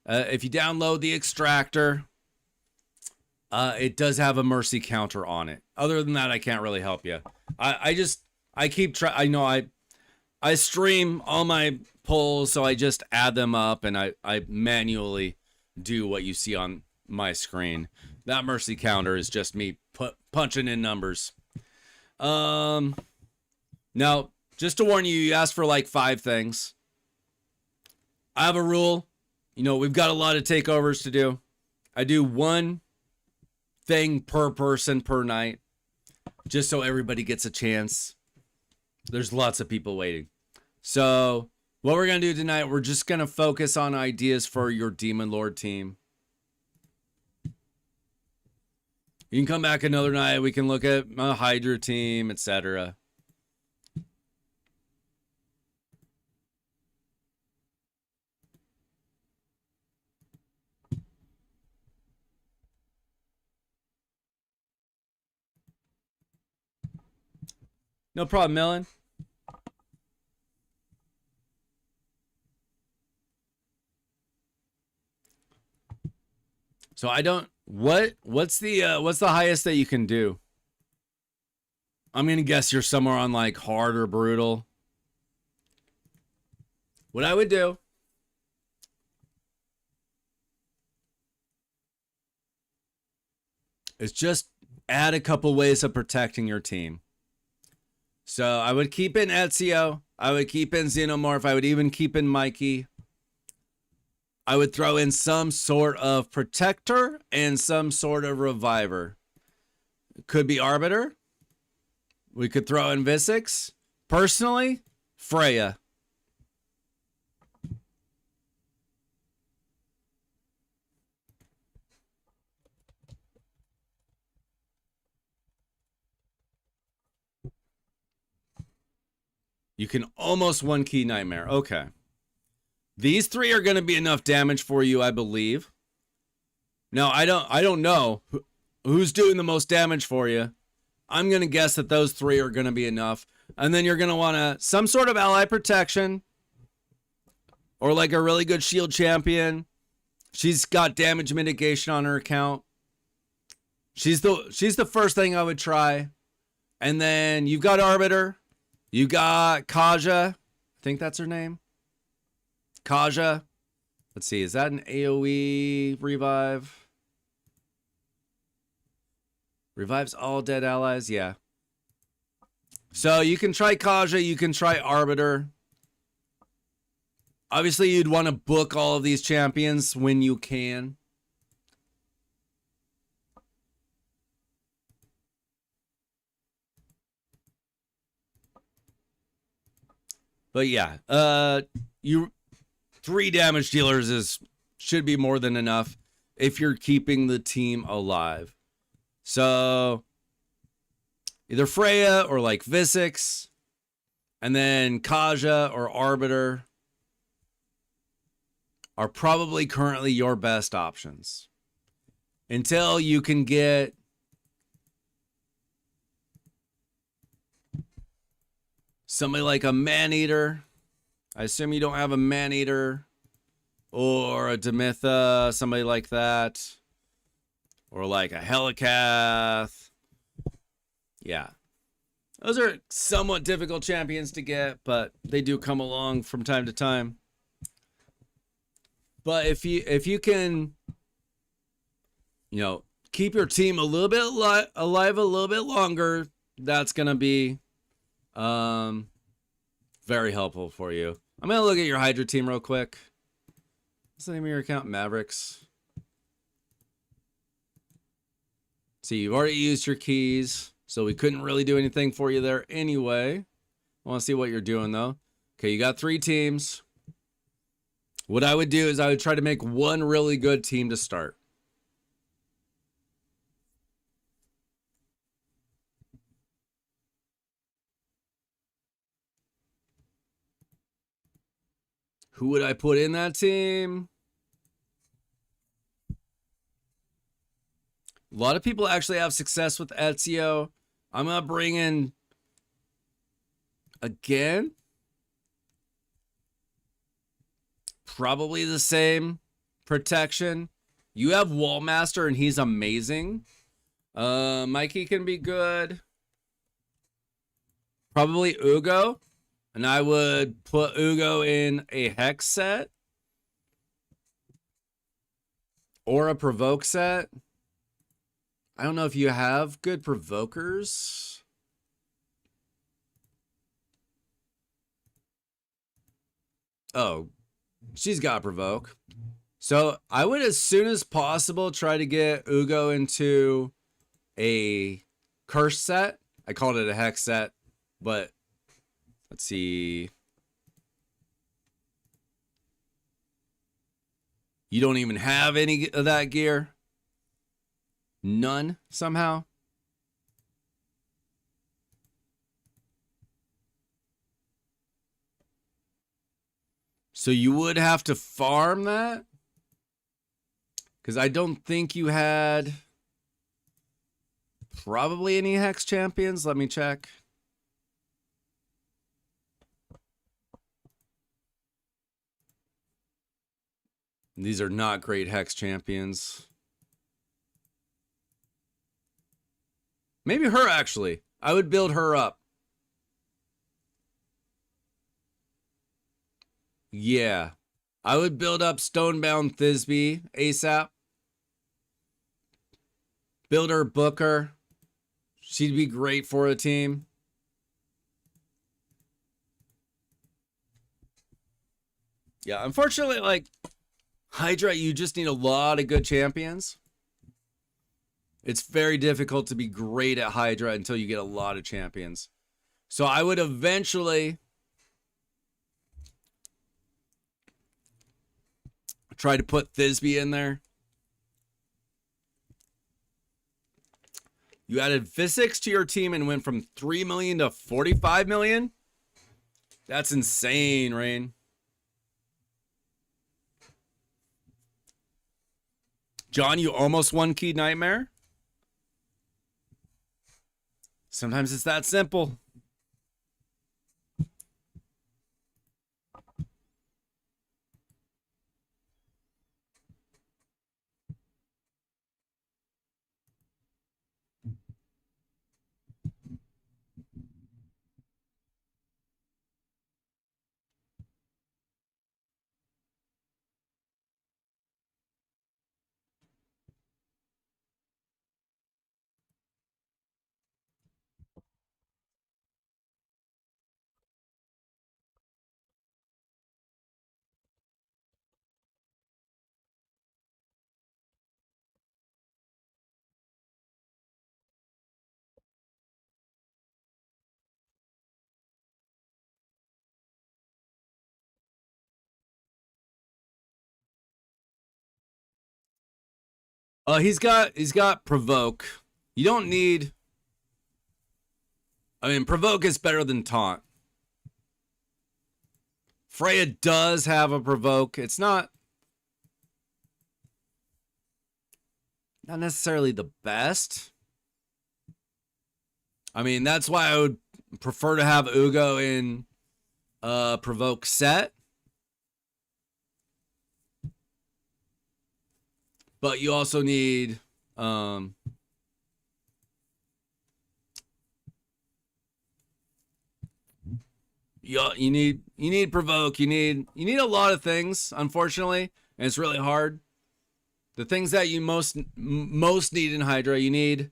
if you download the extractor, it does have a mercy counter on it. Other than that, I can't really help you. I keep trying. I know I stream all my polls, so I just add them up and I manually do what you see on my screen. That mercy counter is just me punching in numbers. Now, just to warn you, you asked for like 5 things. I have a rule. You know, we've got a lot of takeovers to do. I do 1 thing per person per night, just so everybody gets a chance. There's lots of people waiting. So what we're going to do tonight, we're just going to focus on ideas for your Demon Lord team. You can come back another night. We can look at a Hydra team, etc. No problem, Millen. So I don't. What's the highest that you can do? I'm gonna guess you're somewhere on like hard or brutal. What I would do is just add a couple ways of protecting your team. So I would keep in Ezio. I would keep in Xenomorph. I would even keep in Mikey. I would throw in some sort of protector and some sort of reviver. Could be Arbiter. We could throw in Visix. Personally, Freya. You can almost 1 key Nightmare. Okay. These 3 are going to be enough damage for you, I believe. Now, I don't know who's doing the most damage for you. I'm going to guess that those 3 are going to be enough. And then you're going to want some sort of ally protection. Or like a really good shield champion. She's got damage mitigation on her account. She's the first thing I would try. And then you've got Arbiter. You got Kaja. I think that's her name. Kaja. Let's see. Is that an AoE revive? Revives all dead allies? Yeah. So you can try Kaja. You can try Arbiter. Obviously, you'd want to book all of these champions when you can. But yeah, 3 damage dealers should be more than enough if you're keeping the team alive. So either Freya or like Visix, and then Kaja or Arbiter are probably currently your best options until you can get somebody like a Man-Eater. I assume you don't have a Man-Eater or a Demitha, somebody like that. Or like a Helicath. Yeah. Those are somewhat difficult champions to get, but they do come along from time to time. But if you can, you know, keep your team a little bit alive a little bit longer, that's going to be very helpful for you. I'm going to look at your Hydra team real quick. What's the name of your account? Mavericks. See, you've already used your keys, so we couldn't really do anything for you there anyway. I want to see what you're doing, though. Okay, you got 3 teams. What I would do is I would try to make 1 really good team to start. Who would I put in that team? A lot of people actually have success with Ezio. I'm going to bring in, again, probably the same protection. You have Wallmaster, and he's amazing. Mikey can be good. Probably Ugo. And I would put Ugo in a Hex set. Or a Provoke set. I don't know if you have good Provokers. Oh, she's got Provoke. So I would, as soon as possible, try to get Ugo into a Curse set. I called it a Hex set, but let's see. You don't even have any of that gear? None, somehow? So you would have to farm that? Because I don't think you had probably any Hex champions. Let me check. These are not great Hex champions. Maybe her, actually. I would build her up. Yeah. I would build up Stonebound Thisbe ASAP. Build her Booker. She'd be great for a team. Yeah, unfortunately, like, Hydra, you just need a lot of good champions. It's very difficult to be great at Hydra until you get a lot of champions. So I would eventually try to put Thisbe in there. You added physics to your team and went from 3 million to 45 million? That's insane, Rain. John, you almost won Key Nightmare? Sometimes it's that simple. He's got Provoke. You don't need. I mean, Provoke is better than Taunt. Freya does have a Provoke. It's not necessarily the best. I mean, that's why I would prefer to have Ugo in Provoke set. But you also need you need Provoke. You need a lot of things, unfortunately, and it's really hard. The things that you most need in Hydra, you need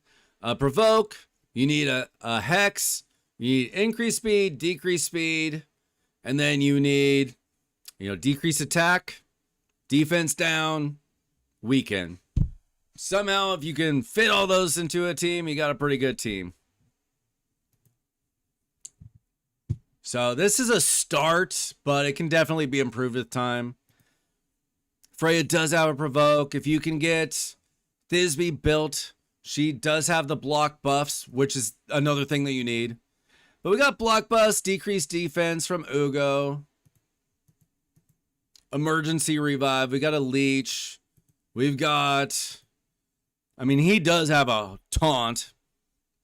Provoke, you need a Hex, you need increase speed, decrease speed, and then you need decrease attack, defense down, weaken. Somehow, if you can fit all those into a team, you got a pretty good team. So this is a start, but it can definitely be improved with time. Freya does have a Provoke. If you can get Thisbe built, she does have the block buffs, which is another thing that you need. But we got block buffs, decreased defense from Ugo. Emergency revive. We got a leech. We've got, I mean, he does have a taunt,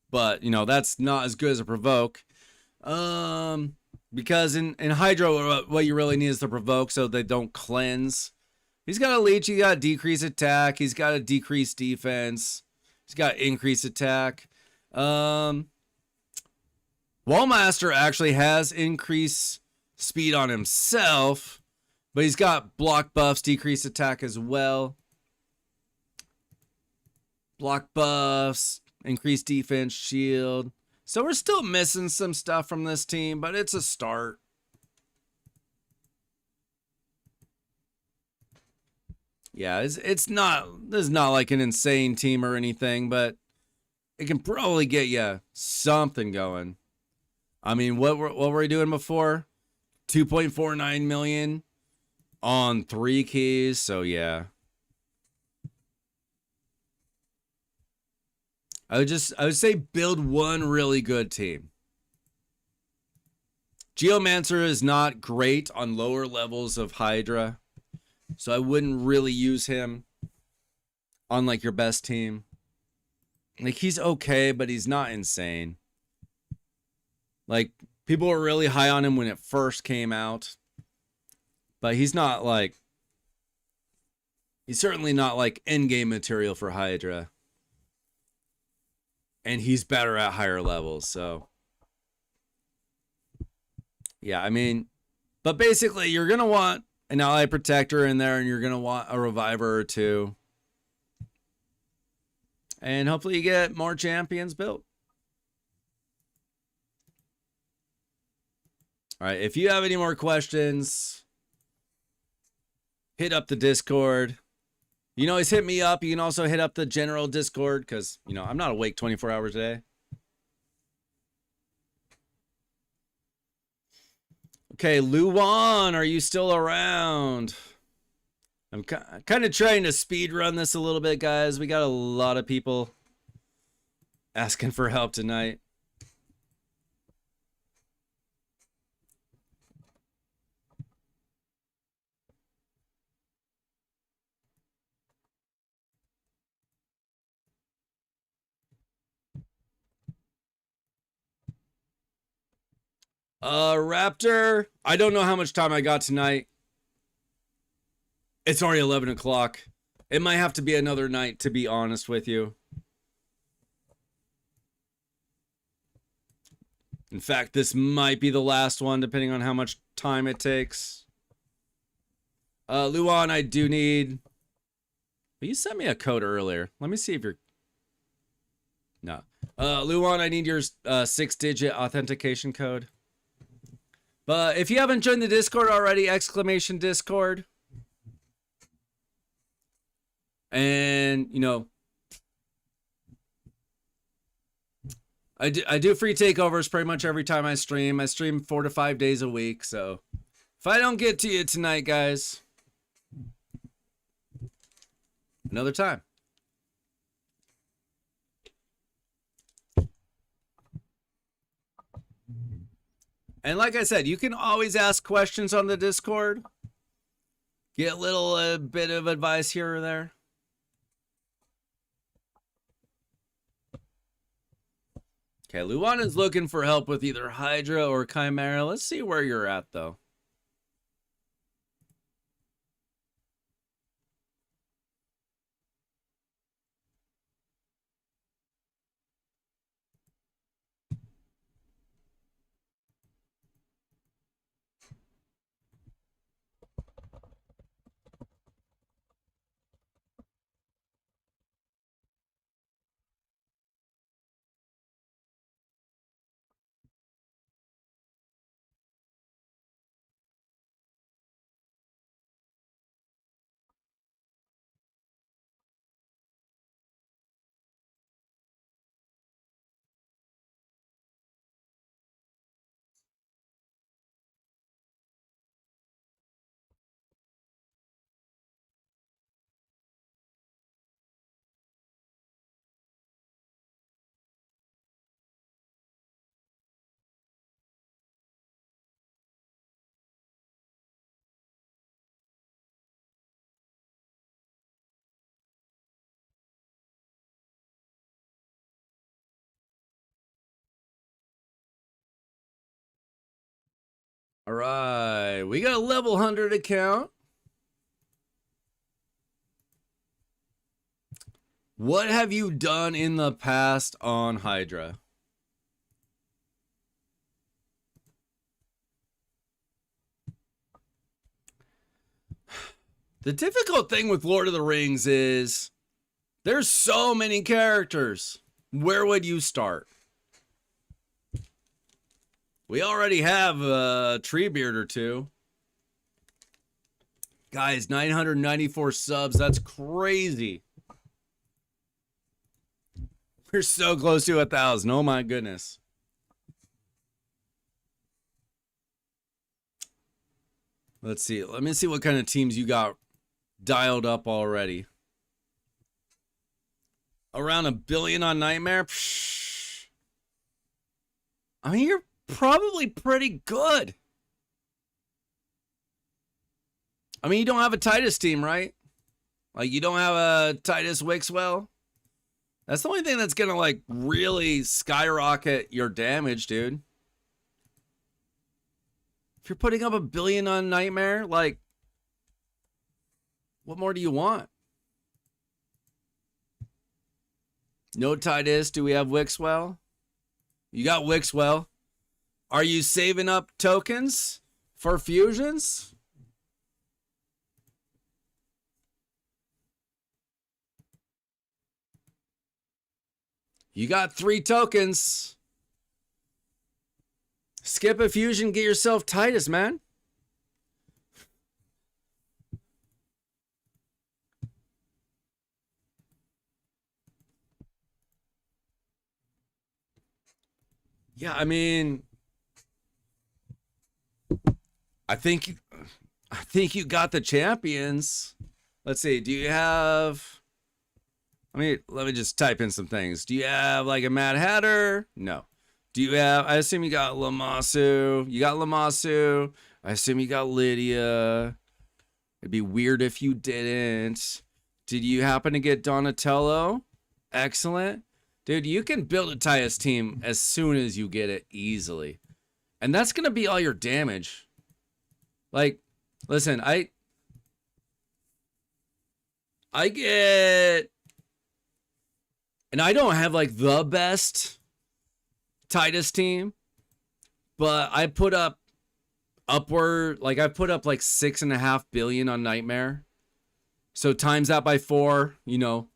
but that's not as good as a Provoke. Because in Hydro, what you really need is to provoke so they don't cleanse. He's got a leech, he's got a decrease attack, he's got a decreased defense, he's got increased attack. Wallmaster actually has increased speed on himself, but he's got block buffs, decreased attack as well. Block buffs, increased defense, shield. So we're still missing some stuff from this team, but it's a start. Yeah, it's not, this is not like an insane team or anything, but it can probably get you something going. I mean, what were we doing before? 2.49 million on 3 keys, so yeah. I would say build one really good team. Geomancer is not great on lower levels of Hydra, so I wouldn't really use him on like your best team. Like, he's okay, but he's not insane. Like, people were really high on him when it first came out, but he's not like, he's certainly not like endgame material for Hydra. And he's better at higher levels, so yeah, I mean, but basically you're gonna want an ally protector in there, and you're gonna want a reviver or two, and hopefully you get more champions built. All right, if you have any more questions, hit up the Discord. You can always hit me up. You can also hit up the general Discord, because, you know, I'm not awake 24 hours a day. Okay, Luan, are you still around? I'm kind of trying to speed run this a little bit, guys. We got a lot of people asking for help tonight. Raptor, I don't know how much time I got tonight. It's already 11 o'clock. It might have to be another night, to be honest with you. In fact, this might be the last one, depending on how much time it takes. Luan, I do need... Well, you sent me a code earlier. Let me see if you're... No. Luan, I need your 6-digit authentication code. But if you haven't joined the Discord already, exclamation Discord. And, you know, I do free takeovers pretty much every time I stream. I stream 4 to 5 days a week, so if I don't get to you tonight, guys, another time. And like I said, you can always ask questions on the Discord. Get a little bit of advice here or there. Okay, Luan is looking for help with either Hydra or Chimera. Let's see where you're at, though. All right, we got a level 100 account. What have you done in the past on Hydra? The difficult thing with Lord of the Rings is there's so many characters. Where would you start? We already have a Treebeard or two. Guys, 994 subs. That's crazy. We're so close to 1,000. Oh my goodness. Let's see. Let me see what kind of teams you got dialed up already. Around 1 billion on Nightmare? Psh. I mean, you're probably pretty good. I mean, you don't have a Titus team, right? Like, you don't have a Titus Wixwell? That's the only thing that's gonna, like, really skyrocket your damage, dude. If you're putting up 1 billion on Nightmare, like, what more do you want? No Titus. Do we have Wixwell? You got Wixwell. Are you saving up tokens for fusions? You got 3 tokens. Skip a fusion, get yourself Titus, man. Yeah, I mean, I think you got the champions. Let's see. Do you have? Let me just type in some things. Do you have like a Mad Hatter? No. Do you have? I assume you got Lamasu. You got Lamasu. I assume you got Lydia. It'd be weird if you didn't. Did you happen to get Donatello? Excellent. Dude, you can build a Titus team as soon as you get it easily. And that's going to be all your damage. Like, listen, I get... And I don't have, like, the best Titus team. But I put up upward... Like, I put up, like, 6.5 billion on Nightmare. So times that by 4, you know.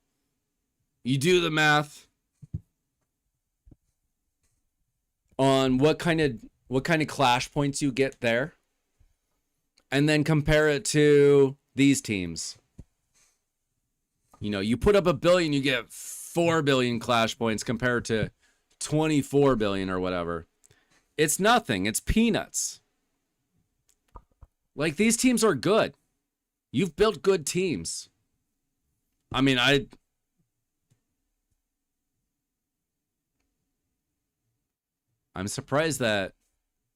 You do the math on what kind of clash points you get there, and then compare it to these teams. You know, you put up 1 billion, you get 4 billion clash points compared to 24 billion or whatever. It's nothing. It's peanuts. Like, these teams are good. You've built good teams. I mean, I'm surprised that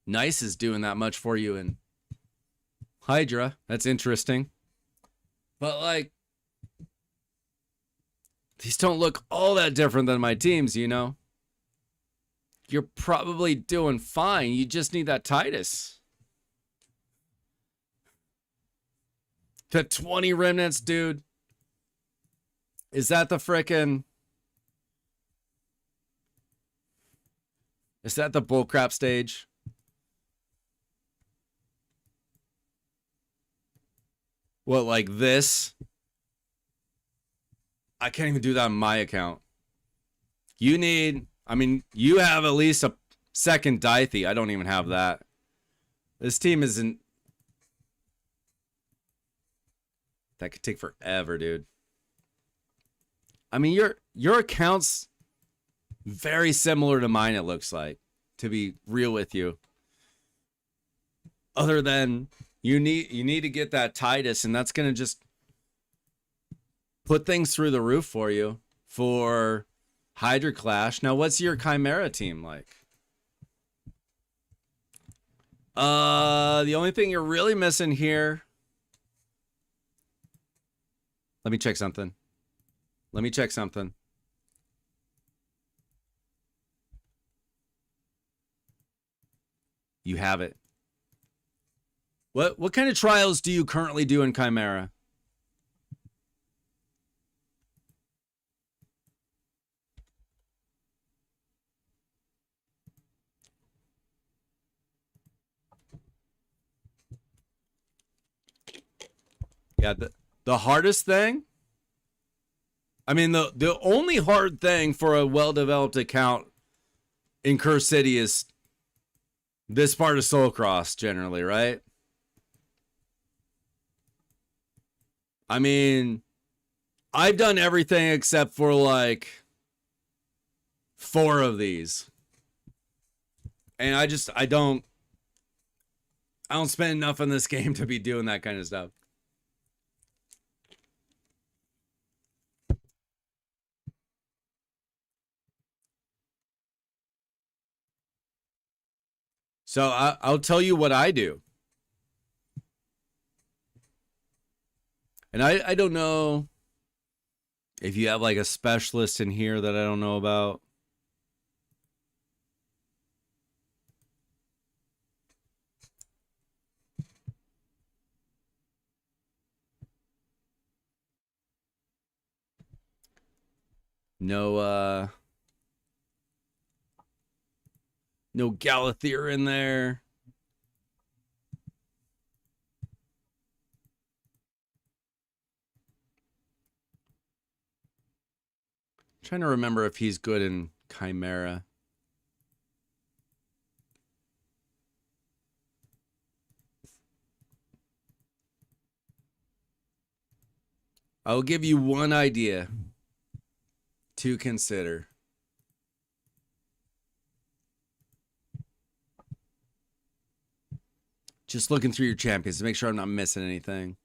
Nice is doing that much for you in Hydra. That's interesting. But, like, these don't look all that different than my teams, you know? You're probably doing fine. You just need that Titus. The 20 remnants, dude. Is that the frickin'... Is that the bullcrap stage? What, like this? I can't even do that on my account. You need... I mean, you have at least a second Dithy. I don't even have that. This team isn't... That could take forever, dude. I mean, your account's very similar to mine, it looks like, to be real with you. Other than you need to get that Titus, and that's going to just put things through the roof for you for Hydra Clash. Now, what's your Chimera team like? The only thing you're really missing here... Let me check something. You have it. What kind of trials do you currently do in Chimera? Yeah, the hardest thing, I mean, the only hard thing for a well-developed account in Curse City is this part of Soul Cross, generally, right? I mean, I've done everything except for like 4 of these. And I don't spend enough on this game to be doing that kind of stuff. So I'll tell you what I do. And I don't know if you have like a specialist in here that I don't know about. No no Galathier in there. I'm trying to remember if he's good in Chimera. I'll give you one idea to consider. Just looking through your champions to make sure I'm not missing anything.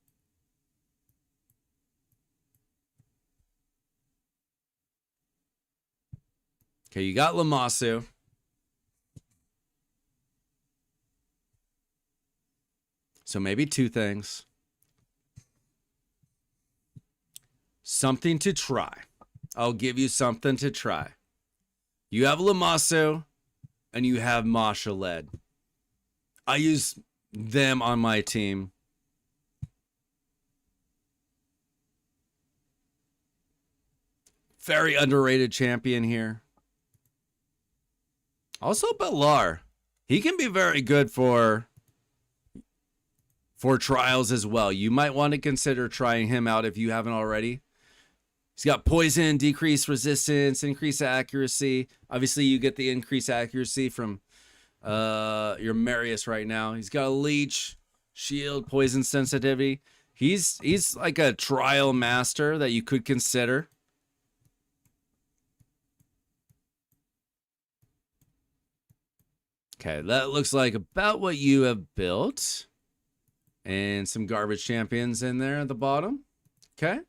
Okay, you got Lamasu. So maybe 2 things. Something to try. I'll give you something to try. You have Lamasu and you have Masha led. I use them on my team. Very underrated champion here. Also Belar. He can be very good for trials as well. You might want to consider trying him out if you haven't already. He's got poison, decreased resistance, increased accuracy. Obviously, you get the increased accuracy from your Marius right now. He's got a leech, shield, poison sensitivity. He's like a trial master that you could consider. Okay, that looks like about what you have built. And some garbage champions in there at the bottom. Okay.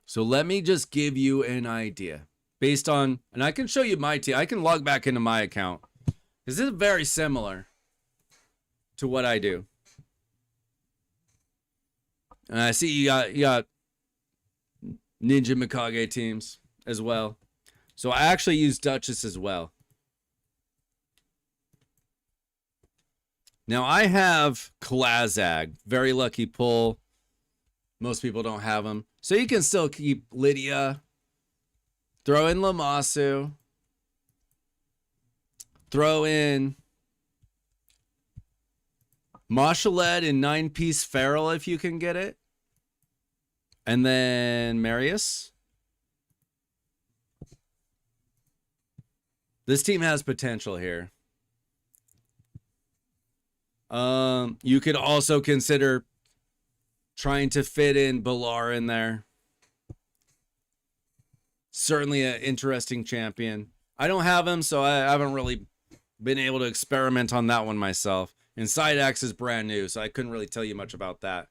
So let me just give you an idea based on, and I can show you my team. I can log back into my account because this is very similar to what I do. And I see you got Ninja Mikage teams as well. So I actually use Duchess as well. Now I have Klazag, very lucky pull. Most people don't have them. So you can still keep Lydia. Throw in Lamasu. Throw in Mashaled and 9-piece Feral if you can get it. And then Marius. This team has potential here. You could also consider trying to fit in Belar in there. Certainly an interesting champion. I don't have him, so I haven't really been able to experiment on that one myself. And Sideaxe is brand new, so I couldn't really tell you much about that.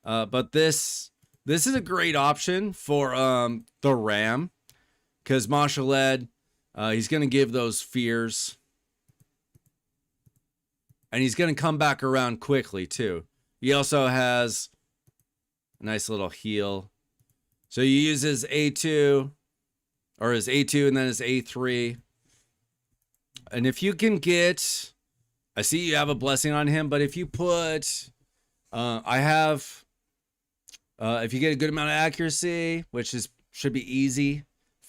But this is a great option for the Ram, because Mashaled, he's going to give those fears. And he's going to come back around quickly, too. He also has a nice little heal. So you use his A2, or his A2 and then his A3. And if you can get I see you have a blessing on him, but if you put, I have, if you get a good amount of accuracy, which should be easy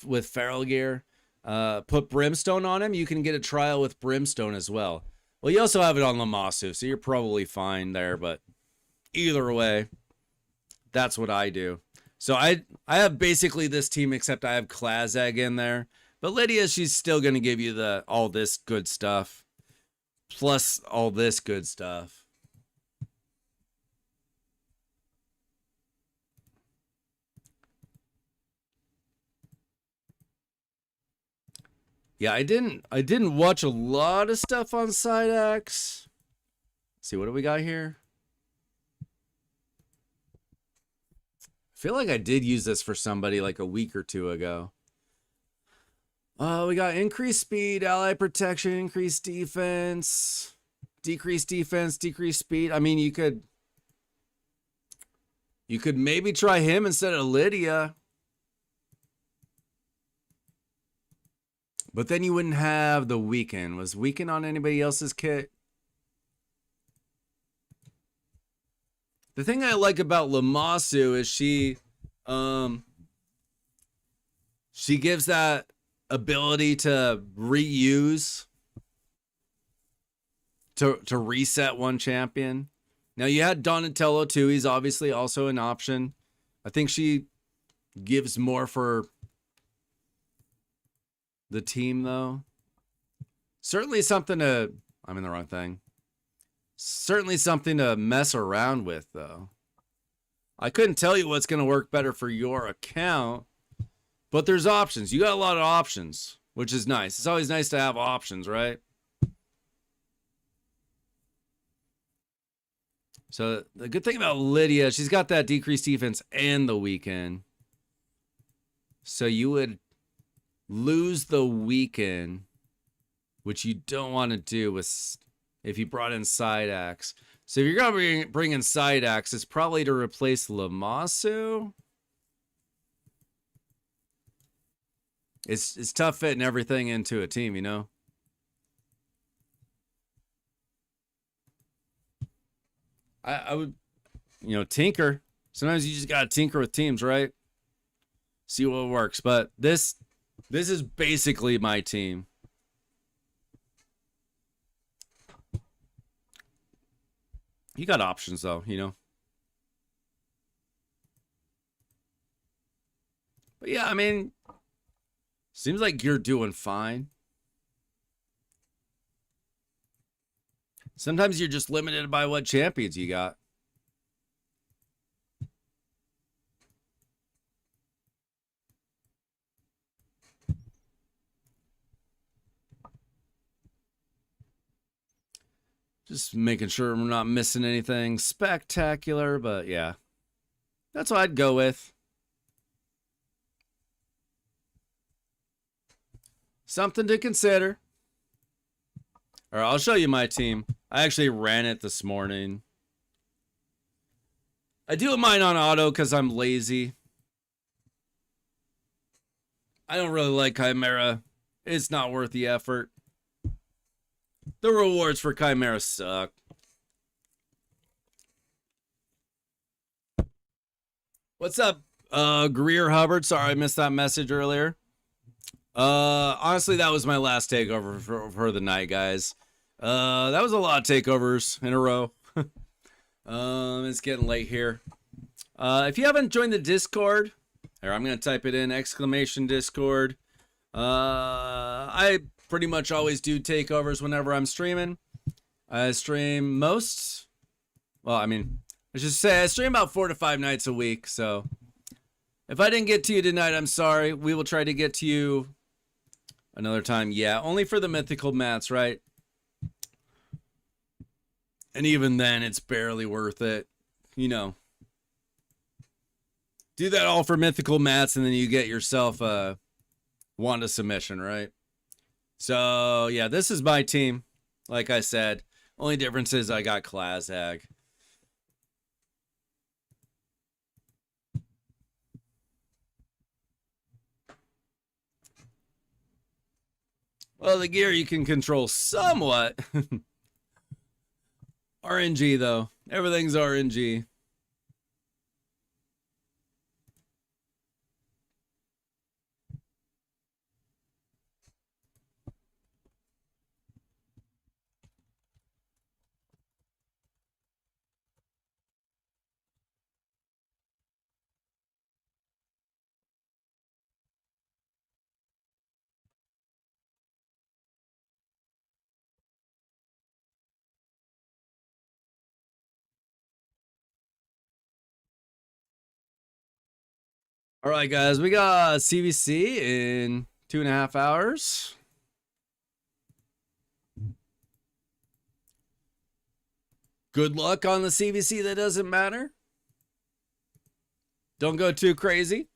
with feral gear, put brimstone on him. You can get a trial with brimstone as well. Well, you also have it on Lamasu, so you're probably fine there, but either way, that's what I do. So I have basically this team, except I have Klazag in there. But Lydia, she's still going to give you all this good stuff, plus all this good stuff. Yeah, I didn't watch a lot of stuff on Sidax. See, what do we got here? I feel like I did use this for somebody like a week or two ago. We got increased speed, ally protection, increased defense, decreased speed. I mean, you could maybe try him instead of Lydia. But then you wouldn't have the weaken. Was weaken on anybody else's kit? The thing I like about Lamasu is she gives that ability to reuse, to reset one champion. Now you had Donatello too. He's obviously also an option. I think she gives more for the team though. Certainly something to, I'm in the wrong thing. Certainly something to mess around with though. I couldn't tell you what's going to work better for your account, but there's options. You got a lot of options, which is nice. It's always nice to have options, right? So the good thing about Lydia, she's got that decreased defense and the weaken. So you would lose the weaken, which you don't want to do with if you brought in side axe. So if you're going to bring in side axe, it's probably to replace Lamasu. It's tough fitting everything into a team, you know? I would, tinker. Sometimes you just got to tinker with teams, right? See what works. But this is basically my team. You got options, though, But yeah, I mean, seems like you're doing fine. Sometimes you're just limited by what champions you got. Just making sure we're not missing anything spectacular, but yeah. That's what I'd go with. Something to consider. All right, I'll show you my team. I actually ran it this morning. I do mine on auto because I'm lazy. I don't really like Chimera. It's not worth the effort. The rewards for Chimera suck. What's up, Greer Hubbard? Sorry I missed that message earlier. Honestly, that was my last takeover for the night, guys. That was a lot of takeovers in a row. It's getting late here. If you haven't joined the Discord, here, I'm going to type it in, !Discord. I pretty much always do takeovers whenever I'm streaming. I stream I should say I stream about 4 to 5 nights a week. So if I didn't get to you tonight, I'm sorry. We will try to get to you another time. Yeah, only for the mythical mats, right? And even then, it's barely worth it. Do that all for mythical mats, and then you get yourself a Wanda submission, right? So, yeah, this is my team. Like I said, only difference is I got Klazag. Well, the gear you can control somewhat. RNG though. Everything's RNG. All right, guys, we got CVC in 2.5 hours. Good luck on the CVC that doesn't matter. Don't go too crazy.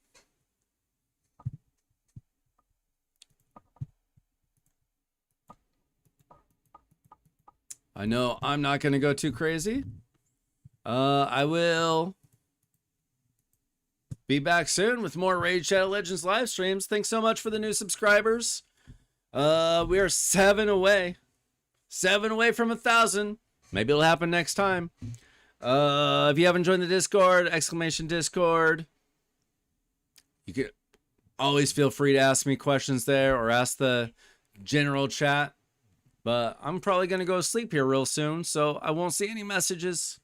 I know I'm not going to go too crazy. I will be back soon with more Raid Shadow Legends live streams. Thanks so much for the new subscribers. We are 7 away. 7 away from 1,000. Maybe it'll happen next time. If you haven't joined the Discord, !Discord. You can always feel free to ask me questions there or ask the general chat. But I'm probably going to go to sleep here real soon, so I won't see any messages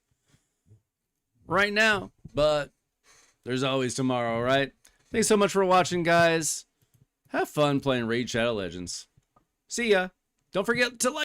right now. But there's always tomorrow, right? Thanks so much for watching, guys. Have fun playing Raid Shadow Legends. See ya. Don't forget to like.